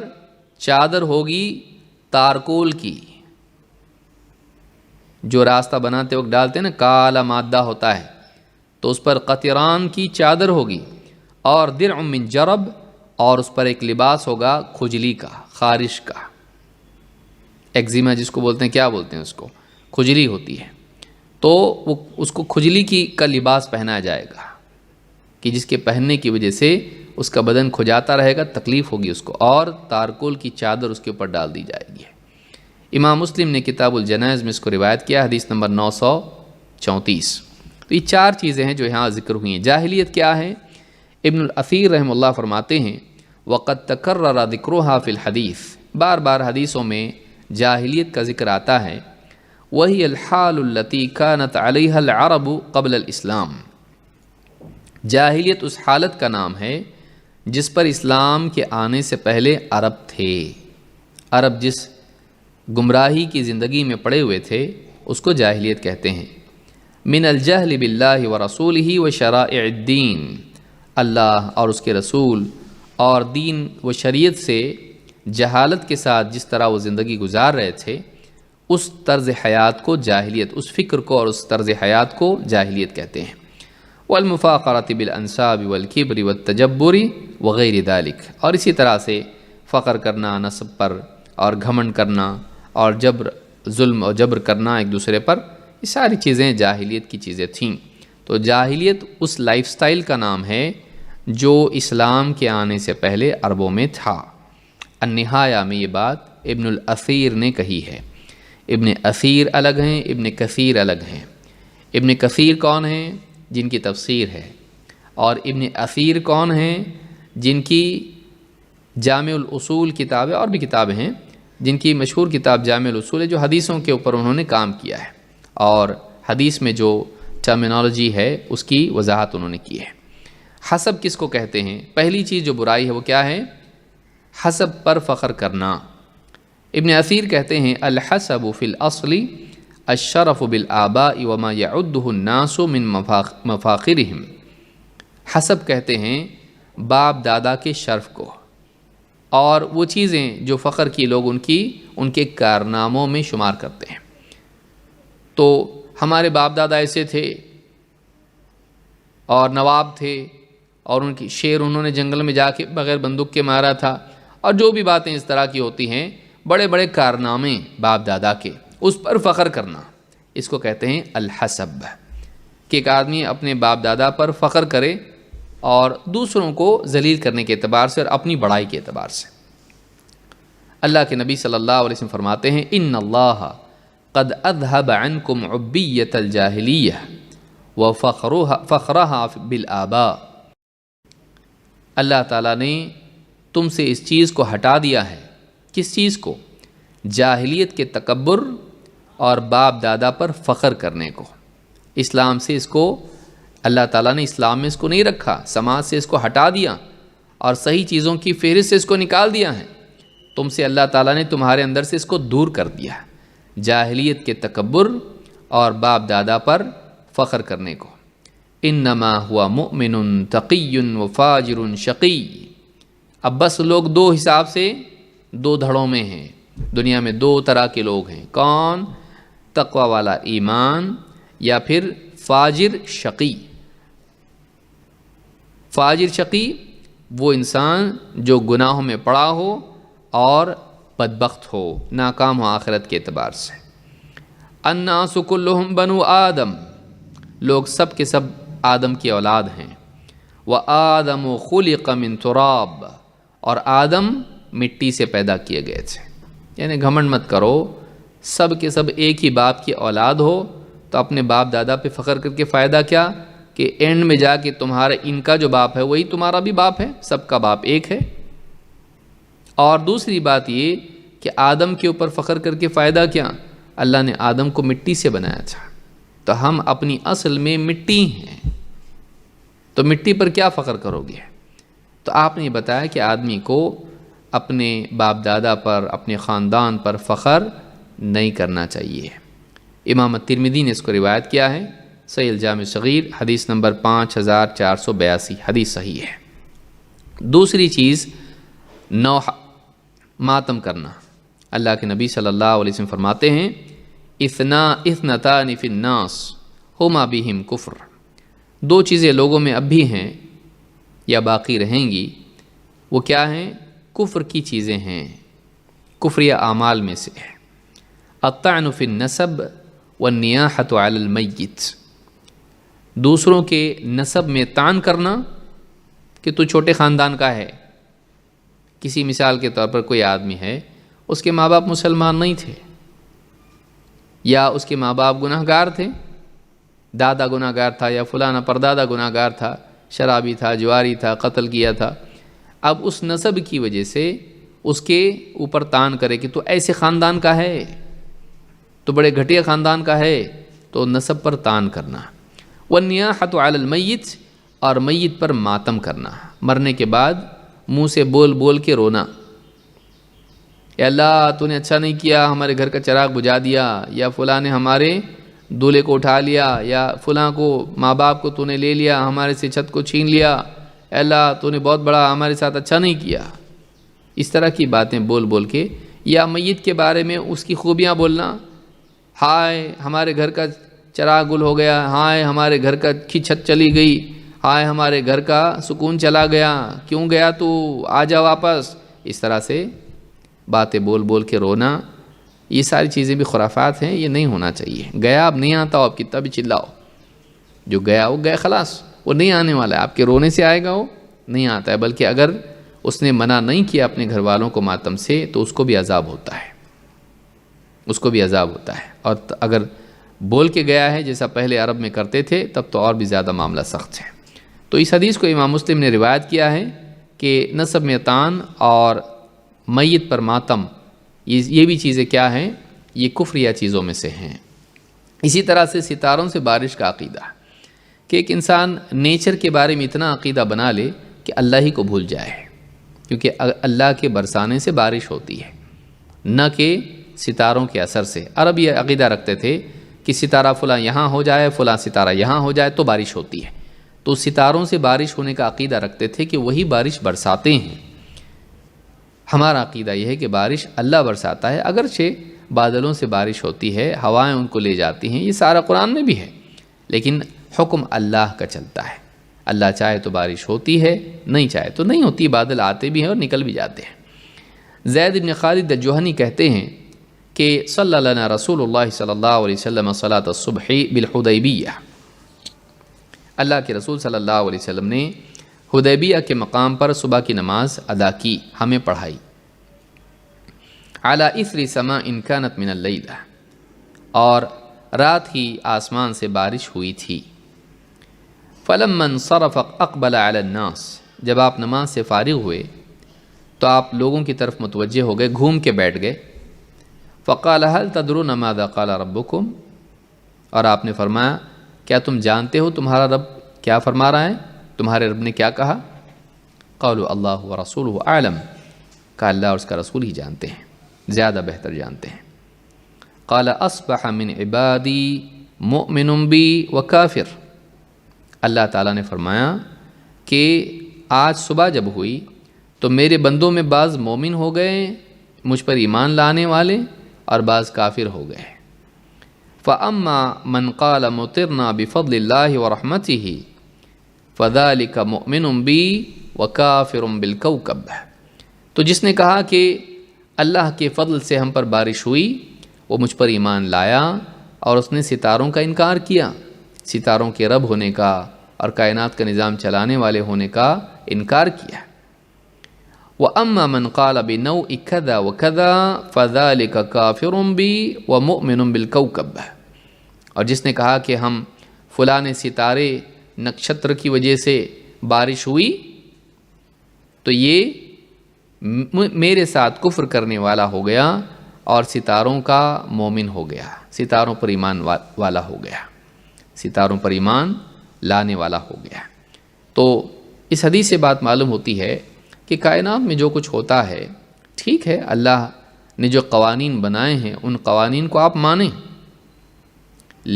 چادر ہوگی تارکول کی، جو راستہ بناتے وقت ڈالتے ہیں نا، کالا مادہ ہوتا ہے، تو اس پر قطران کی چادر ہوگی، اور درع من جرب، اور اس پر ایک لباس ہوگا کھجلی کا، خارش کا، ایگزیما جس کو بولتے ہیں، کیا بولتے ہیں اس کو، کھجلی ہوتی ہے، تو وہ اس کو کھجلی کا لباس پہنایا جائے گا کہ جس کے پہننے کی وجہ سے اس کا بدن کھجاتا رہے گا، تکلیف ہوگی اس کو، اور تارکول کی چادر اس کے اوپر ڈال دی جائے گی۔ امام مسلم نے کتاب الجنائز میں اس کو روایت کیا، حدیث نمبر 934۔ تو یہ 4 چیزیں ہیں جو یہاں ذکر ہوئی ہیں۔ جاہلیت کیا ہے؟ ابن الاثیر رحمہ اللہ فرماتے ہیں وَقَدْ تَكَرَّرَ ذِكْرُهَا فِي الْحَدِيثِ، بار بار حدیثوں میں جاہلیت کا ذکر آتا ہے، وَهِيَ الْحَالُ الَّتِي كَانَتْ عَلَيْهَا الْعَرَبُ قَبْلَ الْإِسْلَامِ، جاہلیت اس حالت کا نام ہے جس پر اسلام کے آنے سے پہلے عرب تھے۔ عرب جس گمراہی کی زندگی میں پڑے ہوئے تھے اس کو جاہلیت کہتے ہیں۔ من الجہل باللہ ورسولہ وشرائع الدین، اللہ اور اس کے رسول اور دین و شریعت سے جہالت کے ساتھ جس طرح وہ زندگی گزار رہے تھے، اس طرز حیات کو جاہلیت، اس فکر کو اور اس طرز حیات کو جاہلیت کہتے ہیں۔ والمفاخرۃ بالانساب والکبر والتجبر وغیر ذلک، اور اسی طرح سے فخر کرنا نسب پر اور گھمنڈ کرنا اور ظلم اور جبر کرنا ایک دوسرے پر، یہ ساری چیزیں جاہلیت کی چیزیں تھیں۔ تو جاہلیت اس لائف سٹائل کا نام ہے جو اسلام کے آنے سے پہلے عربوں میں تھا۔ النہایہ میں یہ بات ابن الاثیر نے کہی ہے۔ ابن اثیر الگ ہیں، ابن کثیر الگ ہیں۔ ابن کثیر کون ہیں؟ جن کی تفسیر ہے۔ اور ابن اثیر کون ہیں؟ جن کی جامع الاصول کتاب ہے، اور بھی کتابیں ہیں جن کی مشہور کتاب جامع الاصول ہے، جو حدیثوں کے اوپر انہوں نے کام کیا ہے اور حدیث میں جو ٹرمینالوجی ہے اس کی وضاحت انہوں نے کی ہے۔ حسب کس کو کہتے ہیں؟ پہلی چیز جو برائی ہے وہ کیا ہے؟ حسب پر فخر کرنا۔ ابن اثیر کہتے ہیں الحسب فی الاصل الشرف بالآباء وما يعدہ الناس من مفاخرهم۔ حسب کہتے ہیں باپ دادا کے شرف کو، اور وہ چیزیں جو فخر کی لوگ ان کے کارناموں میں شمار کرتے ہیں۔ تو ہمارے باپ دادا ایسے تھے اور نواب تھے اور ان کی شیر انہوں نے جنگل میں جا کے بغیر بندوق کے مارا تھا، اور جو بھی باتیں اس طرح کی ہوتی ہیں، بڑے بڑے کارنامے باپ دادا کے، اس پر فخر کرنا، اس کو کہتے ہیں الحسب، کہ ایک آدمی اپنے باپ دادا پر فخر کرے اور دوسروں کو ذلیل کرنے کے اعتبار سے اور اپنی بڑائی کے اعتبار سے۔ اللہ کے نبی صلی اللہ علیہ وسلم فرماتے ہیں ان اللہ قد اذهب عنکم عبیۃ الجاہلیہ وفخرها بالآباء۔ اللہ تعالیٰ نے تم سے اس چیز کو ہٹا دیا ہے۔ کس چیز کو؟ جاہلیت کے تکبر اور باپ دادا پر فخر کرنے کو۔ اسلام سے اس کو اللہ تعالیٰ نے اسلام میں اس کو نہیں رکھا، سماج سے اس کو ہٹا دیا اور صحیح چیزوں کی فہرست سے اس کو نکال دیا ہے۔ تم سے اللہ تعالیٰ نے تمہارے اندر سے اس کو دور کر دیا، جاہلیت کے تکبر اور باپ دادا پر فخر کرنے کو۔ انما ہوا مؤمن تقی و فاجر شقی۔ اب بس لوگ دو حساب سے دو دھڑوں میں ہیں، دنیا میں دو طرح کے لوگ ہیں۔ کون؟ تقوی والا ایمان، یا پھر فاجر شقی۔ فاجر شقی وہ انسان جو گناہوں میں پڑا ہو اور بدبخت ہو، ناکام ہو آخرت کے اعتبار سے۔ الناس کلہم بنو آدم، لوگ سب کے سب آدم کی اولاد ہیں۔ وآدم خلق من تراب، اور آدم مٹی سے پیدا کیے گئے تھے۔ یعنی گھمنڈ مت کرو، سب کے سب ایک ہی باپ کی اولاد ہو تو اپنے باپ دادا پہ فخر کر کے فائدہ کیا کہ اینڈ میں جا کے تمہارا ان کا جو باپ ہے وہی تمہارا بھی باپ ہے، سب کا باپ ایک ہے۔ اور دوسری بات یہ کہ آدم کے اوپر فخر کر کے فائدہ کیا؟ اللہ نے آدم کو مٹی سے بنایا تھا، تو ہم اپنی اصل میں مٹی ہیں، تو مٹی پر کیا فخر کرو گے؟ تو آپ نے یہ بتایا کہ آدمی کو اپنے باپ دادا پر، اپنے خاندان پر فخر نہیں کرنا چاہیے۔ امام ترمذی نے اس کو روایت کیا ہے، صحیح الجامع صغیر حدیث نمبر 5482، حدیث صحیح ہے۔ دوسری چیز نوح، ماتم کرنا۔ اللہ کے نبی صلی اللہ علیہ وسلم فرماتے ہیں اثنتان فی الناس ہما بہم کفر۔ دو چیزیں لوگوں میں اب بھی ہیں یا باقی رہیں گی، وہ کیا ہیں؟ کفر کی چیزیں ہیں، کفری اعمال میں سے ہے۔ الطعن فی النسب والنیاحۃ علی المیت، دوسروں کے نسب میں طعن کرنا کہ تو چھوٹے خاندان کا ہے۔ کسی مثال کے طور پر کوئی آدمی ہے، اس کے ماں باپ مسلمان نہیں تھے، یا اس کے ماں باپ گناہ گار تھے، دادا گناہ گار تھا یا فلانا پردادا گناہ گار تھا، شرابی تھا، جواری تھا، قتل کیا تھا۔ اب اس نسب کی وجہ سے اس کے اوپر طعن کرے کہ تو ایسے خاندان کا ہے، تو بڑے گھٹیا خاندان کا ہے، تو نسب پر طعن کرنا۔ والنیاحۃ علی المیت، اور میت پر ماتم کرنا، مرنے کے بعد منہ سے بول بول کے رونا، اے اللہ تو نے اچھا نہیں کیا، ہمارے گھر کا چراغ بجھا دیا، یا فلاں نے ہمارے دولہے کو اٹھا لیا، یا فلاں کو ماں باپ کو تو نے لے لیا، ہمارے سے چھت کو چھین لیا، اے اللہ تو نے بہت بڑا ہمارے ساتھ اچھا نہیں کیا۔ اس طرح کی باتیں بول بول کے، یا میت کے بارے میں اس کی خوبیاں بولنا، ہائے ہمارے گھر کا چراغ گل ہو گیا، ہائے ہمارے گھر کی چھت چلی گئی، ہائے ہمارے گھر کا سکون چلا گیا، کیوں گیا تو آ جا واپس۔ اس طرح سے باتیں بول بول کے رونا، یہ ساری چیزیں بھی خرافات ہیں، یہ نہیں ہونا چاہیے۔ گیا اب نہیں آتا، آپ کتنا بھی چلاؤ، جو گیا وہ گیا خلاص، وہ نہیں آنے والا ہے، آپ کے رونے سے آئے گا وہ نہیں آتا ہے، بلکہ اگر اس نے منع نہیں کیا اپنے گھر والوں کو ماتم سے تو اس کو بھی عذاب ہوتا ہے، اس کو بھی عذاب ہوتا ہے۔ اور اگر بول کے گیا ہے جیسا پہلے عرب میں کرتے تھے تب تو اور بھی زیادہ معاملہ سخت ہے۔ تو اس حدیث کو امام مسلم نے روایت کیا ہے کہ نسب میں تان اور میت پر ماتم، یہ بھی چیزیں کیا ہیں، یہ کفریہ چیزوں میں سے ہیں۔ اسی طرح سے ستاروں سے بارش کا عقیدہ، کہ ایک انسان نیچر کے بارے میں اتنا عقیدہ بنا لے کہ اللہ ہی کو بھول جائے، کیونکہ اللہ کے برسانے سے بارش ہوتی ہے، نہ کہ ستاروں کے اثر سے۔ عرب یہ عقیدہ رکھتے تھے کہ ستارہ فلاں یہاں ہو جائے، فلاں ستارہ یہاں ہو جائے تو بارش ہوتی ہے، تو ستاروں سے بارش ہونے کا عقیدہ رکھتے تھے کہ وہی بارش برساتے ہیں۔ ہمارا عقیدہ یہ ہے کہ بارش اللہ برساتا ہے، اگرچہ بادلوں سے بارش ہوتی ہے، ہوائیں ان کو لے جاتی ہیں، یہ سارا قرآن میں بھی ہے، لیکن حکم اللہ کا چلتا ہے۔ اللہ چاہے تو بارش ہوتی ہے، نہیں چاہے تو نہیں ہوتی، بادل آتے بھی ہیں اور نکل بھی جاتے ہیں۔ زید بن خالد الجہنی کہتے ہیں کہ صلی لنا رسول اللہ صلی اللہ علیہ وسلم صلاۃ الصبح بالحدیبیہ، اللہ کے رسول صلی اللہ علیہ وسلم نے حدیبیہ کے مقام پر صبح کی نماز ادا کی، ہمیں پڑھائی، علی اثر سماء کانت من اللیل، اور رات ہی آسمان سے بارش ہوئی تھی۔ فلما انصرف اقبل علی الناس، جب آپ نماز سے فارغ ہوئے تو آپ لوگوں کی طرف متوجہ ہو گئے، گھوم کے بیٹھ گئے۔ فقال هل تدرون ماذا قال ربکم، اور آپ نے فرمایا کیا تم جانتے ہو تمہارا رب کیا فرما رہا ہے، تمہارے رب نے کیا کہا؟ قالوا اللہ ورسولہ اعلم، کہ اللہ اور اس کا رسول ہی جانتے ہیں، زیادہ بہتر جانتے ہیں۔ قال اصبح من عبادی مؤمن بی وکافر، اللہ تعالیٰ نے فرمایا کہ آج صبح جب ہوئی تو میرے بندوں میں بعض مومن ہو گئے، مجھ پر ایمان لانے والے، اور بعض کافر ہو گئے۔ فَأَمَّا مَنْ قَالَ مُطِرْنَا بِفَضْلِ اللَّهِ وَرَحْمَتِهِ فَذَلِكَ مُؤْمِنٌ بِي وَكَافِرٌ بِالْكَوْكَبِ، تو جس نے کہا کہ اللہ کے فضل سے ہم پر بارش ہوئی، وہ مجھ پر ایمان لایا اور اس نے ستاروں کا انکار کیا، ستاروں کے رب ہونے کا اور کائنات کا نظام چلانے والے ہونے کا انکار کیا۔ وَأَمَّا مَنْ قَالَ بِنَوْءِ كَذَا وَكَذَا فَذَلِكَ كَافِرٌ بِي وَمُؤْمِنٌ بِالْكَوْكَبِ، اور جس نے کہا کہ ہم فلاں ستارے نکشتر کی وجہ سے بارش ہوئی تو یہ میرے ساتھ کفر کرنے والا ہو گیا اور ستاروں کا مومن ہو گیا، ستاروں پر ایمان والا ہو گیا، ستاروں پر ایمان لانے والا ہو گیا۔ تو اس حدیث سے بات معلوم ہوتی ہے کہ کائنات میں جو کچھ ہوتا ہے ٹھیک ہے، اللہ نے جو قوانین بنائے ہیں ان قوانین کو آپ مانیں،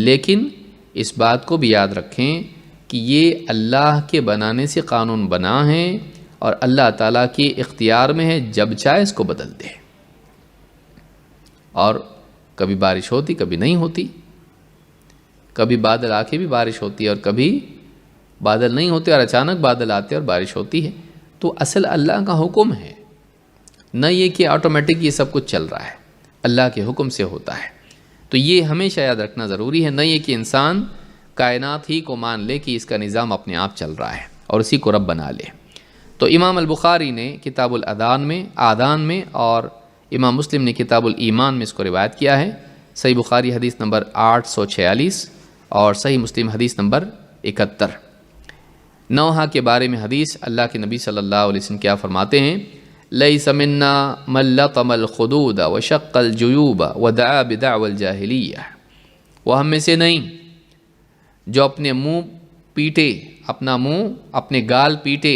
لیکن اس بات کو بھی یاد رکھیں کہ یہ اللہ کے بنانے سے قانون بنا ہے اور اللہ تعالیٰ کے اختیار میں ہے، جب چاہے اس کو بدل دے، اور کبھی بارش ہوتی کبھی نہیں ہوتی، کبھی بادل آ کے بھی بارش ہوتی ہے اور کبھی بادل نہیں ہوتے اور اچانک بادل آتے اور بارش ہوتی ہے۔ تو اصل اللہ کا حکم ہے، نہ یہ کہ آٹومیٹک یہ سب کچھ چل رہا ہے، اللہ کے حکم سے ہوتا ہے۔ تو یہ ہمیشہ یاد رکھنا ضروری ہے، نہ یہ کہ انسان کائنات ہی کو مان لے کہ اس کا نظام اپنے آپ چل رہا ہے اور اسی کو رب بنا لے۔ تو امام البخاری نے کتاب آدان میں اور امام مسلم نے کتاب الایمان میں اس کو روایت کیا ہے۔ صحیح بخاری حدیث نمبر 846 اور صحیح مسلم حدیث نمبر 71۔ نوحہ کے بارے میں حدیث، اللہ کے نبی صلی اللہ علیہ وسلم کیا فرماتے ہیں؟ لیس منا من لطم الخدود وشق الجیوب ودعا بدعوى الجاہلیہ، وہ ہم میں سے نہیں جو اپنے منہ پیٹے، اپنا منہ اپنے گال پیٹے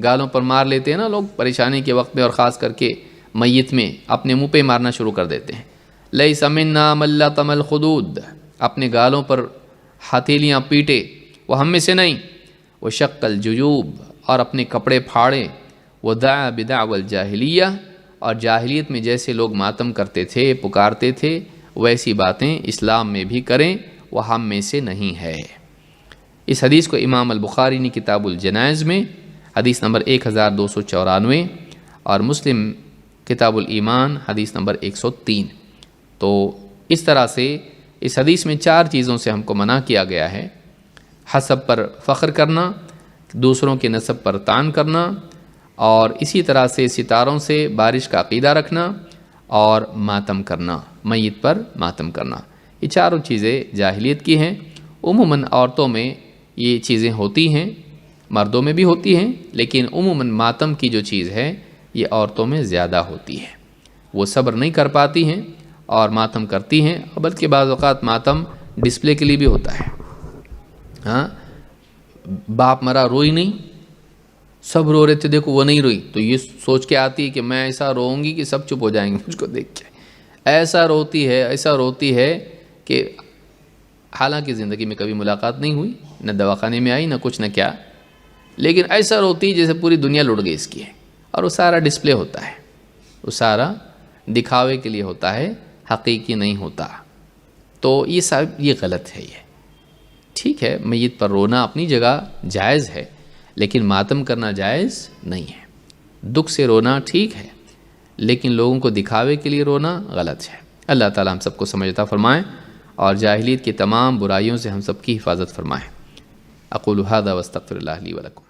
گالوں پر مار لیتے ہیں نا لوگ پریشانی کے وقت میں، اور خاص کر کے میت میں اپنے منہ پہ مارنا شروع کر دیتے ہیں. لیس منا من لطم الخدود، اپنے گالوں پر ہتھیلیاں پیٹے وہ ہم میں سے نہیں. وشق الجیوب، اور اپنے کپڑے پھاڑے. ودعا بدعوى الجاہلیہ، اور جاہلیت میں جیسے لوگ ماتم کرتے تھے، پکارتے تھے، ویسی باتیں اسلام میں بھی کریں، وہ ہم میں سے نہیں ہے. اس حدیث کو امام البخاری نے کتاب الجنائز میں حدیث نمبر 1294 اور مسلم کتاب الایمان حدیث نمبر 103. تو اس طرح سے اس حدیث میں 4 چیزوں سے ہم کو منع کیا گیا ہے: حسب پر فخر کرنا، دوسروں کے نسب پر طعن کرنا، اور اسی طرح سے ستاروں سے بارش کا عقیدہ رکھنا، اور ماتم کرنا، میت پر ماتم کرنا. یہ چاروں چیزیں جاہلیت کی ہیں. عموماً عورتوں میں یہ چیزیں ہوتی ہیں، مردوں میں بھی ہوتی ہیں، لیکن عموماً ماتم کی جو چیز ہے یہ عورتوں میں زیادہ ہوتی ہے. وہ صبر نہیں کر پاتی ہیں اور ماتم کرتی ہیں، بلکہ بعض اوقات ماتم ڈسپلے کے لیے بھی ہوتا ہے. ہاں، باپ مرا روئی نہیں، سب رو رہے تھے، دیکھو وہ نہیں روئی، تو یہ سوچ کے آتی ہے کہ میں ایسا روؤں گی کہ سب چپ ہو جائیں گے مجھ کو دیکھ کے. ایسا روتی ہے کہ حالانکہ زندگی میں کبھی ملاقات نہیں ہوئی، نہ دواخانے میں آئی، نہ کچھ نہ کیا، لیکن ایسا روتی جیسے پوری دنیا لٹ گئی اس کی ہے. اور وہ سارا ڈسپلے ہوتا ہے، وہ سارا دکھاوے کے لیے ہوتا ہے، حقیقی نہیں ہوتا. تو یہ غلط ہے. یہ ٹھیک ہے، میت پر رونا اپنی جگہ جائز ہے، لیکن ماتم کرنا جائز نہیں ہے. دکھ سے رونا ٹھیک ہے، لیکن لوگوں کو دکھاوے کے لیے رونا غلط ہے. اللہ تعالی ہم سب کو سمجھتا فرمائے اور جاہلیت کی تمام برائیوں سے ہم سب کی حفاظت فرمائے. اقول ھذا واستغفر اللہ لی ولکم.